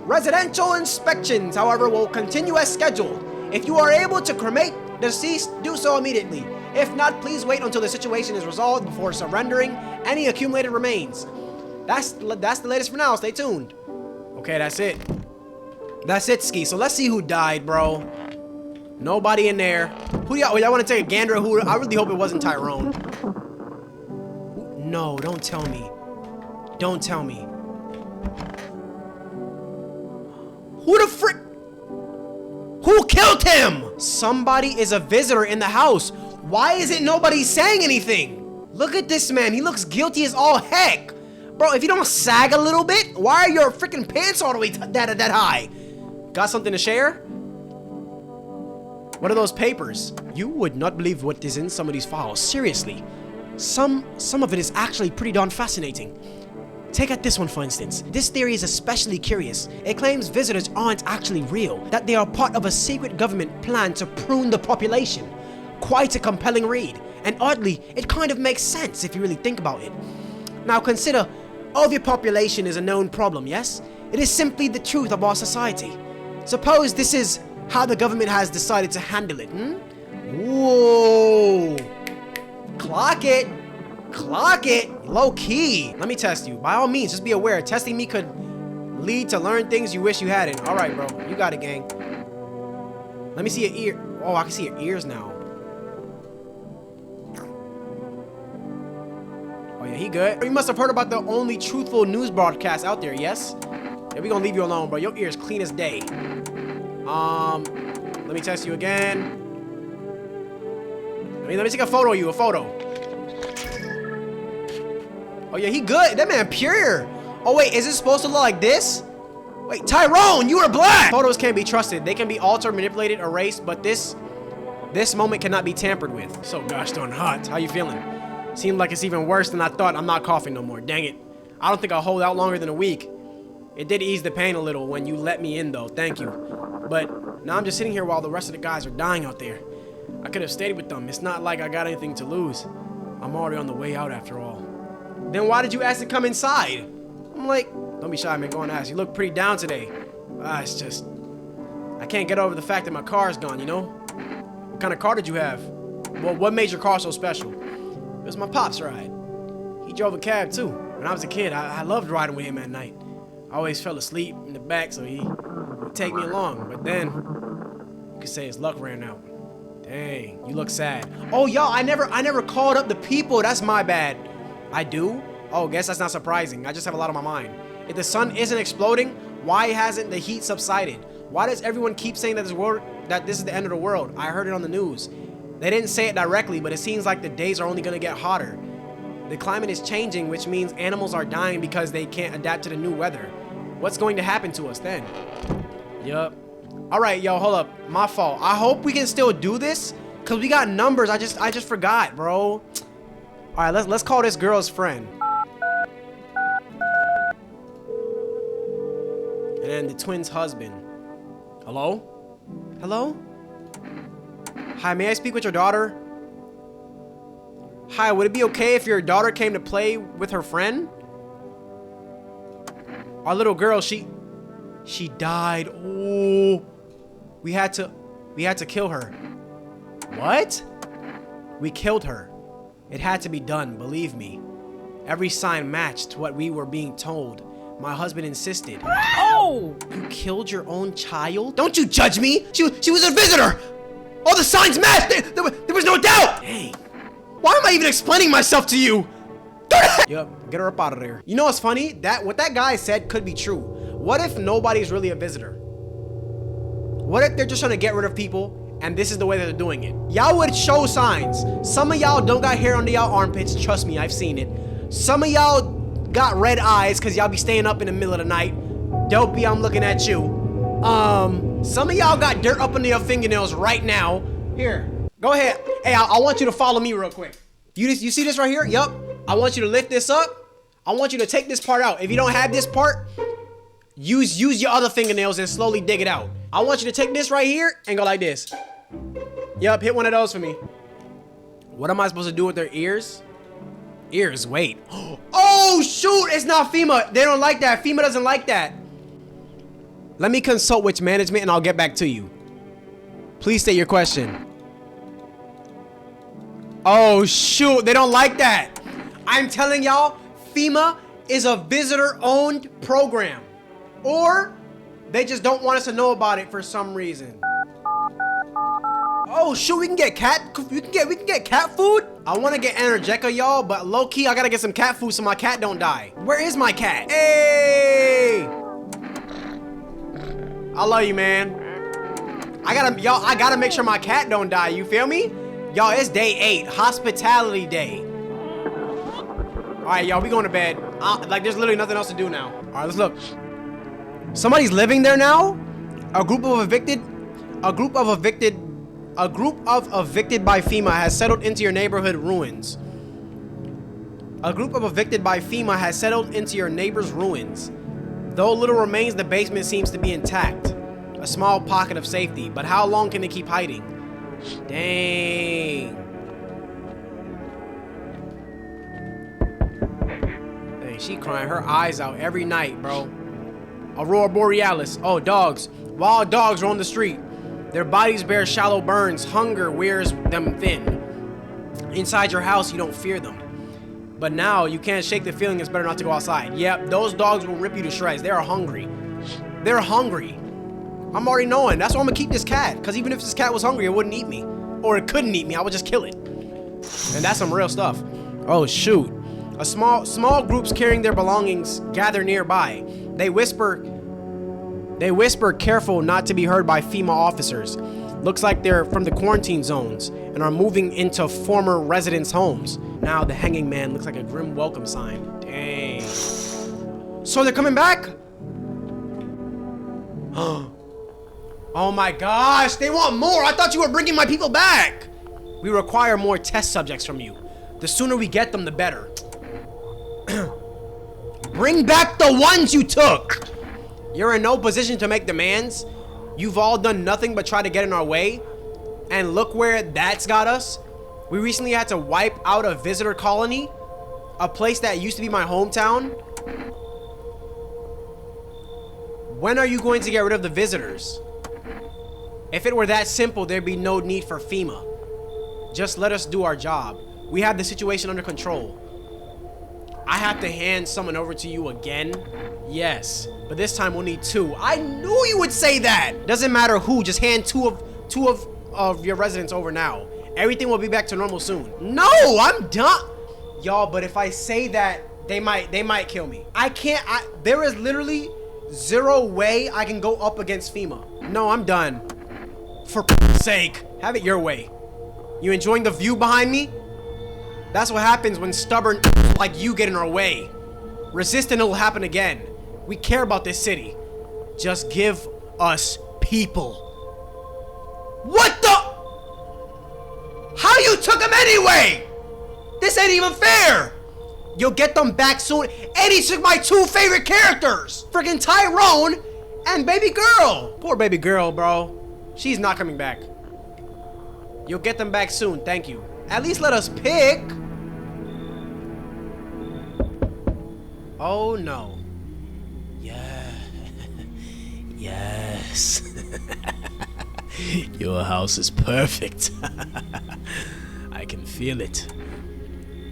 Residential inspections, however, will continue as scheduled. If you are able to cremate the deceased, do so immediately. If not, please wait until the situation is resolved before surrendering any accumulated remains. That's the latest for now. Stay tuned. Okay, that's it. That's it, Ski. So let's see who died, bro. Nobody in there. Who y'all want to take a gander at who? I really hope it wasn't Tyrone. No, don't tell me. Don't tell me. Who the frick? Who killed him? Somebody is a visitor in the house. Why isn't nobody saying anything? Look at this man. He looks guilty as all heck. Bro, if you don't sag a little bit, why are your freaking pants all the way that high? Got something to share? What are those papers? You would not believe what is in some of these files. Seriously. Some of it is actually pretty darn fascinating. Take out this one, for instance. This theory is especially curious. It claims visitors aren't actually real, that they are part of a secret government plan to prune the population. Quite a compelling read. And oddly, it kind of makes sense if you really think about it. Now consider, overpopulation is a known problem, yes? It is simply the truth of our society. Suppose this is how the government has decided to handle it, Whoa! Clock it! Clock it! Low key. Let me test you. By all means, just be aware. Testing me could lead to learn things you wish you hadn't. Alright, bro. You got it, gang. Let me see your ear. Oh, I can see your ears now. Oh, yeah, he good. You must have heard about the only truthful news broadcast out there, yes? Yeah, we gonna leave you alone, bro. Your ears clean as day. Let me test you again. Let me take a photo of you, a photo. Oh yeah, he good. That man pure. Oh wait, is it supposed to look like this? Wait, Tyrone, you are black. Photos can't be trusted. They can be altered, manipulated, erased, but this moment cannot be tampered with. So gosh darn hot. How you feeling? Seems like it's even worse than I thought. I'm not coughing no more. Dang it. I don't think I'll hold out longer than a week. It did ease the pain a little when you let me in though. Thank you. But now I'm just sitting here while the rest of the guys are dying out there. I could have stayed with them. It's not like I got anything to lose. I'm already on the way out after all. Then why did you ask to come inside? I'm like, don't be shy, man. Go and ask. You look pretty down today. It's just, I can't get over the fact that my car's gone, you know? What kind of car did you have? Well, what made your car so special? It was my pop's ride. He drove a cab too. When I was a kid, I loved riding with him at night. I always fell asleep in the back, so he would take me along. But then, you could say his luck ran out. Dang, you look sad. Oh, y'all, I never called up the people. That's my bad. I do? Oh, guess that's not surprising. I just have a lot on my mind. If the sun isn't exploding, why hasn't the heat subsided? Why does everyone keep saying that this is the end of the world? I heard it on the news. They didn't say it directly, but it seems like the days are only gonna get hotter. The climate is changing, which means animals are dying because they can't adapt to the new weather. What's going to happen to us then? Yup. All right, yo, hold up. My fault. I hope we can still do this, cause we got numbers. I just forgot, bro. All right, let's call this girl's friend. And then the twins' husband. Hello? Hello? Hi, may I speak with your daughter? Hi, would it be okay if your daughter came to play with her friend? Our little girl, she died. Oh, we had to kill her. What? We killed her. It had to be done, believe me. Every sign matched what we were being told. My husband insisted. Oh! You killed your own child? Don't you judge me! She was a visitor! All the signs matched! There was no doubt! Dang. Why am I even explaining myself to you? Yep, get her up out of there. You know what's funny? What that guy said could be true. What if nobody's really a visitor? What if they're just trying to get rid of people and this is the way that they're doing it? Y'all would show signs. Some of y'all don't got hair under y'all armpits. Trust me, I've seen it. Some of y'all got red eyes because y'all be staying up in the middle of the night. Dopey, I'm looking at you. Some of y'all got dirt up under your fingernails right now. Here, go ahead. Hey, I want you to follow me real quick. You see this right here? Yup. I want you to lift this up. I want you to take this part out. If you don't have this part, Use your other fingernails and slowly dig it out. I want you to take this right here and go like this. Yup, hit one of those for me. What am I supposed to do with their ears? Ears, wait. Oh, shoot, it's not FEMA. They don't like that. FEMA doesn't like that. Let me consult with management and I'll get back to you. Please state your question. Oh, shoot, they don't like that. I'm telling y'all, FEMA is a visitor-owned program. Or they just don't want us to know about it for some reason. Oh shoot, we can get cat food? I want to get Energeca, y'all, but low-key I gotta get some cat food so my cat don't die. Where is my cat? Hey! I love you, man. I gotta make sure my cat don't die, you feel me? Y'all, it's day 8, hospitality day. Alright, y'all, we going to bed. Like, there's literally nothing else to do now. Alright, let's look. Somebody's living there now? A group of evicted by FEMA has settled into your neighborhood ruins. A group of evicted by FEMA has settled into your neighbor's ruins. Though little remains, the basement seems to be intact. A small pocket of safety, but how long can they keep hiding? Dang. Dang, she crying her eyes out every night, bro. Aurora Borealis. Oh, dogs. Wild dogs roam the street. Their bodies bear shallow burns. Hunger wears them thin. Inside your house, you don't fear them. But now, you can't shake the feeling it's better not to go outside. Yep, those dogs will rip you to shreds. They are hungry. They're hungry. I'm already knowing. That's why I'm gonna keep this cat. Because even if this cat was hungry, it wouldn't eat me. Or it couldn't eat me. I would just kill it. And that's some real stuff. Oh, shoot. A small groups carrying their belongings gather nearby. They whisper, careful not to be heard by FEMA officers. Looks like they're from the quarantine zones and are moving into former residents' homes. Now the hanging man looks like a grim welcome sign. Dang. So they're coming back? Oh my gosh, they want more. I thought you were bringing my people back. We require more test subjects from you. The sooner we get them, the better. Bring back the ones you took. You're in no position to make demands. You've all done nothing but try to get in our way. And look where that's got us. We recently had to wipe out a visitor colony. A place that used to be my hometown. When are you going to get rid of the visitors? If it were that simple, there'd be no need for FEMA. Just let us do our job. We have the situation under control. I have to hand someone over to you again? Yes, but this time we'll need 2. I knew you would say that! Doesn't matter who, just hand two of your residents over now. Everything will be back to normal soon. No, I'm done! Y'all, but if I say that, they might kill me. There is literally 0 way I can go up against FEMA. No, I'm done. For sake, have it your way. You enjoying the view behind me? That's what happens when stubborn like you get in our way. Resist and it'll happen again. We care about this city. Just give us people. What the? How you took them anyway? This ain't even fair. You'll get them back soon. And he took my 2 favorite characters. Freaking Tyrone and baby girl. Poor baby girl, bro. She's not coming back. You'll get them back soon, thank you. At least let us pick. Oh no. Yeah. Yes. Your house is perfect. I can feel it.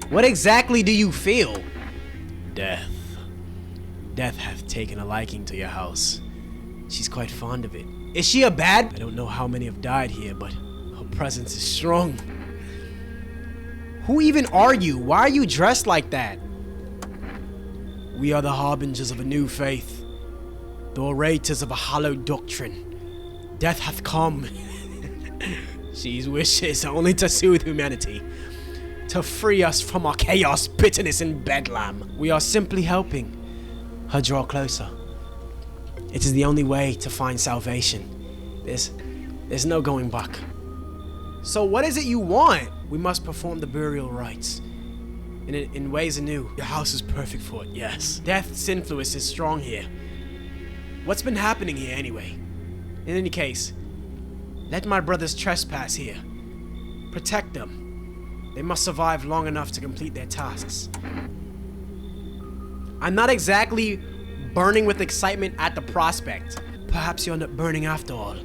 What exactly do you feel? Death. Death hath taken a liking to your house. She's quite fond of it. Is she a bad? I don't know how many have died here, but her presence is strong. Who even are you? Why are you dressed like that? We are the harbingers of a new faith, the orators of a hallowed doctrine. Death hath come. She wishes only to soothe humanity, to free us from our chaos, bitterness, and bedlam. We are simply helping her draw closer. It is the only way to find salvation. There's no going back. So what is it you want? We must perform the burial rites in ways anew. Your house is perfect for it, yes. Death's influence is strong here. What's been happening here anyway? In any case, let my brothers trespass here. Protect them. They must survive long enough to complete their tasks. I'm not exactly burning with excitement at the prospect. Perhaps you'll end up burning after all.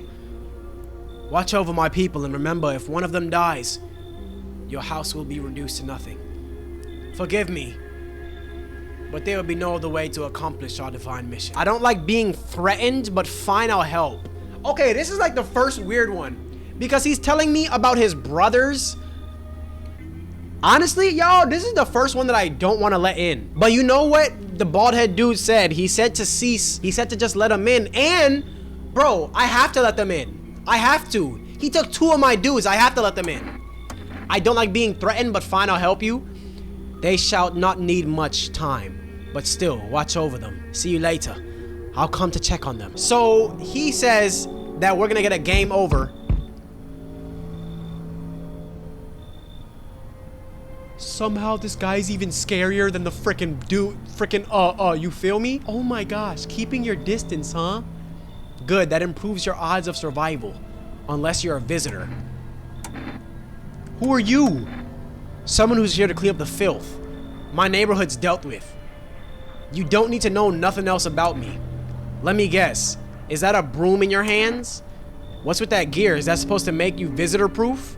Watch over my people and remember, if one of them dies, your house will be reduced to nothing. Forgive me, but there will be no other way to accomplish our divine mission. I don't like being threatened, but fine, I'll help. Okay, this is like the first weird one, because he's telling me about his brothers. Honestly, y'all, this is the first one that I don't want to let in. But you know what the bald head dude said? He said to cease. He said to just let them in. And, bro, I have to let them in. I have to. He took 2 of my dudes. I have to let them in. I don't like being threatened, but fine, I'll help you. They shall not need much time, but still, watch over them. See you later. I'll come to check on them. So he says that we're gonna get a game over. Somehow this guy's even scarier than the frickin' dude. You feel me? Oh my gosh, keeping your distance, huh? Good, that improves your odds of survival. Unless you're a visitor. Who are you? Someone who's here to clean up the filth. My neighborhood's dealt with. You don't need to know nothing else about me. Let me guess. Is that a broom in your hands? What's with that gear? Is that supposed to make you visitor-proof?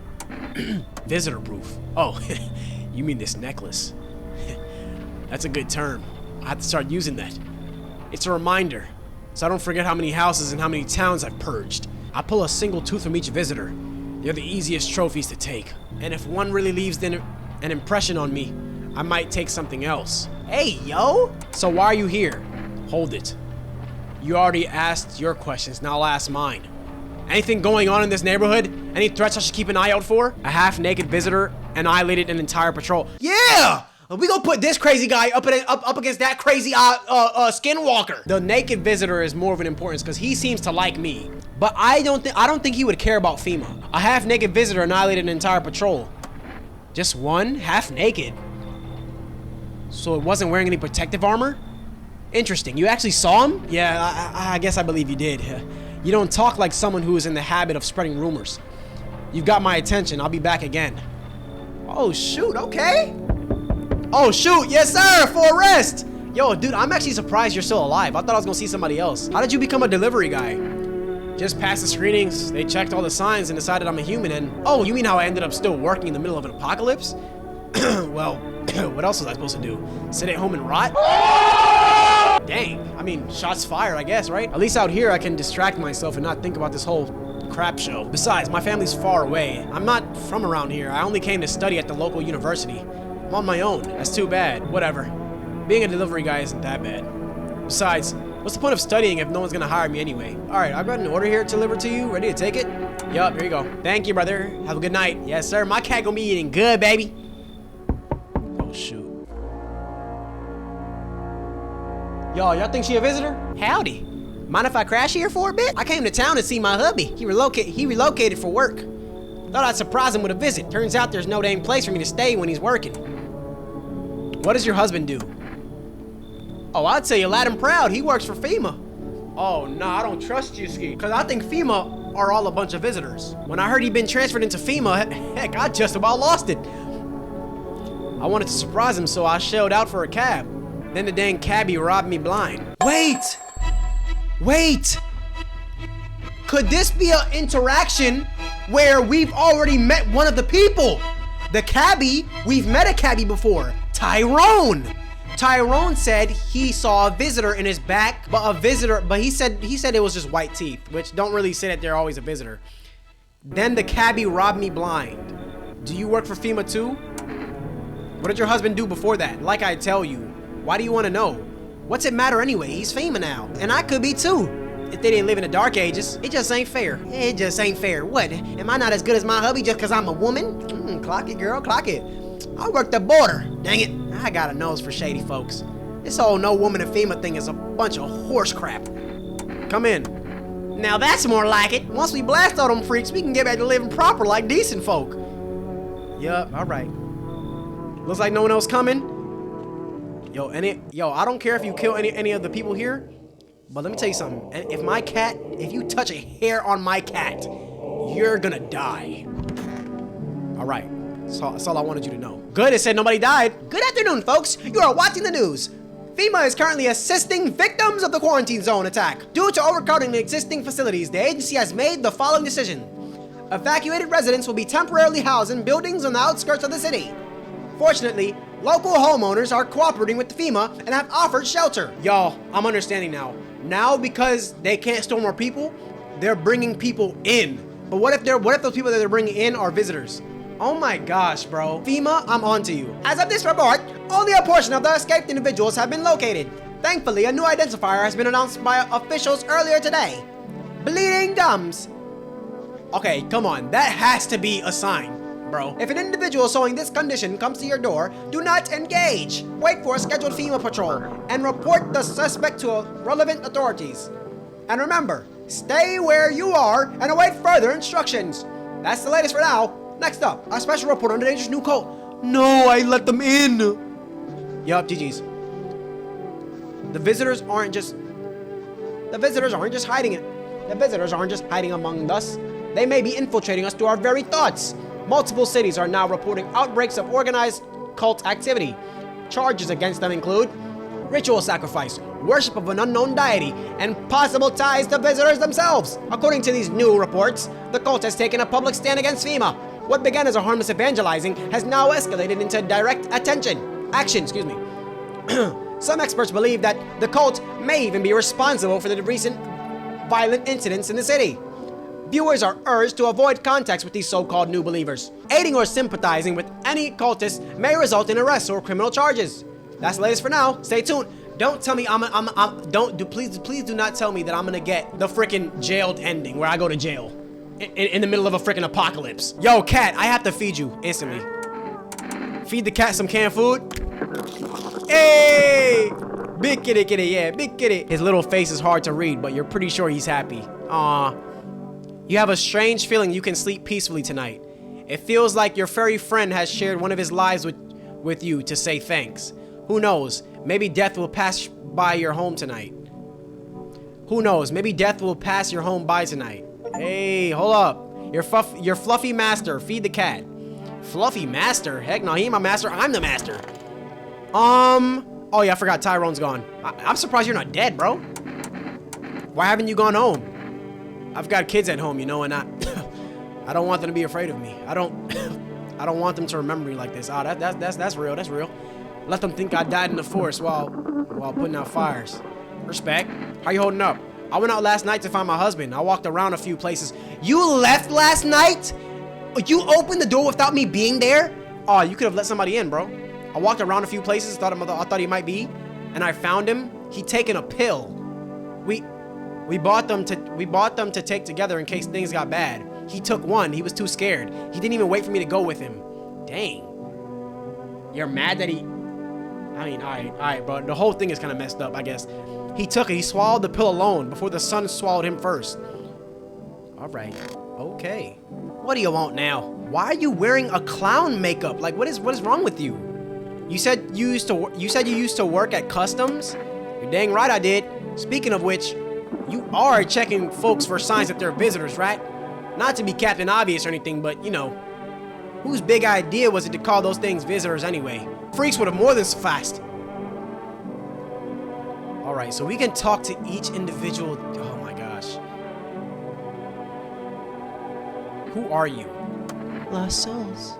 Visitor-proof? Oh, you mean this necklace. That's a good term. I have to start using that. It's a reminder, so I don't forget how many houses and how many towns I've purged. I pull a single tooth from each visitor. They're the easiest trophies to take. And if one really leaves an impression on me, I might take something else. Hey, yo! So why are you here? Hold it. You already asked your questions, now I'll ask mine. Anything going on in this neighborhood? Any threats I should keep an eye out for? A half-naked visitor annihilated an entire patrol. Yeah! We gonna put this crazy guy up against that crazy skinwalker. The naked visitor is more of an importance because he seems to like me. But I don't think he would care about FEMA. A half-naked visitor annihilated an entire patrol. Just one? Half-naked? So it wasn't wearing any protective armor? Interesting. You actually saw him? Yeah, I guess I believe you did. You don't talk like someone who is in the habit of spreading rumors. You've got my attention. I'll be back again. Oh, shoot. Okay. Oh, shoot. Yes, sir. For arrest. Yo, dude, I'm actually surprised you're still alive. I thought I was gonna see somebody else. How did you become a delivery guy? Just passed the screenings. They checked all the signs and decided I'm a human and... Oh, you mean how I ended up still working in the middle of an apocalypse? Well, what else was I supposed to do? Sit at home and rot? Dang. I mean, shots fired, I guess, right? At least out here, I can distract myself and not think about this whole crap show. Besides, my family's far away. I'm not from around here. I only came to study at the local university. I'm on my own. That's too bad. Whatever. Being a delivery guy isn't that bad. Besides, what's the point of studying if no one's gonna hire me anyway? Alright, I've got an order here delivered to you. Ready to take it? Yup, here you go. Thank you, brother. Have a good night. Yes, sir. My cat gonna be eating good, baby. Oh, shoot. Y'all think she a visitor? Howdy. Mind if I crash here for a bit? I came to town to see my hubby. He relocated for work. Thought I'd surprise him with a visit. Turns out there's no dang place for me to stay when he's working. What does your husband do? Oh, I'd say you're loud and proud. He works for FEMA. Oh, no, I don't trust you, Ski. Because I think FEMA are all a bunch of visitors. When I heard he'd been transferred into FEMA, heck, I just about lost it. I wanted to surprise him, so I shelled out for a cab. Then the dang cabbie robbed me blind. Wait! Wait! Could this be an interaction where we've already met one of the people? The cabbie, we've met a cabbie before. Tyrone! Tyrone said he saw a visitor in his back, but he said it was just white teeth, which don't really say that they're always a visitor. Then the cabbie robbed me blind. Do you work for FEMA too? What did your husband do before that? Like I tell you, why do you want to know? What's it matter anyway? He's FEMA now, and I could be too. If they didn't live in the dark ages, it just ain't fair. It just ain't fair. What? Am I not as good as my hubby just because I'm a woman? Clock it, girl, clock it. I work the border. Dang it. I got a nose for shady folks. This whole no woman in FEMA thing is a bunch of horse crap. Come in. Now that's more like it. Once we blast all them freaks, we can get back to living proper like decent folk. Yup, alright. Looks like no one else coming. Yo, I don't care if you kill any of the people here, But let me tell you something. If you touch a hair on my cat, you're gonna die. All right. That's all I wanted you to know. Good, it said nobody died. Good afternoon, folks. You are watching the news. FEMA is currently assisting victims of the quarantine zone attack. Due to overcrowding the existing facilities, the agency has made the following decision. Evacuated residents will be temporarily housed in buildings on the outskirts of the city. Fortunately, local homeowners are cooperating with the FEMA and have offered shelter. Y'all, I'm understanding now. Now, because they can't store more people, they're bringing people in. But what if those people that they're bringing in are visitors? Oh my gosh, bro. FEMA, I'm on to you. As of this report, only a portion of the escaped individuals have been located. Thankfully, a new identifier has been announced by officials earlier today. Bleeding gums. Okay, come on. That has to be a sign, bro. If an individual showing this condition comes to your door, do not engage. Wait for a scheduled FEMA patrol and report the suspect to relevant authorities. And remember, stay where you are and await further instructions. That's the latest for now. Next up, a special report on the dangerous new cult. No, I let them in. Yup, GG's. The visitors aren't just hiding it. The visitors aren't just hiding among us. They may be infiltrating us through our very thoughts. Multiple cities are now reporting outbreaks of organized cult activity. Charges against them include ritual sacrifice, worship of an unknown deity, and possible ties to visitors themselves. According to these new reports, the cult has taken a public stand against FEMA. What began as a harmless evangelizing has now escalated into direct action. Some experts believe that the cult may even be responsible for the recent violent incidents in the city. Viewers are urged to avoid contacts with these so-called new believers. Aiding or sympathizing with any cultist may result in arrests or criminal charges. That's the latest for now. Stay tuned. Don't tell me please do not tell me that I'm gonna get the freaking jailed ending where I go to jail in the middle of a freaking apocalypse. Yo, cat, I have to feed you instantly. Feed the cat some canned food. Hey! Big kitty, yeah, big kitty. His little face is hard to read, but you're pretty sure he's happy. Aw. You have a strange feeling you can sleep peacefully tonight. It feels like your furry friend has shared one of his lives with you to say thanks. Who knows? Maybe death will pass by your home tonight. Who knows? Maybe death will pass your home by tonight. Hey, hold up. Your fluffy master. Feed the cat. Fluffy master? Heck no, he ain't my master. I'm the master. Oh yeah, I forgot Tyrone's gone. I'm surprised you're not dead, bro. Why haven't you gone home? I've got kids at home, you know, and I don't want them to be afraid of me. I don't want them to remember me like this. Oh, that's real. That's real. Let them think I died in the forest while putting out fires. Respect. How you holding up? I went out last night to find my husband. I walked around a few places. You left last night? You opened the door without me being there? Oh, you could have let somebody in, bro. I walked around a few places, I thought he might be, and I found him. He'd taken a pill. We bought them to take together in case things got bad. He took one. He was too scared. He didn't even wait for me to go with him. Dang. You're mad that he... I mean, all right, bro. The whole thing is kind of messed up, I guess. He took it. He swallowed the pill alone before the sun swallowed him first. All right. Okay. What do you want now? Why are you wearing a clown makeup? Like, what is wrong with you? You said you used to work at customs? You're dang right I did. Speaking of which, you are checking folks for signs that they're visitors, right? Not to be Captain Obvious or anything, but you know, whose big idea was it to call those things visitors anyway? Freaks would have more than sufficed. All right, so we can talk to each individual. Oh my gosh. Who are you? Lost souls,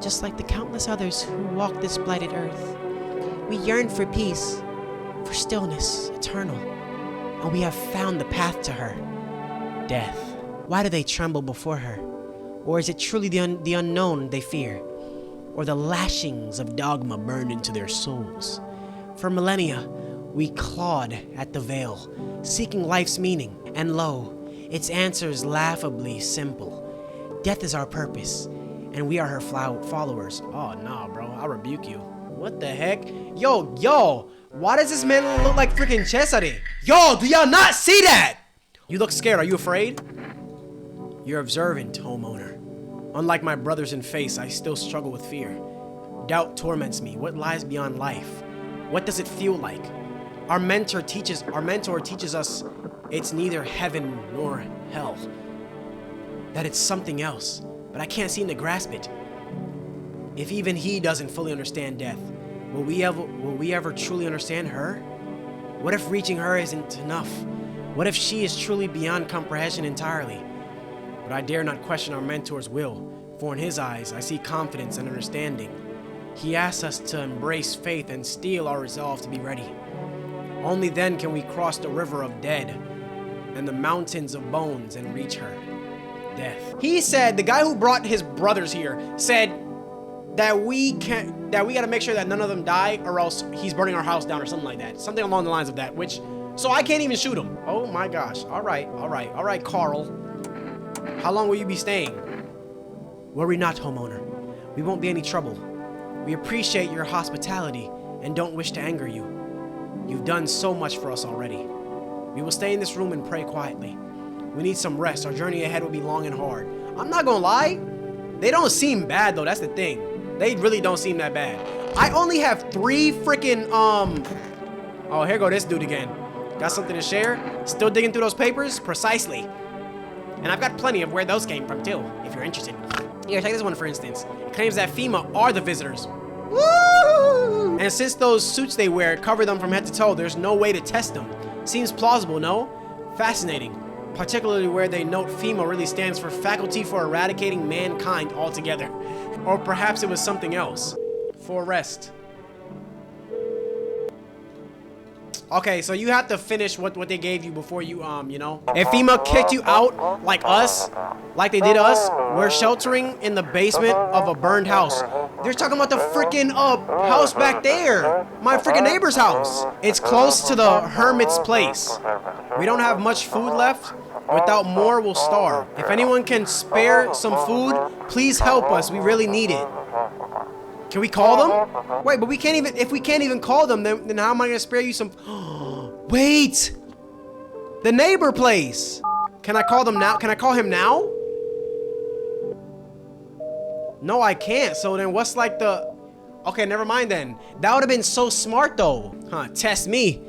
just like the countless others who walk this blighted earth. We yearn for peace, for stillness, eternal, and we have found the path to her, death. Why do they tremble before her? Or is it truly the unknown they fear? Or the lashings of dogma burned into their souls? For millennia, we clawed at the veil, seeking life's meaning, and lo, its answer is laughably simple. Death is our purpose, and we are her followers. Oh, nah, bro. I rebuke you. What the heck? Yo, why does this man look like freaking Cesare? Yo, do y'all not see that? You look scared. Are you afraid? You're observant, homeowner. Unlike my brothers in faith, I still struggle with fear. Doubt torments me. What lies beyond life? What does it feel like? Our mentor teaches us it's neither heaven nor hell. That it's something else, but I can't seem to grasp it. If even he doesn't fully understand death, will we ever truly understand her? What if reaching her isn't enough? What if she is truly beyond comprehension entirely? But I dare not question our mentor's will, for in his eyes I see confidence and understanding. He asks us to embrace faith and steel our resolve to be ready. Only then can we cross the river of dead and the mountains of bones and reach her. Death. He said, the guy who brought his brothers here said that we gotta make sure that none of them die or else he's burning our house down or something like that. Something along the lines of that, so I can't even shoot him. Oh my gosh. All right, Carl. How long will you be staying? Worry not, homeowner. We won't be any trouble. We appreciate your hospitality and don't wish to anger you. You've done so much for us already. We will stay in this room and pray quietly. We need some rest. Our journey ahead will be long and hard. I'm not gonna lie. They don't seem bad though, that's the thing. They really don't seem that bad. I only have 3 freaking, oh, here go this dude again. Got something to share? Still digging through those papers? Precisely. And I've got plenty of where those came from too, if you're interested. Here, take this one for instance. It claims that FEMA are the visitors. Woo! And since those suits they wear cover them from head to toe, there's no way to test them. Seems plausible, no? Fascinating. Particularly where they note FEMA really stands for Faculty for Eradicating Mankind altogether. Or perhaps it was something else. For rest. Okay, so you have to finish what they gave you before you, you know. If FEMA kicked you out like us, like they did us, we're sheltering in the basement of a burned house. They're talking about the freaking house back there. My freaking neighbor's house. It's close to the hermit's place. We don't have much food left. Without more, we'll starve. If anyone can spare some food, please help us. We really need it. Can we call them? Wait, but we can't even, if we can't even call them, then how am I gonna spare you some? Wait! The neighbor place! Can I call them now? Can I call him now? No, I can't. So then what's like the... Okay, never mind then. That would have been so smart though. Huh, test me.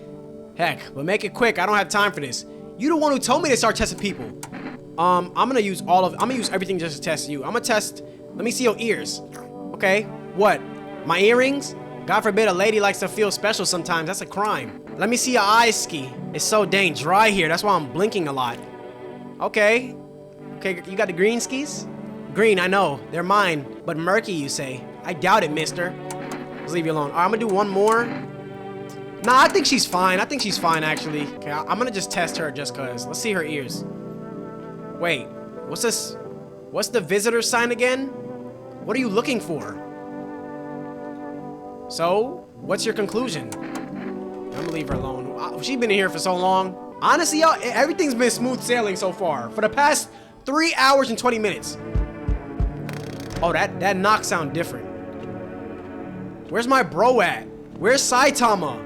Heck, but make it quick. I don't have time for this. You the one who told me to start testing people. I'm gonna use everything just to test you. I'm gonna test, let me see your ears. Okay, what? My earrings? God forbid a lady likes to feel special sometimes. That's a crime. Let me see your eyes, Ski. It's so dang dry here. That's why I'm blinking a lot. Okay. Okay, you got the green skis? Green, I know. They're mine. But murky, you say. I doubt it, mister. Let's leave you alone. All right, I'm gonna do one more. Nah, I think she's fine. I think she's fine, actually. Okay, I'm gonna just test her just cause. Let's see her ears. Wait, what's this? What's the visitor sign again? What are you looking for? So, what's your conclusion? I'm gonna leave her alone. She's been here for so long. Honestly, y'all, everything's been smooth sailing so far. For the past 3 hours and 20 minutes. Oh, that knock sound different. Where's my bro at? Where's Saitama?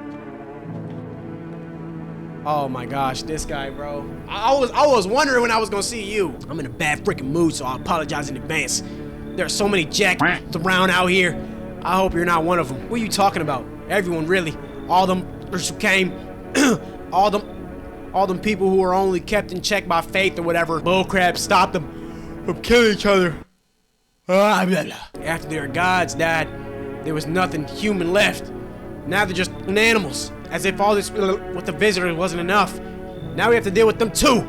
Oh my gosh, this guy, bro. I was wondering when I was gonna see you. I'm in a bad freaking mood, so I apologize in advance. There are so many jacks around out here. I hope you're not one of them. What are you talking about? Everyone, really. All them who came. all them people who were only kept in check by faith or whatever. Bullcrap stopped them from killing each other. After their gods died, there was nothing human left. Now they're just animals. As if all this with the visitors wasn't enough. Now we have to deal with them too.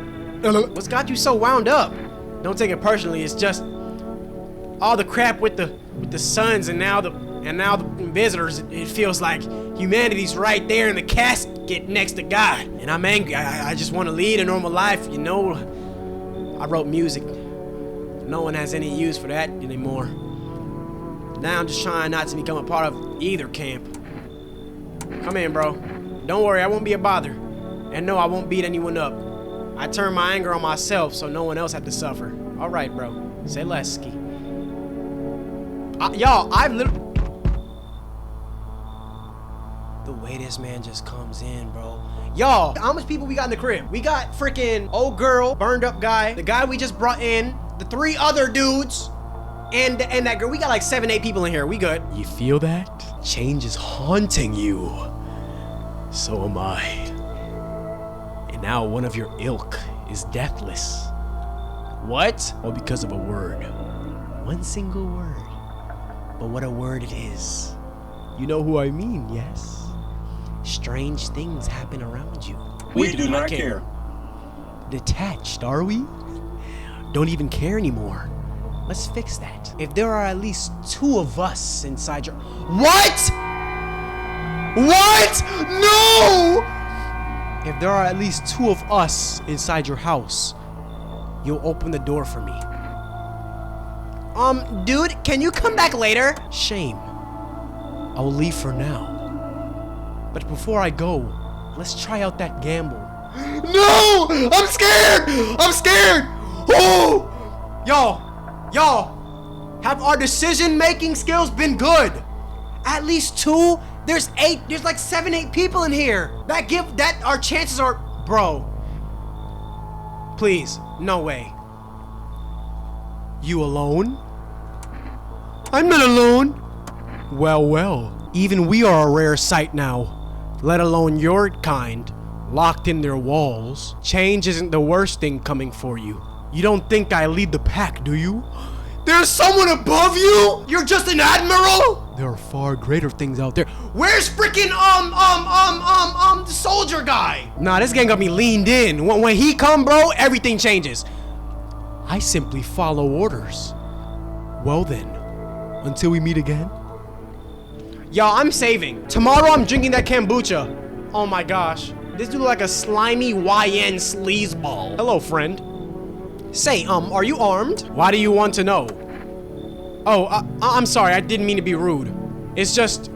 What's got you so wound up? Don't take it personally. It's just all the crap with the sons and now the visitors. It feels like humanity's right there in the casket next to God. And I'm angry. I just want to lead a normal life, you know. I wrote music. No one has any use for that anymore. Now I'm just trying not to become a part of either camp. Come in, bro. Don't worry, I won't be a bother. And no, I won't beat anyone up. I turn my anger on myself so no one else have to suffer. All right, bro. Say less, Ski. Y'all, I've literally... The way this man just comes in, bro. Y'all, how much people we got in the crib? We got freaking old girl, burned up guy, the guy we just brought in, the 3 other dudes, and that girl. We got like 7, 8 people in here. We good. You feel that? Change is haunting you. So am I. And now one of your ilk is deathless. What? All because of a word. One single word. But what a word it is. You know who I mean, yes? Strange things happen around you. We do not care. Detached, are we? Don't even care anymore. Let's fix that. If there are at least 2 of us inside your... What? What? No! If there are at least 2 of us inside your house, you'll open the door for me. Dude, can you come back later? Shame. I'll leave for now. But before I go, let's try out that gamble. No! I'm scared! I'm scared! Oh! Y'all, have our decision-making skills been good? At least 2? There's like 7, 8 people in here. That our chances are... Bro. Please, no way. You alone? I'm not alone. Well. Even we are a rare sight now. Let alone your kind, locked in their walls. Change isn't the worst thing coming for you. You don't think I lead the pack, do you? There's someone above you? You're just an admiral? There are far greater things out there. Where's freaking the soldier guy? Nah, this gang got me leaned in. When he come, bro, everything changes. I simply follow orders. Well then, until we meet again. Y'all, I'm saving. Tomorrow I'm drinking that kombucha. Oh my gosh. This dude look like a slimy YN sleazeball. Hello, friend. Say, are you armed? Why do you want to know? Oh, I'm sorry, I didn't mean to be rude. It's just,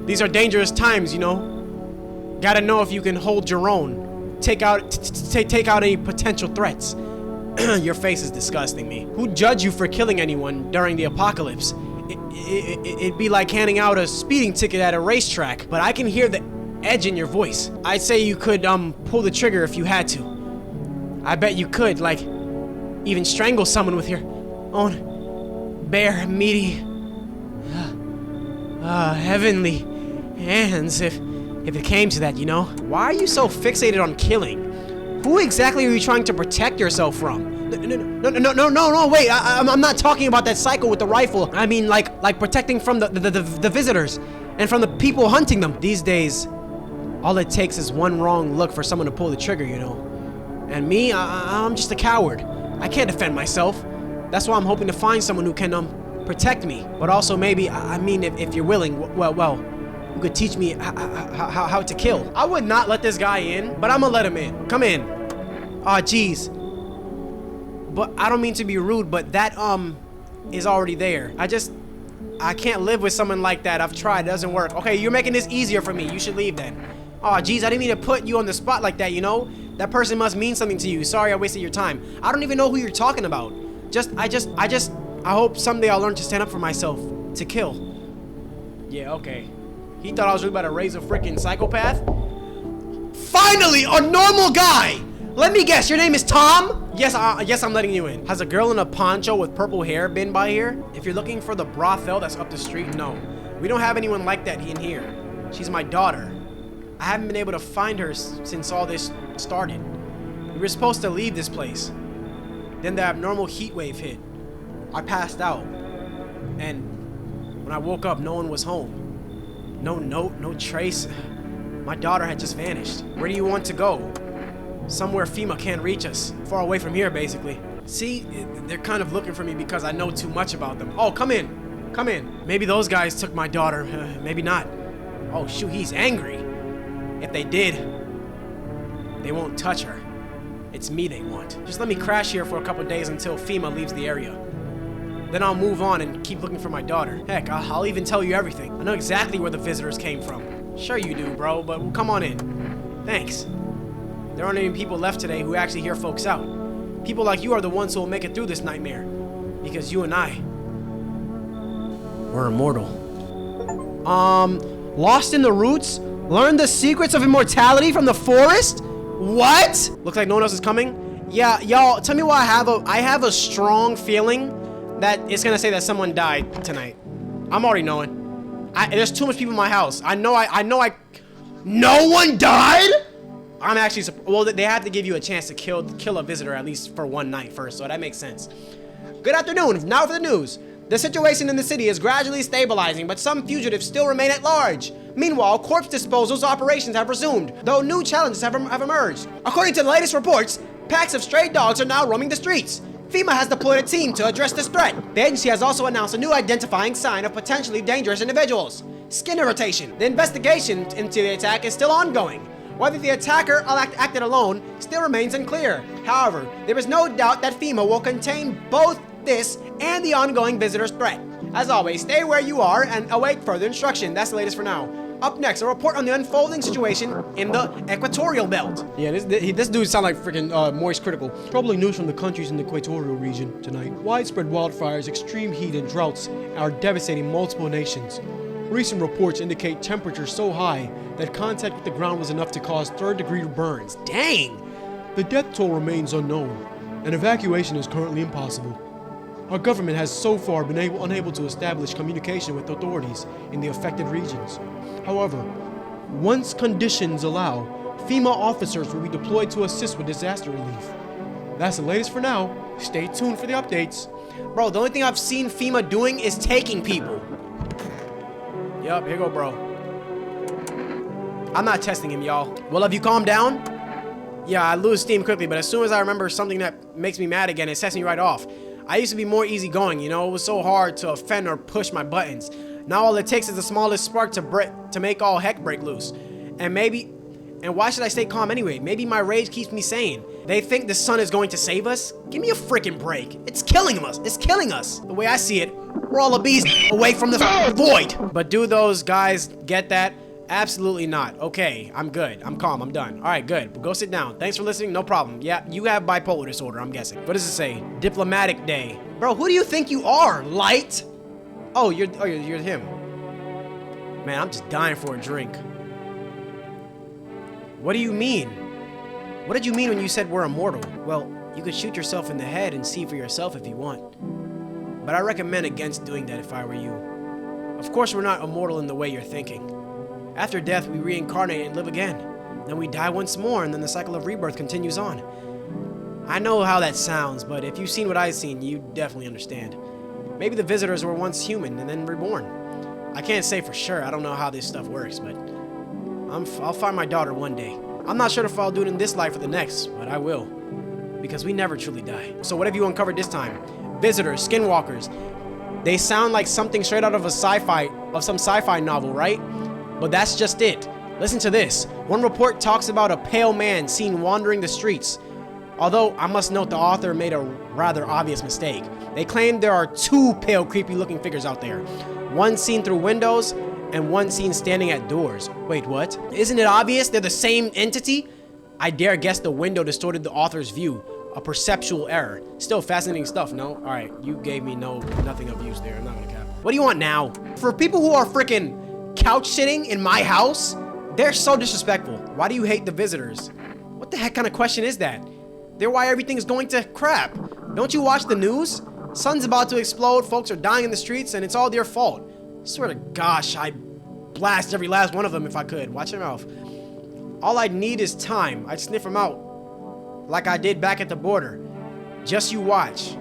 these are dangerous times, you know? Gotta know if you can hold your own. Take out any potential threats. Your face is disgusting me. Who'd judge you for killing anyone during the apocalypse? It'd be like handing out a speeding ticket at a racetrack, but I can hear the edge in your voice. I'd say you could, pull the trigger if you had to. I bet you could, like, even strangle someone with your own bare, meaty, heavenly hands if it came to that, you know? Why are you so fixated on killing? Who exactly are you trying to protect yourself from? No, wait, I'm not talking about that psycho with the rifle. I mean, like protecting from the visitors and from the people hunting them. These days, all it takes is one wrong look for someone to pull the trigger, you know? And me, I'm just a coward. I can't defend myself. That's why I'm hoping to find someone who can, protect me. But also maybe, I mean, if you're willing, well, you could teach me how to kill. I would not let this guy in, but I'm gonna let him in. Come in. Aw, jeez. But I don't mean to be rude, but that, is already there. I can't live with someone like that. I've tried, it doesn't work. Okay, you're making this easier for me. You should leave then. Aw, jeez, I didn't mean to put you on the spot like that, you know? That person must mean something to you. Sorry I wasted your time. I don't even know who you're talking about. I hope someday I'll learn to stand up for myself. To kill. Yeah, okay. He thought I was really about to raise a freaking psychopath? Finally, a normal guy! Let me guess, your name is Tom? Yes, I'm letting you in. Has a girl in a poncho with purple hair been by here? If you're looking for the brothel that's up the street, no. We don't have anyone like that in here. She's my daughter. I haven't been able to find her since all this started. We were supposed to leave this place. Then the abnormal heat wave hit. I passed out. And when I woke up, no one was home. No note, no trace. My daughter had just vanished. Where do you want to go? Somewhere FEMA can't reach us. Far away from here, basically. See, they're kind of looking for me because I know too much about them. Oh, come in. Come in. Maybe those guys took my daughter. Maybe not. Oh, shoot, he's angry. If they did, they won't touch her. It's me they want. Just let me crash here for a couple days until FEMA leaves the area. Then I'll move on and keep looking for my daughter. Heck, I'll even tell you everything. I know exactly where the visitors came from. Sure you do, bro, but come on in. Thanks. There aren't any people left today who actually hear folks out. People like you are the ones who will make it through this nightmare. Because you and I, we're immortal. Lost in the roots? Learn the secrets of immortality from the forest? What? Looks like no one else is coming? Yeah, y'all, tell me why I have a strong feeling that it's gonna say that someone died tonight. I'm already knowing. There's too much people in my house. I know. No one died? I'm actually well, they have to give you a chance to kill a visitor at least for one night first, so that makes sense. Good afternoon. Now for the news. The situation in the city is gradually stabilizing, but some fugitives still remain at large. Meanwhile, corpse disposal operations have resumed, though new challenges have emerged. According to the latest reports, packs of stray dogs are now roaming the streets. FEMA has deployed a team to address this threat. The agency has also announced a new identifying sign of potentially dangerous individuals: skin irritation. The investigation into the attack is still ongoing. Whether the attacker acted alone still remains unclear. However, there is no doubt that FEMA will contain both this and the ongoing visitor's threat. As always, stay where you are and await further instruction. That's the latest for now. Up next, a report on the unfolding situation in the equatorial belt. Yeah, this dude sound like freaking Moist Critical. Troubling news from the countries in the equatorial region tonight. Widespread wildfires, extreme heat, and droughts are devastating multiple nations. Recent reports indicate temperatures so high that contact with the ground was enough to cause third-degree burns. Dang! The death toll remains unknown, and evacuation is currently impossible. Our government has so far been unable to establish communication with authorities in the affected regions. However, once conditions allow, FEMA officers will be deployed to assist with disaster relief. That's the latest for now. Stay tuned for the updates. Bro, the only thing I've seen FEMA doing is taking people. Yup, here you go, bro. I'm not testing him, y'all. Well, have you calmed down? Yeah, I lose steam quickly, but as soon as I remember something that makes me mad again, it sets me right off. I used to be more easygoing, you know? It was so hard to offend or push my buttons. Now all it takes is the smallest spark to make all heck break loose. And why should I stay calm anyway? Maybe my rage keeps me sane. They think the sun is going to save us? Give me a freaking break. It's killing us. It's killing us. The way I see it, we're all a beast away from the void. But do those guys get that? Absolutely not. Okay, I'm good. I'm calm. I'm done. All right, good. Go sit down. Thanks for listening. No problem. Yeah, you have bipolar disorder, I'm guessing. What does it say? Diplomatic day. Bro, who do you think you are, Light? Oh, you're him. Man, I'm just dying for a drink. What do you mean? What did you mean when you said we're immortal? Well, you could shoot yourself in the head and see for yourself if you want. But I recommend against doing that if I were you. Of course, we're not immortal in the way you're thinking. After death, we reincarnate and live again. Then we die once more, and then the cycle of rebirth continues on. I know how that sounds, but if you've seen what I've seen, you definitely understand. Maybe the visitors were once human and then reborn. I can't say for sure. I don't know how this stuff works, but I'll find my daughter one day. I'm not sure if I'll do it in this life or the next, but I will. Because we never truly die. So what have you uncovered this time? Visitors, skinwalkers. They sound like something straight out of some sci-fi novel, right? But that's just it. Listen to this. One report talks about a pale man seen wandering the streets. Although, I must note the author made a rather obvious mistake. They claim there are two pale, creepy-looking figures out there. One seen through windows, and one seen standing at doors. Wait, what? Isn't it obvious they're the same entity? I dare guess the window distorted the author's view. A perceptual error. Still fascinating stuff, no? Alright, you gave me nothing of use there. I'm not gonna cap. What do you want now? For people who are freaking couch sitting in my house? They're so disrespectful. Why do you hate the visitors? What the heck kind of question is that? They're why everything's going to crap. Don't you watch the news? Sun's about to explode, folks are dying in the streets, and it's all their fault. Swear to gosh, I'd blast every last one of them if I could. Watch your mouth. All I'd need is time. I'd sniff them out. Like I did back at the border. Just you watch.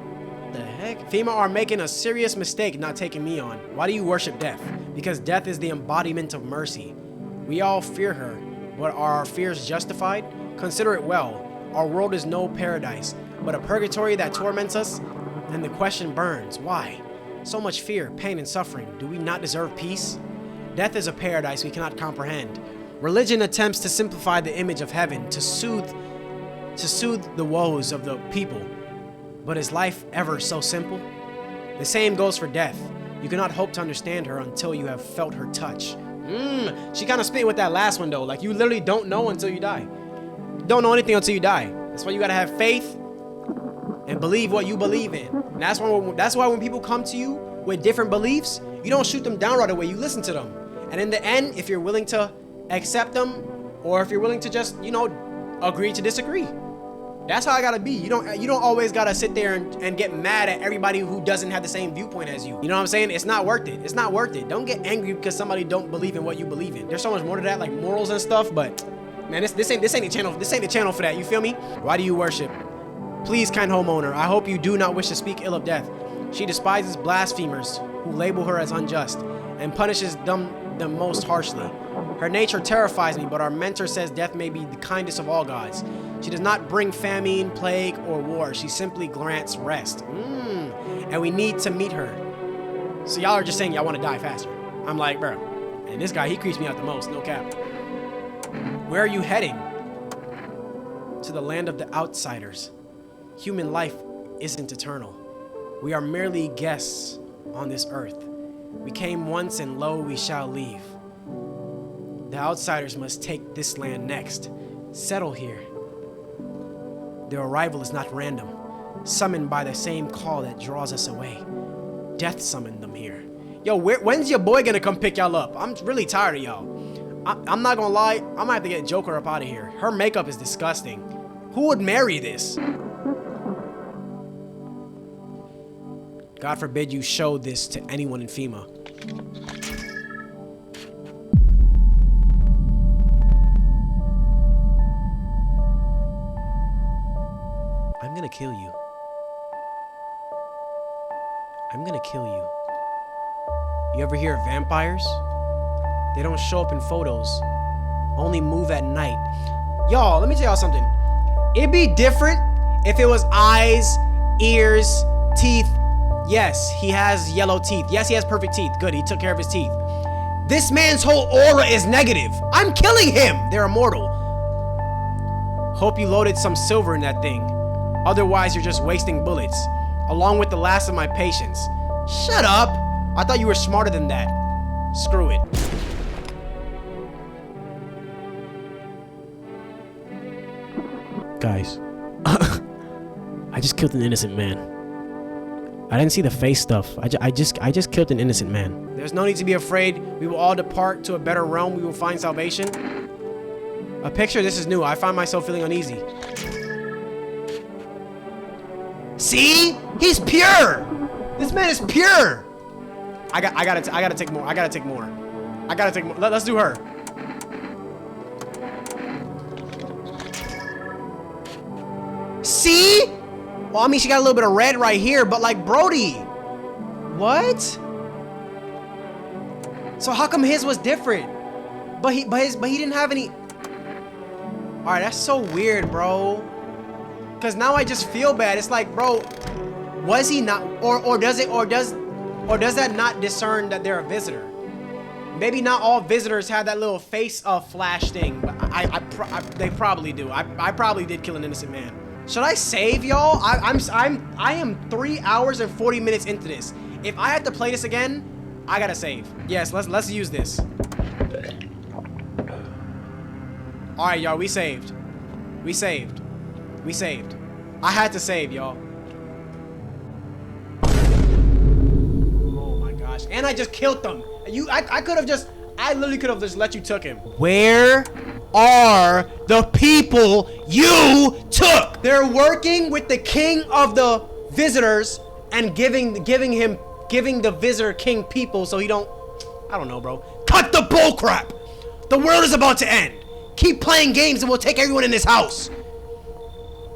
The heck? FEMA are making a serious mistake not taking me on. Why do you worship death? Because death is the embodiment of mercy. We all fear her, but are our fears justified? Consider it well. Our world is no paradise, but a purgatory that torments us, and the question burns. Why? So much fear, pain, and suffering. Do we not deserve peace? Death is a paradise we cannot comprehend. Religion attempts to simplify the image of heaven, to soothe the woes of the people. But is life ever so simple? The same goes for death. You cannot hope to understand her until you have felt her touch. She kind of spit with that last one though. Like you literally don't know until you die. You don't know anything until you die. That's why you gotta have faith and believe what you believe in. And that's why when people come to you with different beliefs, you don't shoot them down right away. You listen to them. And in the end, if you're willing to accept them, or if you're willing to just, agree to disagree. That's how I gotta be. You don't always gotta sit there and get mad at everybody who doesn't have the same viewpoint as you. You know what I'm saying? It's not worth it. It's not worth it. Don't get angry because somebody don't believe in what you believe in. There's so much more to that, like morals and stuff, but man, this ain't the channel. This ain't the channel for that. You feel me? Why do you worship? Please, kind homeowner, I hope you do not wish to speak ill of death. She despises blasphemers who label her as unjust and punishes them the most harshly. Her nature terrifies me, but our mentor says death may be the kindest of all gods. She does not bring famine, plague, or war. She simply grants rest. And we need to meet her. So y'all are just saying y'all want to die faster. I'm like, bro. And this guy, he creeps me out the most, no cap. Where are you heading? To the land of the outsiders. Human life isn't eternal. We are merely guests on this earth. We came once and lo, we shall leave. The outsiders must take this land next. Settle here. Their arrival is not random. Summoned by the same call that draws us away. Death summoned them here. Yo, when's your boy gonna come pick y'all up? I'm really tired of y'all. I'm not gonna lie, I'm gonna have to get Joker up out of here. Her makeup is disgusting. Who would marry this? God forbid you show this to anyone in FEMA. I'm gonna kill you. I'm gonna kill you. You ever hear of vampires? They don't show up in photos, only move at night. Y'all, let me tell y'all something. It'd be different if it was eyes, ears, teeth. Yes, he has yellow teeth. Yes, he has perfect teeth. Good, he took care of his teeth. This man's whole aura is negative. I'm killing him. They're immortal. Hope you loaded some silver in that thing. Otherwise, you're just wasting bullets, along with the last of my patience. Shut up. I thought you were smarter than that. Screw it. Guys, I just killed an innocent man. I didn't see the face stuff. I just killed an innocent man. There's no need to be afraid. We will all depart to a better realm. We will find salvation. A picture, this is new. I find myself feeling uneasy. See? He's pure! This man is pure! I gotta take more. I gotta take more. Let's do her. See? Well, I mean, she got a little bit of red right here, but like, Brody. What? So how come his was different? But he didn't have any. All right, that's so weird, bro. Cause now I just feel bad. It's like, bro, was he not, or does that not discern that they're a visitor? Maybe not all visitors have that little face flash thing, but they probably do. I probably did kill an innocent man. Should I save, y'all? I am 3 hours and 40 minutes into this. If I have to play this again, I gotta save. Yes, let's use this. All right, y'all, we saved. We saved. I had to save, y'all. Oh my gosh! And I just killed them. I literally could have just let you took him. Where are the people you took? They're working with the king of the visitors and giving the visitor king people so he don't. I don't know, bro. Cut the bullcrap. The world is about to end. Keep playing games and we'll take everyone in this house.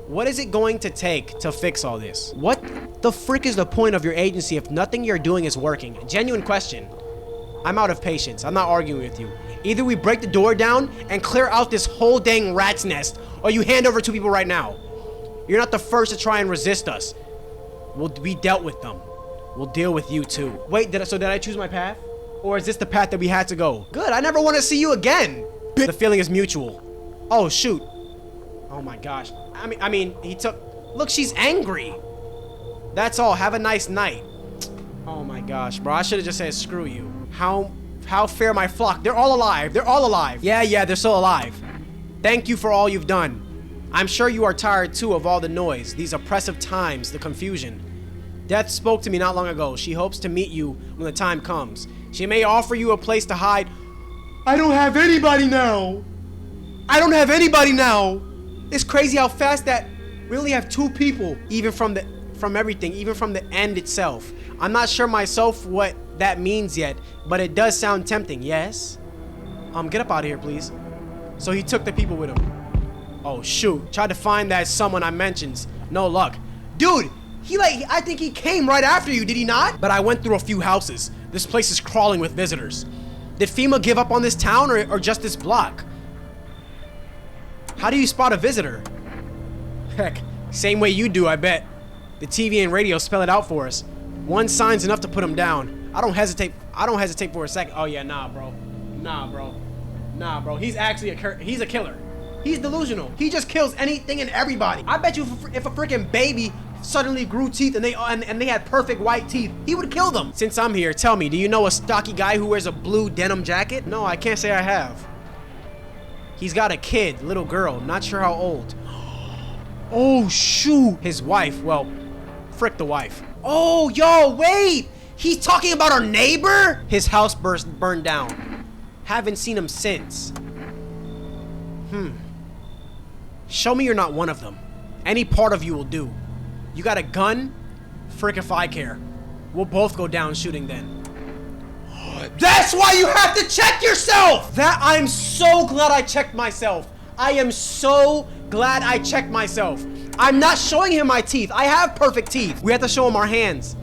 What is it going to take to fix all this? What the frick is the point of your agency if nothing you're doing is working? Genuine question. I'm out of patience. I'm not arguing with you. Either we break the door down and clear out this whole dang rat's nest, or you hand over 2 people right now. You're not the first to try and resist us. We dealt with them. We'll deal with you too. Wait, did I choose my path? Or is this the path that we had to go? Good, I never want to see you again. The feeling is mutual. Oh, shoot. Oh my gosh. I mean, he took... Look, she's angry. That's all. Have a nice night. Oh my gosh, bro. I should have just said screw you. How fair my flock. They're all alive. They're all alive. Yeah, they're still alive. Thank you for all you've done. I'm sure you are tired too of all the noise, these oppressive times, the confusion. Death spoke to me not long ago. She hopes to meet you when the time comes. She may offer you a place to hide. I don't have anybody now. It's crazy how fast that We only have 2 people, even from everything, even from the end itself. I'm not sure myself what that means yet, but it does sound tempting. Yes. Get up out of here, please. So he took the people with him. Oh shoot! Tried to find that someone I mentioned. No luck. Dude, I think he came right after you, did he not? But I went through a few houses. This place is crawling with visitors. Did FEMA give up on this town or just this block? How do you spot a visitor? Heck, same way you do, I bet. The TV and radio spell it out for us. One sign's enough to put him down. I don't hesitate for a second. Oh yeah, nah, bro. Nah, bro. He's actually he's a killer. He's delusional. He just kills anything and everybody. I bet you if a freaking baby suddenly grew teeth and they had perfect white teeth, he would kill them. Since I'm here, tell me, do you know a stocky guy who wears a blue denim jacket? No, I can't say I have. He's got a kid, little girl, not sure how old. Oh shoot, his wife. Well, frick the wife. Oh, yo, wait! He's talking about our neighbor? His house burned down. Haven't seen him since. Show me you're not one of them. Any part of you will do. You got a gun? Frick if I care. We'll both go down shooting then. That's why you have to check yourself! I'm so glad I checked myself. I am so glad I checked myself. I'm not showing him my teeth. I have perfect teeth. We have to show him our hands.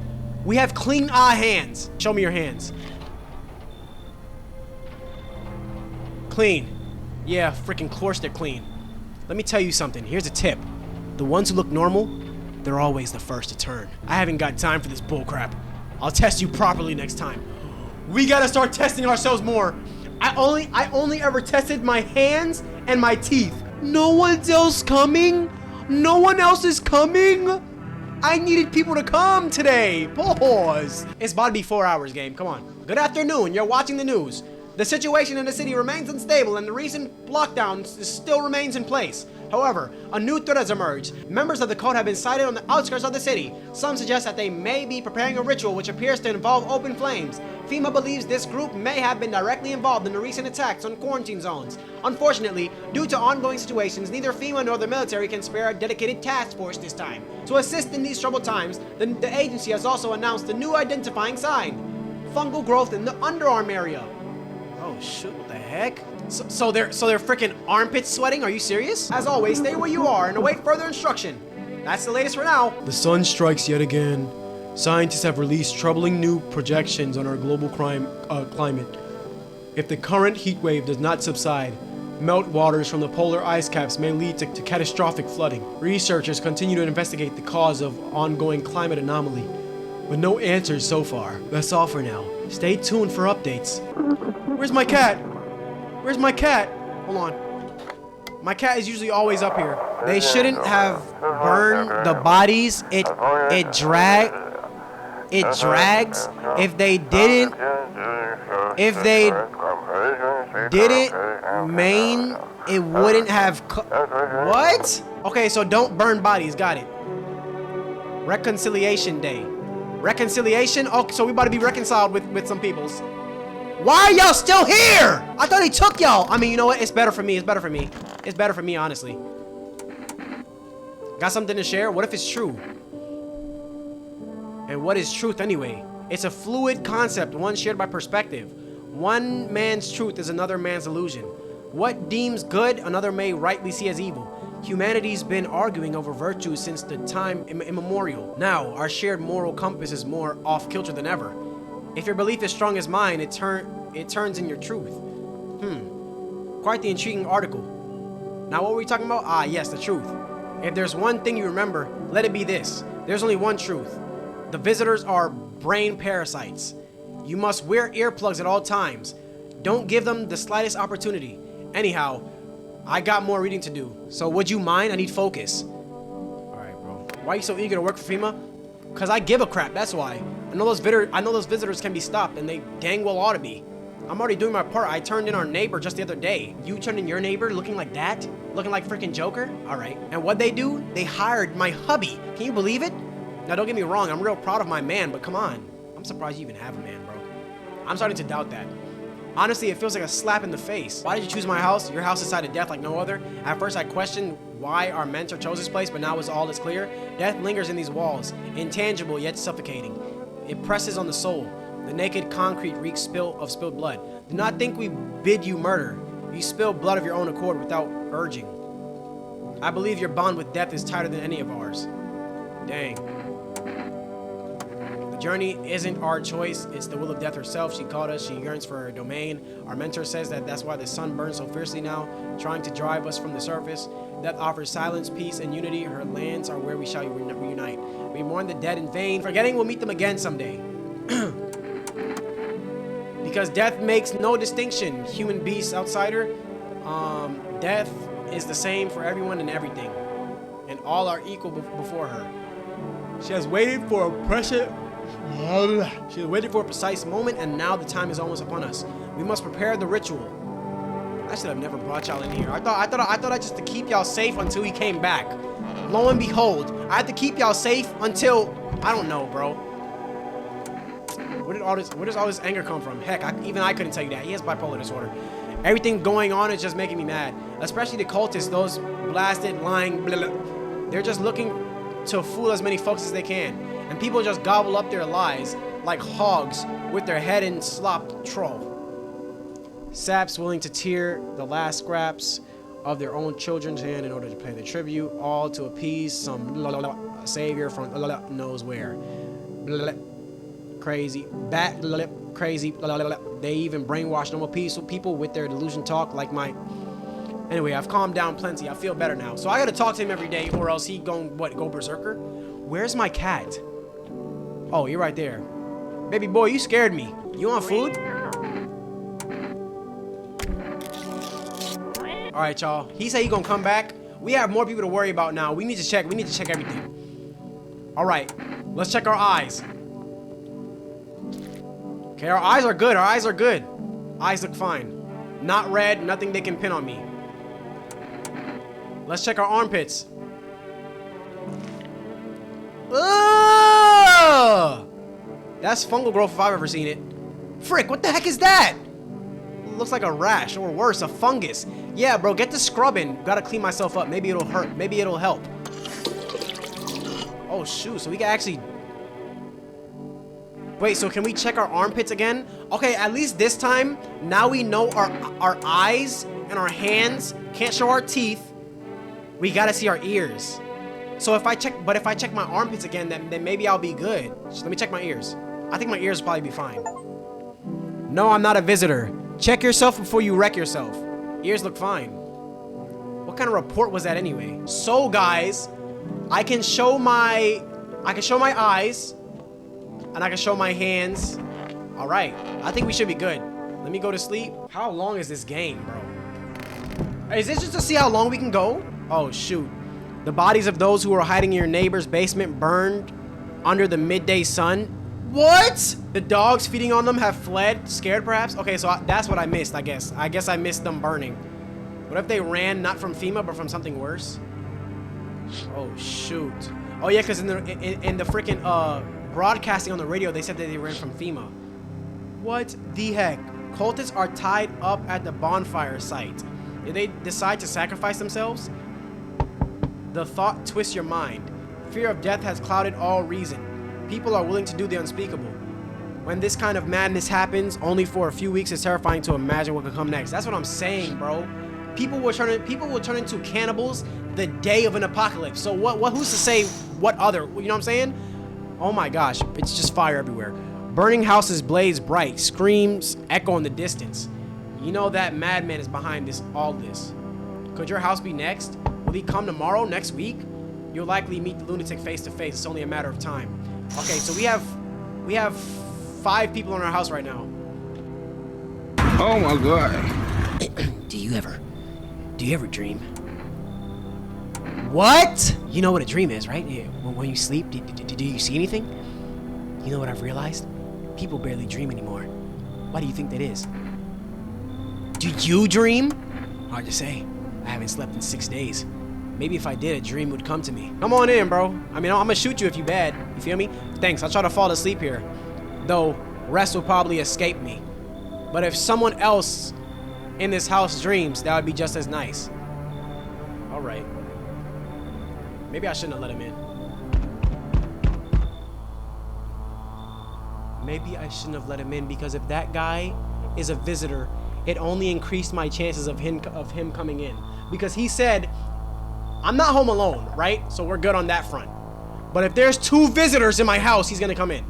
We have clean hands. Show me your hands. Clean. Yeah, freaking course they're clean. Let me tell you something. Here's a tip. The ones who look normal, they're always the first to turn. I haven't got time for this bullcrap. I'll test you properly next time. We gotta start testing ourselves more. I only ever tested my hands and my teeth. No one else coming? No one else is coming? I needed people to come today. Pause. It's about to be 4 hours, game. Come on. Good afternoon. You're watching the news. The situation in the city remains unstable and the recent lockdown still remains in place. However, a new threat has emerged. Members of the cult have been sighted on the outskirts of the city. Some suggest that they may be preparing a ritual which appears to involve open flames. FEMA believes this group may have been directly involved in the recent attacks on quarantine zones. Unfortunately, due to ongoing situations, neither FEMA nor the military can spare a dedicated task force this time. To assist in these troubled times, the agency has also announced a new identifying sign: fungal growth in the underarm area. Oh shoot, what the heck? So they're freaking armpits sweating? Are you serious? As always, stay where you are and await further instruction. That's the latest for now. The sun strikes yet again. Scientists have released troubling new projections on our global climate. If the current heat wave does not subside, meltwaters from the polar ice caps may lead to catastrophic flooding. Researchers continue to investigate the cause of ongoing climate anomaly, but no answers so far. That's all for now. Stay tuned for updates. Where's my cat? Where's my cat? Hold on. My cat is usually always up here. They shouldn't have burned the bodies. It drags. If they didn't main, it wouldn't have what? Okay, so don't burn bodies. Got it. Reconciliation Day. Reconciliation? Oh, so we about to be reconciled with some peoples. Why are y'all still here? I thought he took y'all. I mean, you know what? It's better for me. It's better for me. It's better for me, honestly. Got something to share? What if it's true? And what is truth anyway? It's a fluid concept, one shared by perspective. One man's truth is another man's illusion. What deems good, another may rightly see as evil. Humanity's been arguing over virtue since the time immemorial. Now, our shared moral compass is more off-kilter than ever. If your belief is strong as mine, it turns in your truth. Quite the intriguing article. Now, what were we talking about? Ah, yes, the truth. If there's one thing you remember, let it be this. There's only one truth. The visitors are brain parasites. You must wear earplugs at all times. Don't give them the slightest opportunity. Anyhow, I got more reading to do. So would you mind? I need focus. Alright, bro. Why are you so eager to work for FEMA? Because I give a crap, that's why. I know those visitors can be stopped, and they dang well ought to be. I'm already doing my part. I turned in our neighbor just the other day. You turned in your neighbor looking like that? Looking like freaking Joker? Alright. And what'd they do? They hired my hubby. Can you believe it? Now, don't get me wrong, I'm real proud of my man, but come on. I'm surprised you even have a man, bro. I'm starting to doubt that. Honestly, it feels like a slap in the face. Why did you choose my house? Your house decided death like no other. At first I questioned why our mentor chose this place, but now all is clear. Death lingers in these walls, intangible yet suffocating. It presses on the soul. The naked concrete reeks of spilled blood. Do not think we bid you murder. You spill blood of your own accord without urging. I believe your bond with death is tighter than any of ours. Dang. The journey isn't our choice, it's the will of death herself. She called us, she yearns for her domain. Our mentor says that's why the sun burns so fiercely now, trying to drive us from the surface. Death offers silence, peace, and unity. Her lands are where we shall reunite. We mourn the dead in vain, forgetting we'll meet them again someday. Because death makes no distinction, human, beast, outsider. Death is the same for everyone and everything, and all are equal before her. She has waited for a precise moment, and now the time is almost upon us. We must prepare the ritual. I should have never brought y'all in here. I thought I just to keep y'all safe until he came back. Lo and behold, I had to keep y'all safe until I don't know, bro. Where does all this anger come from? Heck, even I couldn't tell you that. He has bipolar disorder. Everything going on is just making me mad. Especially the cultists, those blasted, lying, blah, blah. They're just looking to fool as many folks as they can. And people just gobble up their lies like hogs with their head in slop trough. Saps willing to tear the last scraps of their own children's hand in order to pay the tribute, all to appease some savior from knows where. Crazy, crazy. They even brainwash normal peaceful people with their delusion talk like my... Anyway, I've calmed down plenty. I feel better now. So I gotta talk to him every day or else he go berserker? Where's my cat? Oh, you're right there. Baby boy, you scared me. You want food? All right, y'all. He said he gonna come back. We have more people to worry about now. We need to check everything. All right, let's check our eyes. Okay, our eyes are good. Eyes look fine. Not red, nothing they can pin on me. Let's check our armpits. Ugh! That's fungal growth if I've ever seen it. Frick, what the heck is that? Looks like a rash, or worse, a fungus. Yeah, bro, get the scrubbing. Gotta clean myself up. Maybe it'll hurt. Maybe it'll help. Oh, shoot. So we can actually... Wait, so can we check our armpits again? Okay, at least this time, now we know our eyes and our hands can't show our teeth. We gotta see our ears. So if I check my armpits again, then maybe I'll be good. Just let me check my ears. I think my ears will probably be fine. No, I'm not a visitor. Check yourself before you wreck yourself. Ears look fine. What kind of report was that anyway? So guys, I can show my eyes, and I can show my hands. All right, I think we should be good. Let me go to sleep. How long is this game, bro? Is this just to see how long we can go? Oh shoot. The bodies of those who were hiding in your neighbor's basement burned under the midday sun. What? The dogs feeding on them have fled, scared perhaps? Okay, so that's what I missed, I guess. I guess I missed them burning. What if they ran not from FEMA, but from something worse? Oh, shoot. Oh, yeah, because in the freaking broadcasting on the radio, they said that they ran from FEMA. What the heck? Cultists are tied up at the bonfire site. Did they decide to sacrifice themselves? The thought twists your mind. Fear of death has clouded all reason. People are willing to do the unspeakable. When this kind of madness happens, only for a few weeks, it's terrifying to imagine what could come next. That's what I'm saying, bro. People will turn into cannibals the day of an apocalypse. So who's to say what other, you know what I'm saying? Oh my gosh, it's just fire everywhere. Burning houses blaze bright, screams echo in the distance. You know that madman is behind all this. Could your house be next? Will he come tomorrow, next week? You'll likely meet the lunatic face to face. It's only a matter of time. Okay, so we have 5 people in our house right now. Oh my god. Do you ever dream? What? You know what a dream is, right? Yeah. When you sleep, do you see anything? You know what I've realized? People barely dream anymore. Why do you think that is? Do you dream? Hard to say. I haven't slept in 6 days. Maybe if I did, a dream would come to me. Come on in, bro. I mean, I'm gonna shoot you if you bad. You feel me? Thanks, I'll try to fall asleep here. Though, rest will probably escape me. But if someone else in this house dreams, that would be just as nice. All right. Maybe I shouldn't have let him in. Maybe I shouldn't have let him in, because if that guy is a visitor, it only increased my chances of him coming in. Because he said, I'm not home alone, right? So we're good on that front. But if there's 2 visitors in my house, he's gonna come in.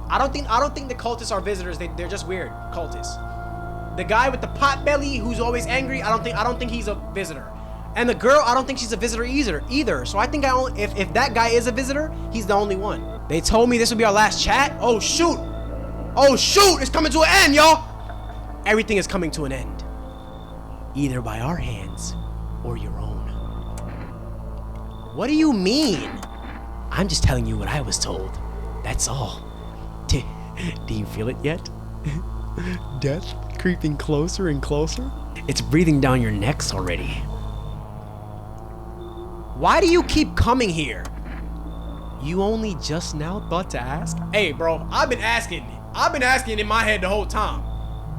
I don't think the cultists are visitors. They're just weird cultists. The guy with the pot belly who's always angry, I don't think he's a visitor. And the girl, I don't think she's a visitor either. So I think if that guy is a visitor, he's the only one. They told me this would be our last chat. Oh shoot! Oh shoot! It's coming to an end, y'all! Everything is coming to an end. Either by our hands or your own. What do you mean? I'm just telling you what I was told. That's all. Do you feel it yet? Death creeping closer and closer? It's breathing down your necks already. Why do you keep coming here? You only just now thought to ask? Hey, bro, I've been asking in my head the whole time.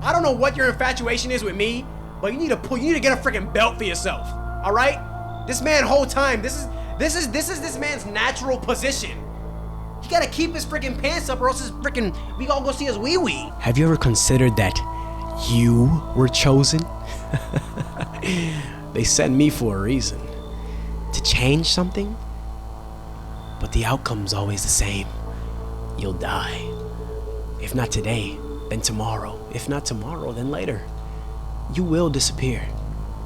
I don't know what your infatuation is with me, but you need to get a freaking belt for yourself. All right? This man whole time, this is this man's natural position. He gotta keep his freaking pants up, or else we all go see his wee-wee. Have you ever considered that you were chosen? They sent me for a reason. To change something? But the outcome's always the same. You'll die. If not today, then tomorrow. If not tomorrow, then later. You will disappear.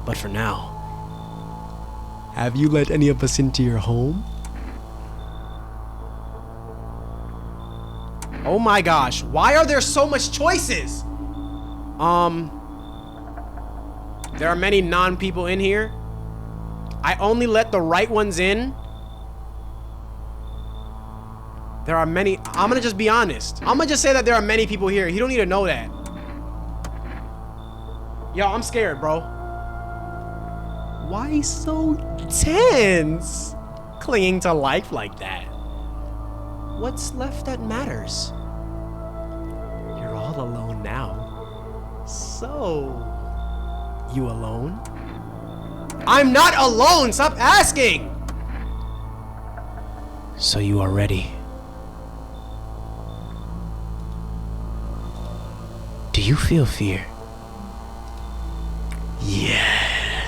But for now, have you let any of us into your home? Oh my gosh, why are there so much choices? There are many non-people in here. I only let the right ones in. There are many. I'm gonna just be honest. I'm gonna just say that there are many people here. You don't need to know that. Yo, I'm scared, bro. Why so tense? Clinging to life like that. What's left that matters? You're all alone now. So, you alone? I'm not alone! Stop asking! So you are ready. Do you feel fear? Yes.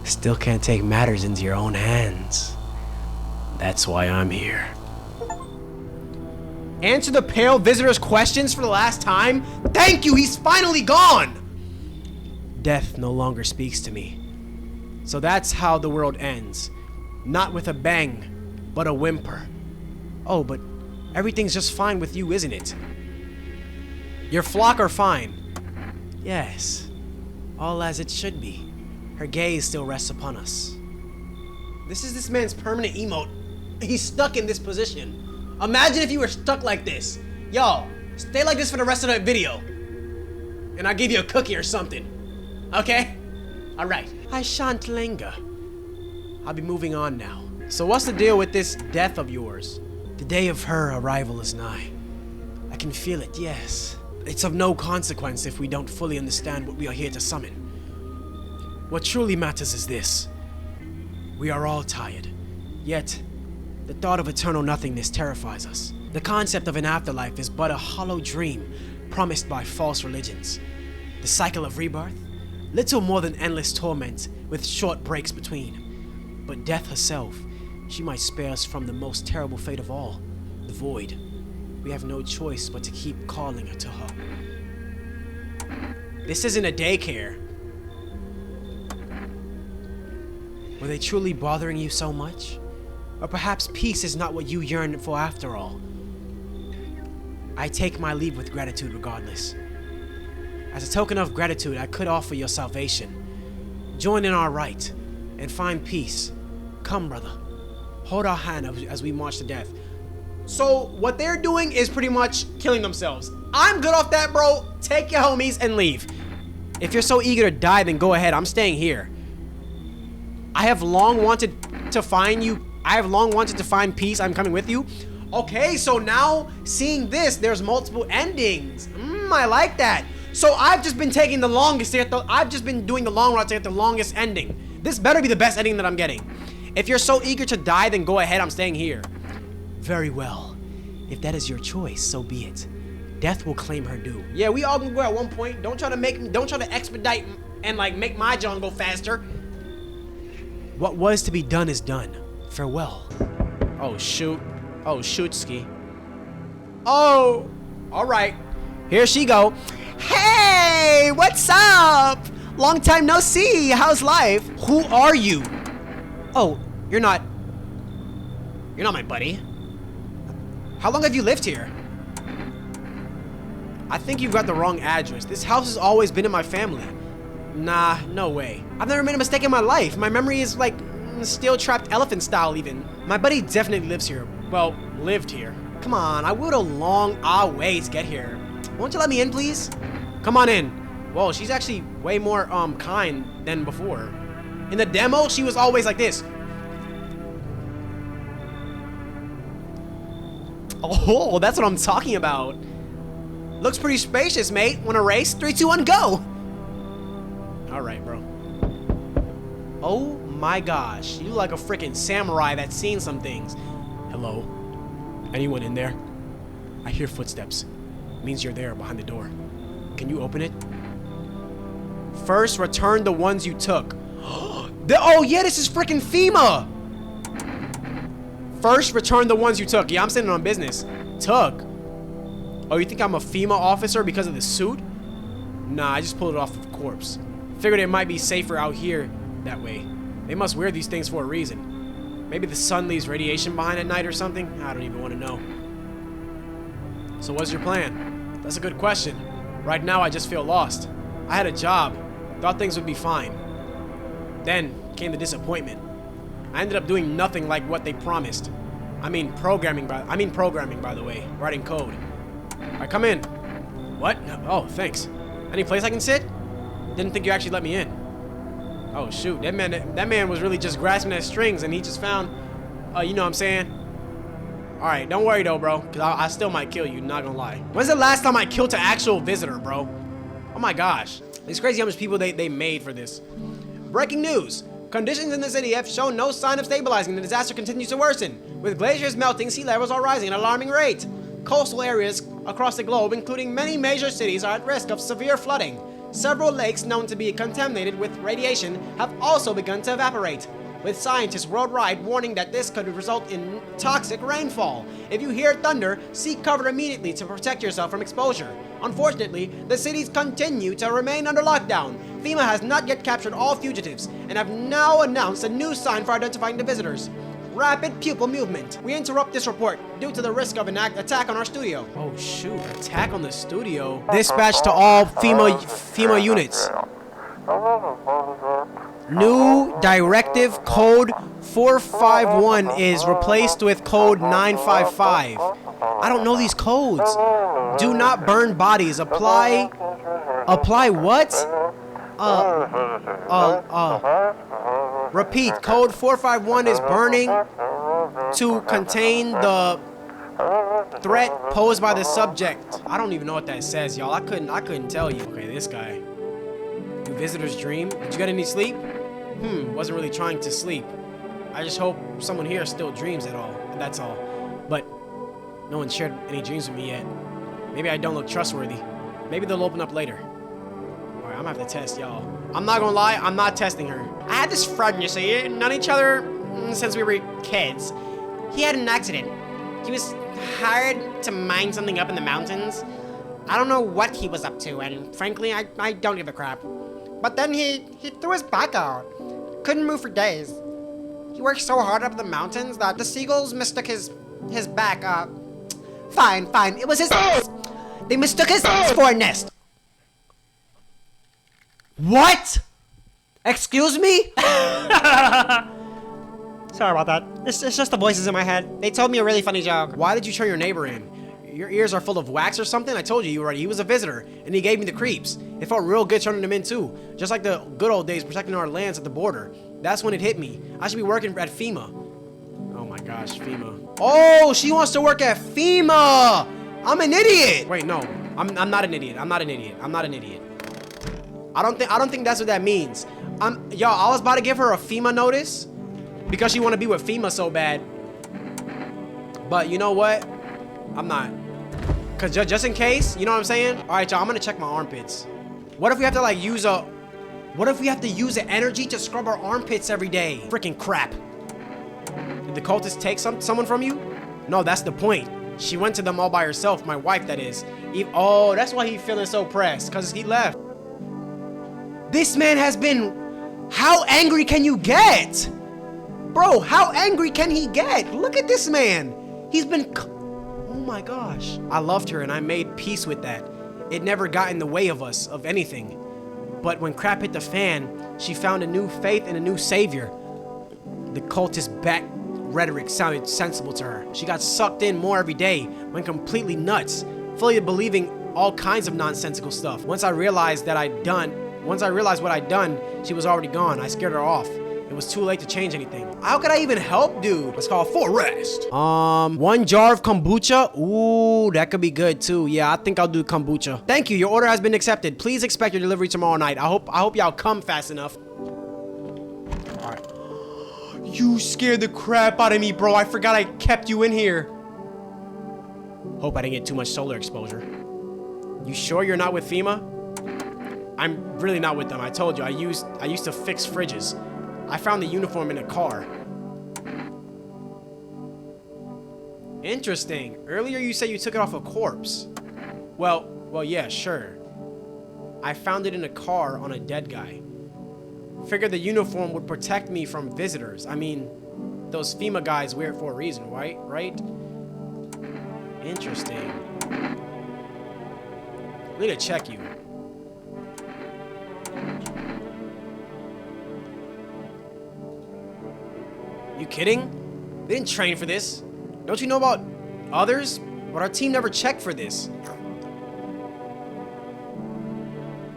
Still can't take matters into your own hands. That's why I'm here. Answer the pale visitor's questions for the last time? Thank you, he's finally gone! Death no longer speaks to me. So that's how the world ends. Not with a bang, but a whimper. Oh, but everything's just fine with you, isn't it? Your flock are fine. Yes, all as it should be. Her gaze still rests upon us. This is this man's permanent emote. He's stuck in this position. Imagine if you were stuck like this. Yo, stay like this for the rest of the video. And I'll give you a cookie or something. Okay? Alright. I shan't linger. I'll be moving on now. So what's the deal with this death of yours? The day of her arrival is nigh. I can feel it, yes. It's of no consequence if we don't fully understand what we are here to summon. What truly matters is this. We are all tired. Yet, the thought of eternal nothingness terrifies us. The concept of an afterlife is but a hollow dream promised by false religions. The cycle of rebirth? Little more than endless torment with short breaks between. But death herself, she might spare us from the most terrible fate of all, the void. We have no choice but to keep calling her to her. This isn't a daycare. Were they truly bothering you so much? Or perhaps peace is not what you yearn for after all. I take my leave with gratitude regardless. As a token of gratitude, I could offer your salvation. Join in our rite and find peace. Come, brother. Hold our hand as we march to death. So what they're doing is pretty much killing themselves. I'm good off that, bro. Take your homies and leave. If you're so eager to die, then go ahead. I'm staying here. I have long wanted to find you. I have long wanted to find peace. I'm coming with you. Okay, so now seeing this, there's multiple endings. I like that. So I've just been taking the longest to get I've just been doing the long route to get the longest ending. This better be the best ending that I'm getting. If you're so eager to die, then go ahead, I'm staying here. Very well. If that is your choice, so be it. Death will claim her due. Yeah, we all gonna go at one point. Don't try to expedite and like make my John go faster. What was to be done is done. Farewell. Oh shoot. Oh shoot, Ski. Oh, all right. Here she go. Hey, what's up? Long time no see. How's life? Who are you? Oh, you're not my buddy. How long have you lived here? I think you've got the wrong address. This house has always been in my family. Nah, no way. I've never made a mistake in my life. My memory is like steel-trapped elephant style even. My buddy definitely lives here. Well, lived here. Come on, I wheeled a long way to get here. Won't you let me in, please? Come on in. Whoa, she's actually way more kind than before. In the demo, she was always like this. Oh, that's what I'm talking about. Looks pretty spacious, mate. Wanna race? 3, 2, 1, go! Alright, bro. Oh my gosh. You look like a freaking samurai that's seen some things. Hello? Anyone in there? I hear footsteps. Means you're there behind the door. Can you open it? First, return the ones you took. Oh yeah, this is freaking FEMA! First, return the ones you took. Yeah, I'm sitting on business. Took? Oh, you think I'm a FEMA officer because of the suit? Nah, I just pulled it off of a corpse. Figured it might be safer out here that way. They must wear these things for a reason. Maybe the sun leaves radiation behind at night or something? I don't even want to know. So what's your plan? That's a good question. Right now, I just feel lost. I had a job. Thought things would be fine. Then came the disappointment. I ended up doing nothing like what they promised. I mean programming by the way. Writing code. Alright, come in. What? Oh, thanks. Any place I can sit? Didn't think you actually let me in. Oh shoot, that man was really just grasping at strings and he just found, you know what I'm saying? Alright, don't worry though, bro, because I still might kill you, not gonna lie. When's the last time I killed an actual visitor, bro? Oh my gosh. It's crazy how much people they made for this. Breaking news. Conditions in the city have shown no sign of stabilizing. The disaster continues to worsen. With glaciers melting, sea levels are rising at an alarming rate. Coastal areas across the globe, including many major cities, are at risk of severe flooding. Several lakes known to be contaminated with radiation have also begun to evaporate, with scientists worldwide warning that this could result in toxic rainfall. If you hear thunder, seek cover immediately to protect yourself from exposure. Unfortunately, the cities continue to remain under lockdown. FEMA has not yet captured all fugitives and have now announced a new sign for identifying the visitors. Rapid pupil movement. We interrupt this report due to the risk of an attack on our studio. Oh shoot, attack on the studio. Dispatch to all FEMA units. New directive code 451 is replaced with code 955. I don't know these codes. Do not burn bodies. Apply what? Repeat, code 451 is burning to contain the threat posed by the subject. I don't even know what that says, y'all. I couldn't tell you. Okay, this guy. Do visitors dream? Did you get any sleep? Wasn't really trying to sleep. I just hope someone here still dreams at all. That's all. But no one shared any dreams with me yet. Maybe I don't look trustworthy. Maybe they'll open up later. Alright, I'm gonna have to test y'all. I'm not gonna lie, I'm not testing her. I had this friend, you see, known each other since we were kids. He had an accident. He was hired to mine something up in the mountains. I don't know what he was up to, and frankly, I don't give a crap. But then he threw his back out. Couldn't move for days. He worked so hard up the mountains that the seagulls mistook his back. Fine. It was his. They mistook his for a nest. What? Excuse me? Sorry about that. It's just the voices in my head. They told me a really funny joke. Why did you turn your neighbor in? Your ears are full of wax or something? I told you already. He was a visitor, and he gave me the creeps. It felt real good turning him in too. Just like the good old days protecting our lands at the border. That's when it hit me. I should be working at FEMA. Oh my gosh, FEMA. Oh, she wants to work at FEMA. I'm an idiot. Wait, no. I'm not an idiot. I'm not an idiot. I'm not an idiot. I don't think that's what that means. Yo, I was about to give her a FEMA notice because she want to be with FEMA so bad. But you know what? I'm not. Cause just in case, you know what I'm saying? All right, y'all, I'm gonna check my armpits. What if we have to like use a, what if we have to use the energy to scrub our armpits every day? Freaking crap. Did the cultist take someone from you? No, that's the point. She went to them all by herself, my wife that is. Oh, that's why he's feeling so pressed, cause he left. This man has been, how angry can you get? Bro, how angry can he get? Look at this man. He's been, oh my gosh. I loved her and I made peace with that. It never got in the way of us, of anything. But when crap hit the fan, she found a new faith and a new savior. The cultist back rhetoric sounded sensible to her. She got sucked in more every day, went completely nuts, fully believing all kinds of nonsensical stuff. Once I realized what I'd done, she was already gone. I scared her off. It was too late to change anything. How could I even help, dude? It's called for rest. 1 jar of kombucha. Ooh, that could be good too. Yeah, I think I'll do kombucha. Thank you. Your order has been accepted. Please expect your delivery tomorrow night. I hope y'all come fast enough. All right. You scared the crap out of me, bro. I forgot I kept you in here. Hope I didn't get too much solar exposure. You sure you're not with FEMA? I'm really not with them. I told you. I used to fix fridges. I found the uniform in a car. Interesting. Earlier you said you took it off a corpse. Well, yeah, sure. I found it in a car on a dead guy. Figured the uniform would protect me from visitors. I mean, those FEMA guys wear it for a reason, right? Interesting. I need to check you. You kidding? We didn't train for this. Don't you know about others? But our team never checked for this.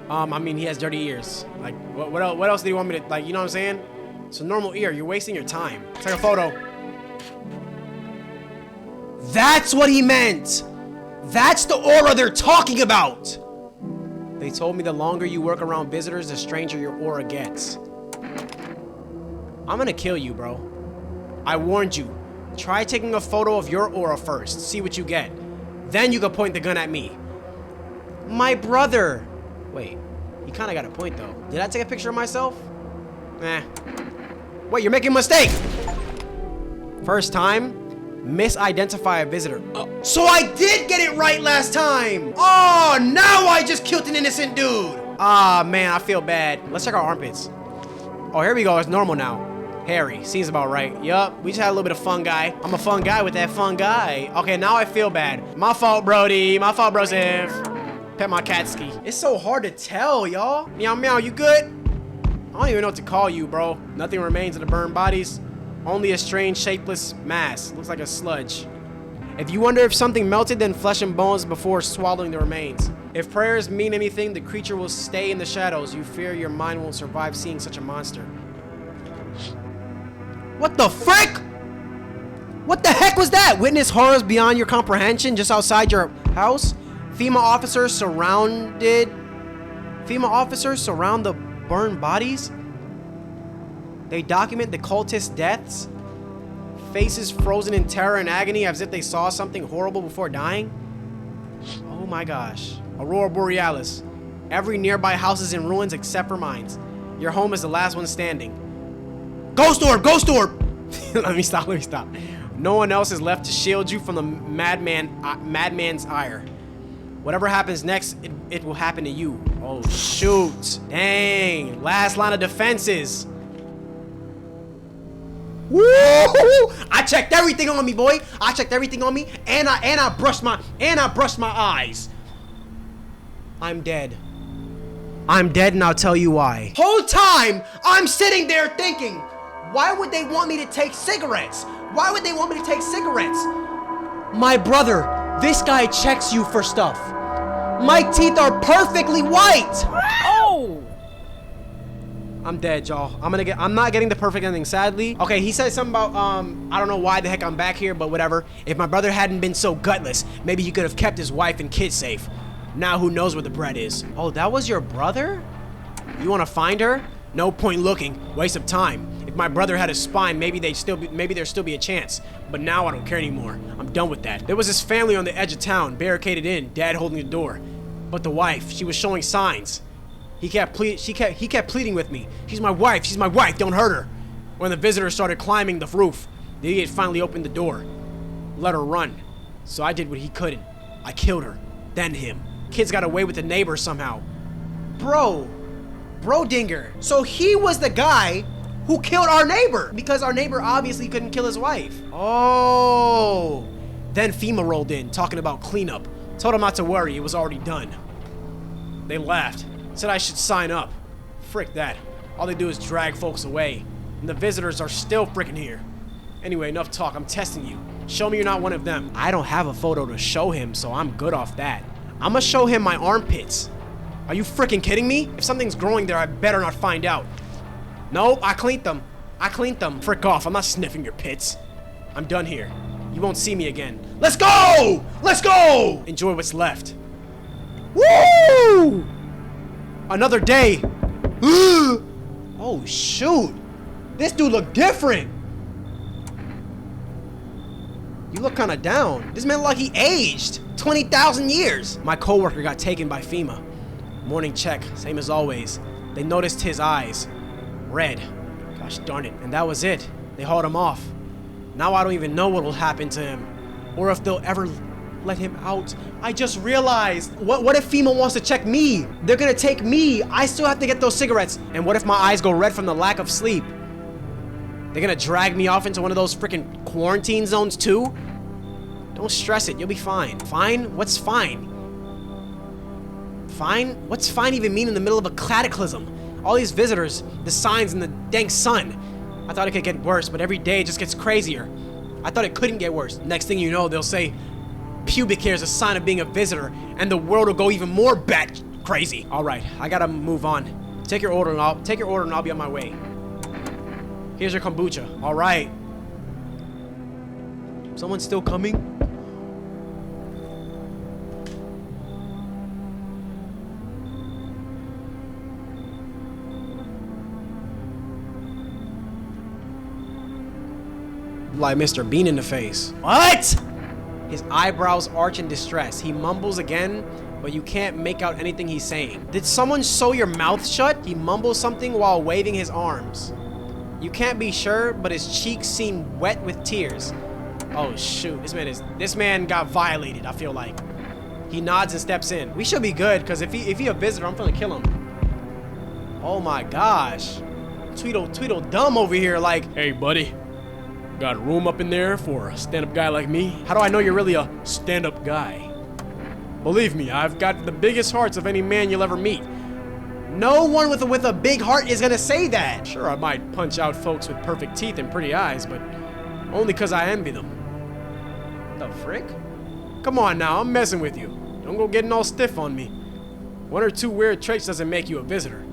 I mean, he has dirty ears. Like, what else do you want me to, like, you know what I'm saying? It's a normal ear. You're wasting your time. Take a photo. That's what he meant. That's the aura they're talking about. They told me the longer you work around visitors, the stranger your aura gets. I'm gonna kill you, bro. I warned you. Try taking a photo of your aura first. See what you get. Then you can point the gun at me. My brother. Wait, you kind of got a point though. Did I take a picture of myself? Nah. Wait, you're making a mistake. First time, misidentify a visitor. So I did get it right last time. Oh, now I just killed an innocent dude. Ah, man, I feel bad. Let's check our armpits. Oh, here we go. It's normal now. Harry, seems about right. Yup, we just had a little bit of fun guy. I'm a fun guy with that fun guy. Okay, now I feel bad. My fault, Brody. My fault, Broseph. Pet my cat ski. It's so hard to tell, y'all. Meow, meow, you good? I don't even know what to call you, bro. Nothing remains of the burned bodies. Only a strange, shapeless mass. Looks like a sludge. If you wonder if something melted, then flesh and bones before swallowing the remains. If prayers mean anything, the creature will stay in the shadows. You fear your mind won't survive seeing such a monster. What the frick? What the heck was that? Witness horrors beyond your comprehension just outside your house? FEMA officers surround the burned bodies? They document the cultist deaths? Faces frozen in terror and agony as if they saw something horrible before dying? Oh my gosh. Aurora Borealis. Every nearby house is in ruins except for mine. Your home is the last one standing. Ghost orb! Ghost orb! Let me stop. No one else is left to shield you from the madman's ire. Whatever happens next, it will happen to you. Oh, shoot. Dang. Last line of defenses. Woo! I checked everything on me, boy. I checked everything on me, and I brushed my eyes. I'm dead. I'm dead, and I'll tell you why. Whole time, I'm sitting there thinking, why would they want me to take cigarettes? Why would they want me to take cigarettes? My brother, this guy checks you for stuff. My teeth are perfectly white. Oh! I'm dead, y'all. I'm not getting the perfect ending, sadly. Okay, he said something about, I don't know why the heck I'm back here, but whatever. If my brother hadn't been so gutless, maybe he could have kept his wife and kids safe. Now who knows where the bread is? Oh, that was your brother? You want to find her? No point looking. Waste of time. If my brother had a spine, maybe there'd still be a chance. But now I don't care anymore. I'm done with that. There was this family on the edge of town, barricaded in, dad holding the door. But the wife, she was showing signs. He kept pleading with me. She's my wife, don't hurt her. When the visitors started climbing the roof, the idiot finally opened the door. Let her run. So I did what he couldn't. I killed her, then him. Kids got away with the neighbors somehow. Bro Dinger. So he was the guy who killed our neighbor because our neighbor obviously couldn't kill his wife. Oh. Then FEMA rolled in, talking about cleanup. Told him not to worry, it was already done. They laughed. Said I should sign up. Frick that. All they do is drag folks away. And the visitors are still frickin' here. Anyway, enough talk. I'm testing you. Show me you're not one of them. I don't have a photo to show him, so I'm good off that. I'ma show him my armpits. Are you frickin' kidding me? If something's growing there, I better not find out. Nope, I cleaned them. Frick off. I'm not sniffing your pits. I'm done here. You won't see me again. Let's go! Let's go! Enjoy what's left. Woo! Another day. Oh, shoot. This dude look different. You look kind of down. This man look like he aged 20,000 years. My coworker got taken by FEMA. Morning check, same as always. They noticed his eyes. Red. Gosh darn it. And that was it. They hauled him off. Now I don't even know what will happen to him. Or if they'll ever let him out. I just realized. What if FEMA wants to check me? They're gonna take me. I still have to get those cigarettes. And what if my eyes go red from the lack of sleep? They're gonna drag me off into one of those freaking quarantine zones too? Don't stress it, you'll be fine. Fine? What's fine? Fine? What's fine even mean in the middle of a cataclysm? All these visitors, the signs, and the dang sun. I thought it could get worse, but every day it just gets crazier. I thought it couldn't get worse. Next thing you know, they'll say pubic hair is a sign of being a visitor, and the world will go even more bat crazy. All right, I gotta move on. Take your order, and I'll be on my way. Here's your kombucha. All right. Someone still coming? Like Mr. Bean in the face. What? His eyebrows arch in distress. He mumbles again, but you can't make out anything he's saying. Did someone sew your mouth shut? He mumbles something while waving his arms. You can't be sure, but his cheeks seem wet with tears. Oh shoot, this man got violated, I feel like. He nods and steps in. We should be good, because if he a visitor, I'm gonna kill him. Oh my gosh. Tweedledum over here like, hey buddy. Got a room up in there for a stand-up guy like me? How do I know you're really a stand-up guy? Believe me, I've got the biggest hearts of any man you'll ever meet. No one with a big heart is gonna say that. Sure, I might punch out folks with perfect teeth and pretty eyes, but only because I envy them. The frick? Come on now, I'm messing with you. Don't go getting all stiff on me. One or two weird traits doesn't make you a visitor.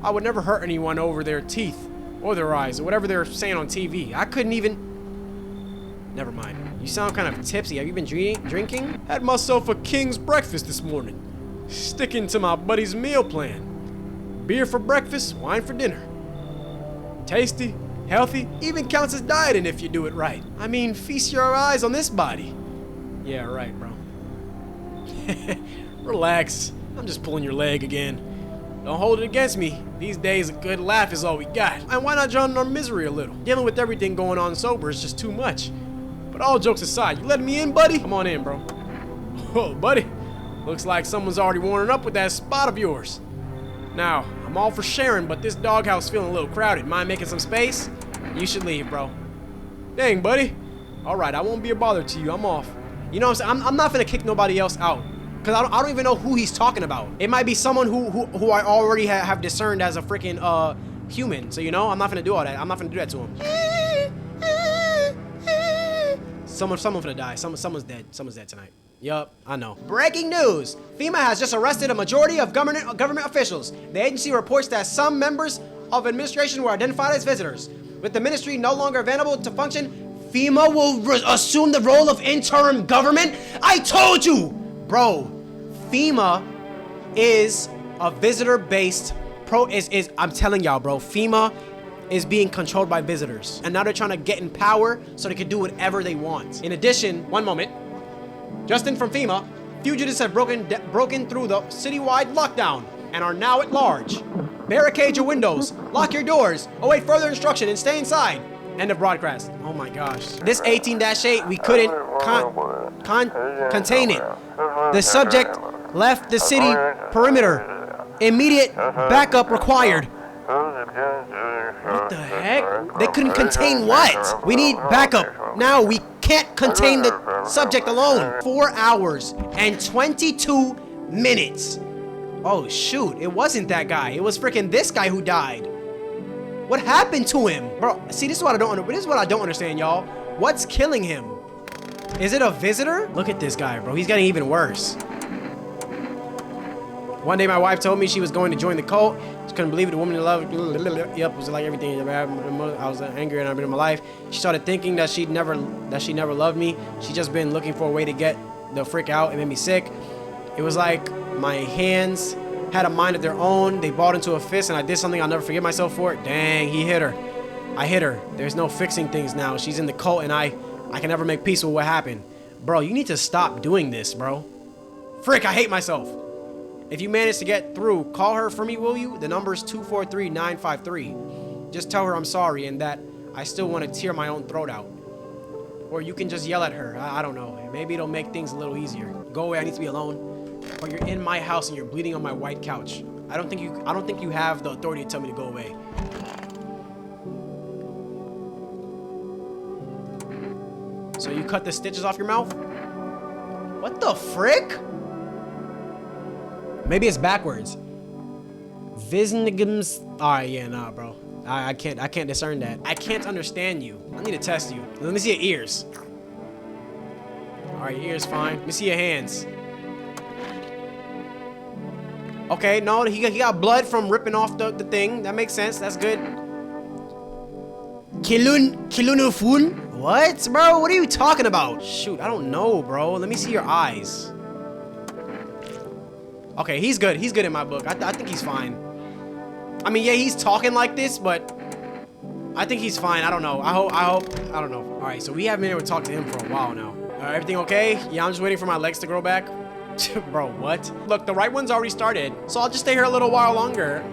I would never hurt anyone over their teeth. Or their eyes, or whatever they're saying on TV. I couldn't even... Never mind. You sound kind of tipsy. Have you been drinking? Had myself a king's breakfast this morning. Sticking to my buddy's meal plan. Beer for breakfast, wine for dinner. Tasty, healthy, even counts as dieting if you do it right. I mean, feast your eyes on this body. Yeah, right, bro. Relax. I'm just pulling your leg again. Don't hold it against me. These days, a good laugh is all we got. And why not drown in our misery a little? Dealing with everything going on sober is just too much. But all jokes aside, you letting me in, buddy? Come on in, bro. Oh, buddy. Looks like someone's already warming up with that spot of yours. Now, I'm all for sharing, but this doghouse feeling a little crowded. Mind making some space? You should leave, bro. Dang, buddy. All right, I won't be a bother to you. I'm off. You know what I'm saying? I'm not gonna kick nobody else out. Because I don't even know who he's talking about. It might be someone who I already have discerned as a freaking human. So, you know, I'm not gonna do all that. I'm not gonna do that to him. Someone's gonna die. Someone's dead. Someone's dead tonight. Yup, I know. Breaking news! FEMA has just arrested a majority of government officials. The agency reports that some members of administration were identified as visitors. With the ministry no longer available to function, FEMA will assume the role of interim government? I told you! Bro, FEMA is a visitor-based I'm telling y'all, bro, FEMA is being controlled by visitors. And now they're trying to get in power so they can do whatever they want. In addition, one moment, Justin from FEMA, fugitives have broken through the citywide lockdown and are now at large. Barricade your windows, lock your doors, await further instruction and stay inside. End of broadcast. Oh my gosh. This 18-8, we couldn't contain it. The subject left the city perimeter. Immediate backup required. What the heck? They couldn't contain what? We need backup. Now we can't contain the subject alone. 4 hours and 22 minutes. Oh shoot, it wasn't that guy. It was freaking this guy who died. What happened to him? Bro, see, this is what I don't understand, y'all. What's killing him? Is it a visitor? Look at this guy, bro. He's getting even worse. One day my wife told me she was going to join the cult. She couldn't believe it. The woman in love. Yep, it was like everything. I was angry and I've been in my life. She started thinking that she never loved me. She just been looking for a way to get the frick out. It made me sick. It was like my hands had a mind of their own. They balled into a fist and I did something I'll never forgive myself for. Dang, he hit her. I hit her. There's no fixing things now. She's in the cult and I can never make peace with what happened. Bro, you need to stop doing this, bro. Frick, I hate myself. If you manage to get through, call her for me, will you? The number is 243-953. Just tell her I'm sorry and that I still want to tear my own throat out. Or you can just yell at her. I don't know. Maybe it'll make things a little easier. Go away, I need to be alone. Or you're in my house and you're bleeding on my white couch. I don't think you have the authority to tell me to go away. So you cut the stitches off your mouth? What the frick? Maybe it's backwards. Visnigums. Alright, yeah, nah, bro. I can't discern that. I can't understand you. I need to test you. Let me see your ears. Alright, your ears fine. Let me see your hands. Okay, no, he got blood from ripping off the thing. That makes sense. That's good. Kilunufun? What, bro? What are you talking about? Shoot, I don't know, bro. Let me see your eyes. Okay, he's good. He's good in my book. I think he's fine. I mean, yeah, he's talking like this, but I think he's fine. I don't know. I hope. I don't know. All right, so we haven't been able to talk to him for a while now. Everything okay? Yeah, I'm just waiting for my legs to grow back. Bro, what? Look, the right one's already started, so I'll just stay here a little while longer.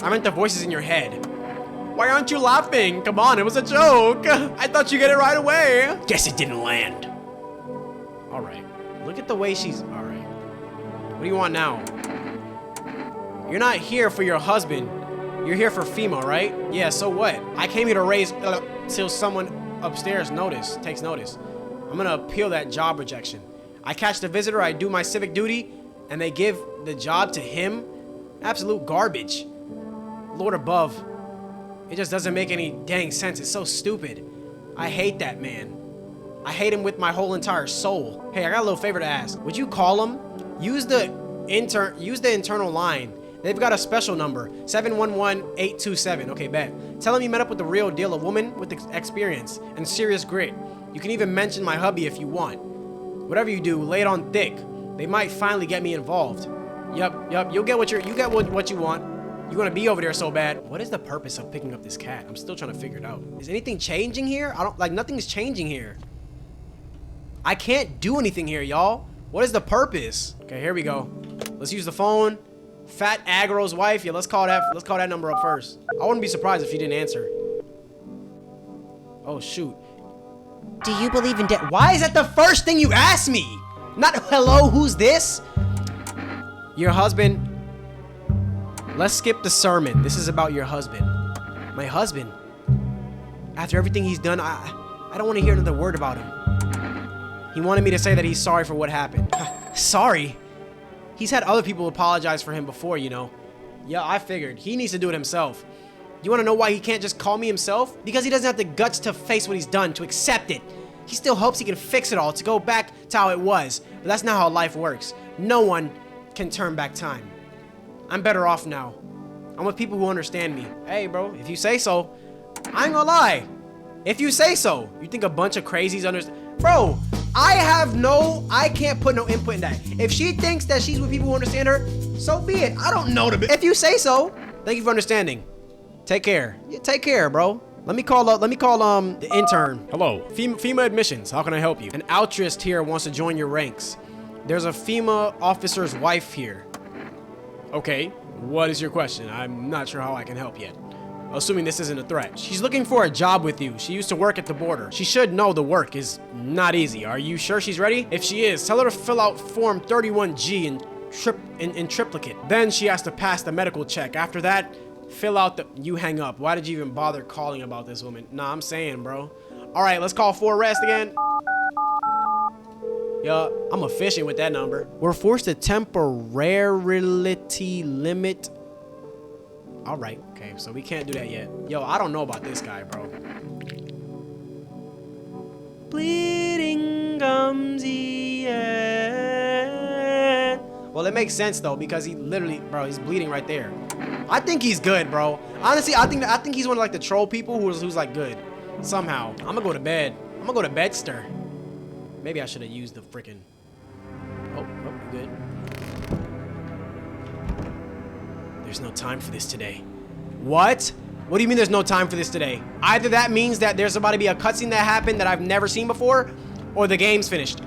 I meant the voices in your head. Why aren't you laughing? Come on, it was a joke. I thought you'd get it right away. Guess it didn't land. All right. Look at the way she's... All right. What do you want now? You're not here for your husband. You're here for FEMA, right? Yeah, so what? I came here to raise... till someone upstairs takes notice. I'm gonna appeal that job rejection. I catch the visitor, I do my civic duty, and they give the job to him? Absolute garbage. Lord above. It just doesn't make any dang sense. It's so stupid. I hate that man. I hate him with my whole entire soul. Hey, I got a little favor to ask. Would you call him? Use the internal line. They've got a special number, 711-827. Okay, bet. Tell him you met up with the real deal, a woman with experience and serious grit. You can even mention my hubby if you want. Whatever you do, lay it on thick. They might finally get me involved. Yup. You'll get what you want. You want to be over there so bad. What is the purpose of picking up this cat? I'm still trying to figure it out. Is anything changing here? Nothing's changing here. I can't do anything here, y'all. What is the purpose? Okay, here we go. Let's use the phone. Fat Aggro's wife. Yeah, let's call that number up first. I wouldn't be surprised if she didn't answer. Oh shoot. Do you believe in death? Why is that the first thing you ask me? Not hello, who's this? Your husband. Let's skip the sermon. This is about your husband. My husband. After everything he's done, I don't want to hear another word about him. He wanted me to say that he's sorry for what happened. Sorry? He's had other people apologize for him before, you know. Yeah, I figured. He needs to do it himself. You want to know why he can't just call me himself? Because he doesn't have the guts to face what he's done, to accept it. He still hopes he can fix it all, to go back to how it was. But that's not how life works. No one can turn back time. I'm better off now. I'm with people who understand me. Hey, bro, if you say so. I ain't gonna lie. If you say so. You think a bunch of crazies understand? Bro, I can't put no input in that. If she thinks that she's with people who understand her, so be it. I don't know if you say so. Thank you for understanding. Take care. Yeah, take care, bro. Let me call the intern. Hello. FEMA admissions. How can I help you? An altruist here wants to join your ranks. There's a FEMA officer's wife here. Okay. What is your question? I'm not sure how I can help yet. Assuming this isn't a threat. She's looking for a job with you. She used to work at the border. She should know the work is not easy. Are you sure she's ready? If she is, tell her to fill out Form 31G in triplicate. Then she has to pass the medical check. After that, fill out the... You hang up. Why did you even bother calling about this woman? Nah, I'm saying, bro. All right, let's call for arrest again. Yeah, I'm efficient with that number. We're forced to temporarily limit... All right, okay, so we can't do that yet. Yo, I don't know about this guy, bro. Bleeding gums, yeah. Well, it makes sense though because he literally, bro, he's bleeding right there. I think he's good, bro. Honestly, I think he's one of like the troll people who's like good. Somehow, I'm gonna go to bed. I'm gonna go to bedster. Maybe I should have used the freaking. Oh, good. There's no time for this today. What? What do you mean there's no time for this today? Either that means that there's about to be a cutscene that happened that I've never seen before, or the game's finished.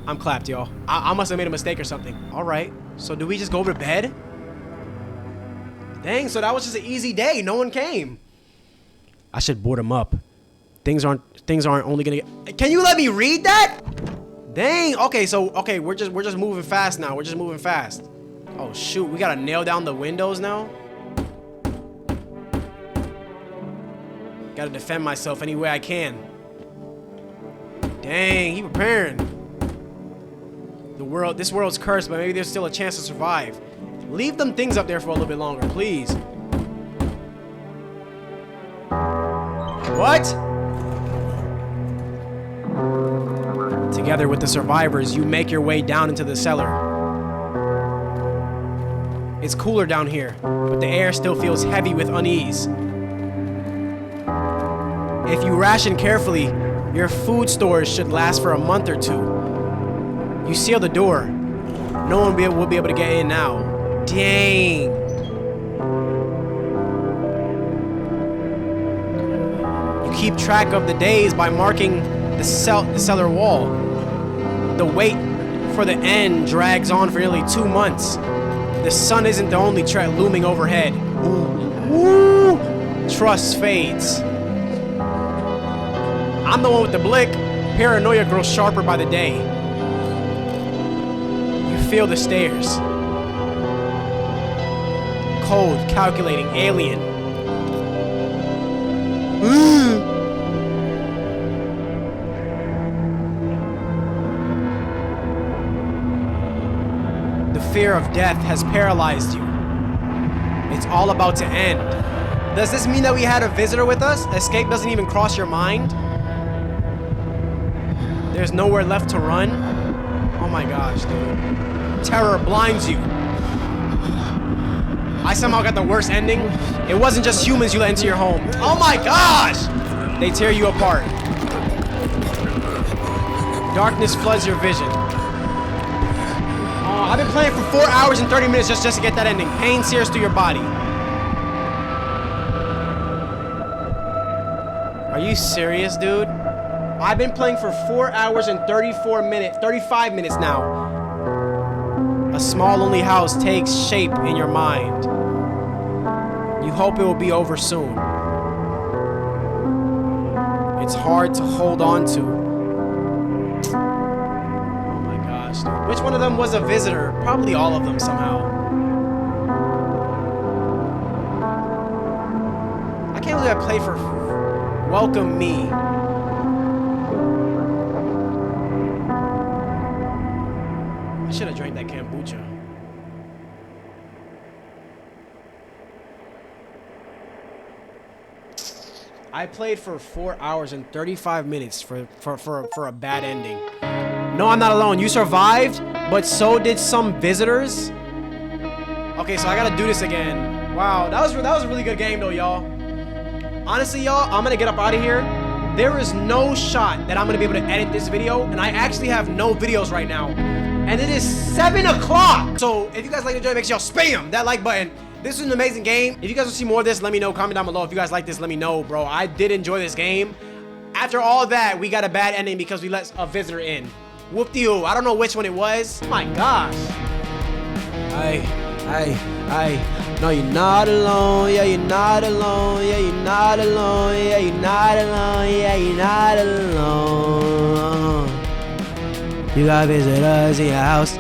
I'm clapped, y'all. I must have made a mistake or something. All right. So do we just go over to bed? Dang, so that was just an easy day. No one came. I should board him up. Things aren't only gonna get... Can you let me read that? Dang. Okay, we're just moving fast now. We're just moving fast. Oh shoot, we gotta nail down the windows now. Gotta defend myself any way I can. Dang, he preparing. This world's cursed, but maybe there's still a chance to survive. Leave them things up there for a little bit longer, please. What? Together with the survivors, you make your way down into the cellar. It's cooler down here, but the air still feels heavy with unease. If you ration carefully, your food stores should last for a month or two. You seal the door. No one will be able to get in now. Dang. You keep track of the days by marking the cellar wall. The wait for the end drags on for nearly 2 months. The sun isn't the only threat looming overhead. Ooh. Trust fades. I'm the one with the blick. Paranoia grows sharper by the day. You feel the stairs. Cold, calculating, alien. The fear of death has paralyzed you. It's all about to end. Does this mean that we had a visitor with us? Escape doesn't even cross your mind? There's nowhere left to run? Oh my gosh, dude. Terror blinds you. I somehow got the worst ending. It wasn't just humans you let into your home. Oh my gosh! They tear you apart. Darkness floods your vision. Oh, I've been playing for 4 hours and 30 minutes just to get that ending. Pain sears through your body. Are you serious, dude? I've been playing for 4 hours and 35 minutes now. A small, lonely house takes shape in your mind. You hope it will be over soon. It's hard to hold on to. Oh my gosh, dude. Which one of them was a visitor? Probably all of them somehow. I can't believe I played for Welcome Me. I should have drank that kombucha. I played for 4 hours and 35 minutes for a bad ending. No, I'm not alone. You survived? but so did some visitors. Okay, so I gotta do this again. Wow, that was a really good game though, y'all. Honestly, y'all, I'm gonna get up out of here. There is no shot that I'm gonna be able to edit this video, and I actually have no videos right now. And it is 7 o'clock. So if you guys like the video, make sure y'all spam that like button. This is an amazing game. If you guys want to see more of this, let me know. Comment down below. If you guys like this, let me know, bro. I did enjoy this game. After all that, we got a bad ending because we let a visitor in. Whoop-de-oo. I don't know which one it was. Oh my gosh. Hey. No, you're not alone. Yeah, you're not alone. Yeah, you're not alone. Yeah, you're not alone. Yeah, you're not alone. You got visitors in your house.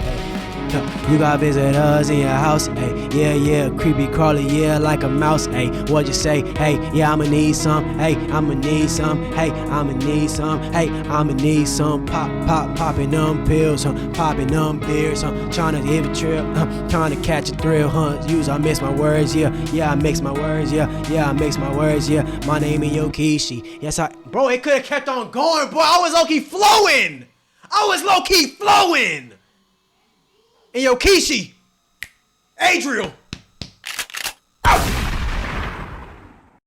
You got visitors in your house, ayy, yeah, creepy crawly, yeah, like a mouse, ayy, what'd you say, hey, yeah, I'ma need some, hey, I'ma need some, hey, I'ma need some, hey, I'ma need some, popping them pills, popping them beers, trying to give a trip, trying to catch a thrill, I mix my words, yeah, I mix my words, yeah, I mix my words, yeah, my name is INYOKISHI, yes, bro, it could've kept on going, boy, I was low-key flowing, INYOKISHI, Adriel.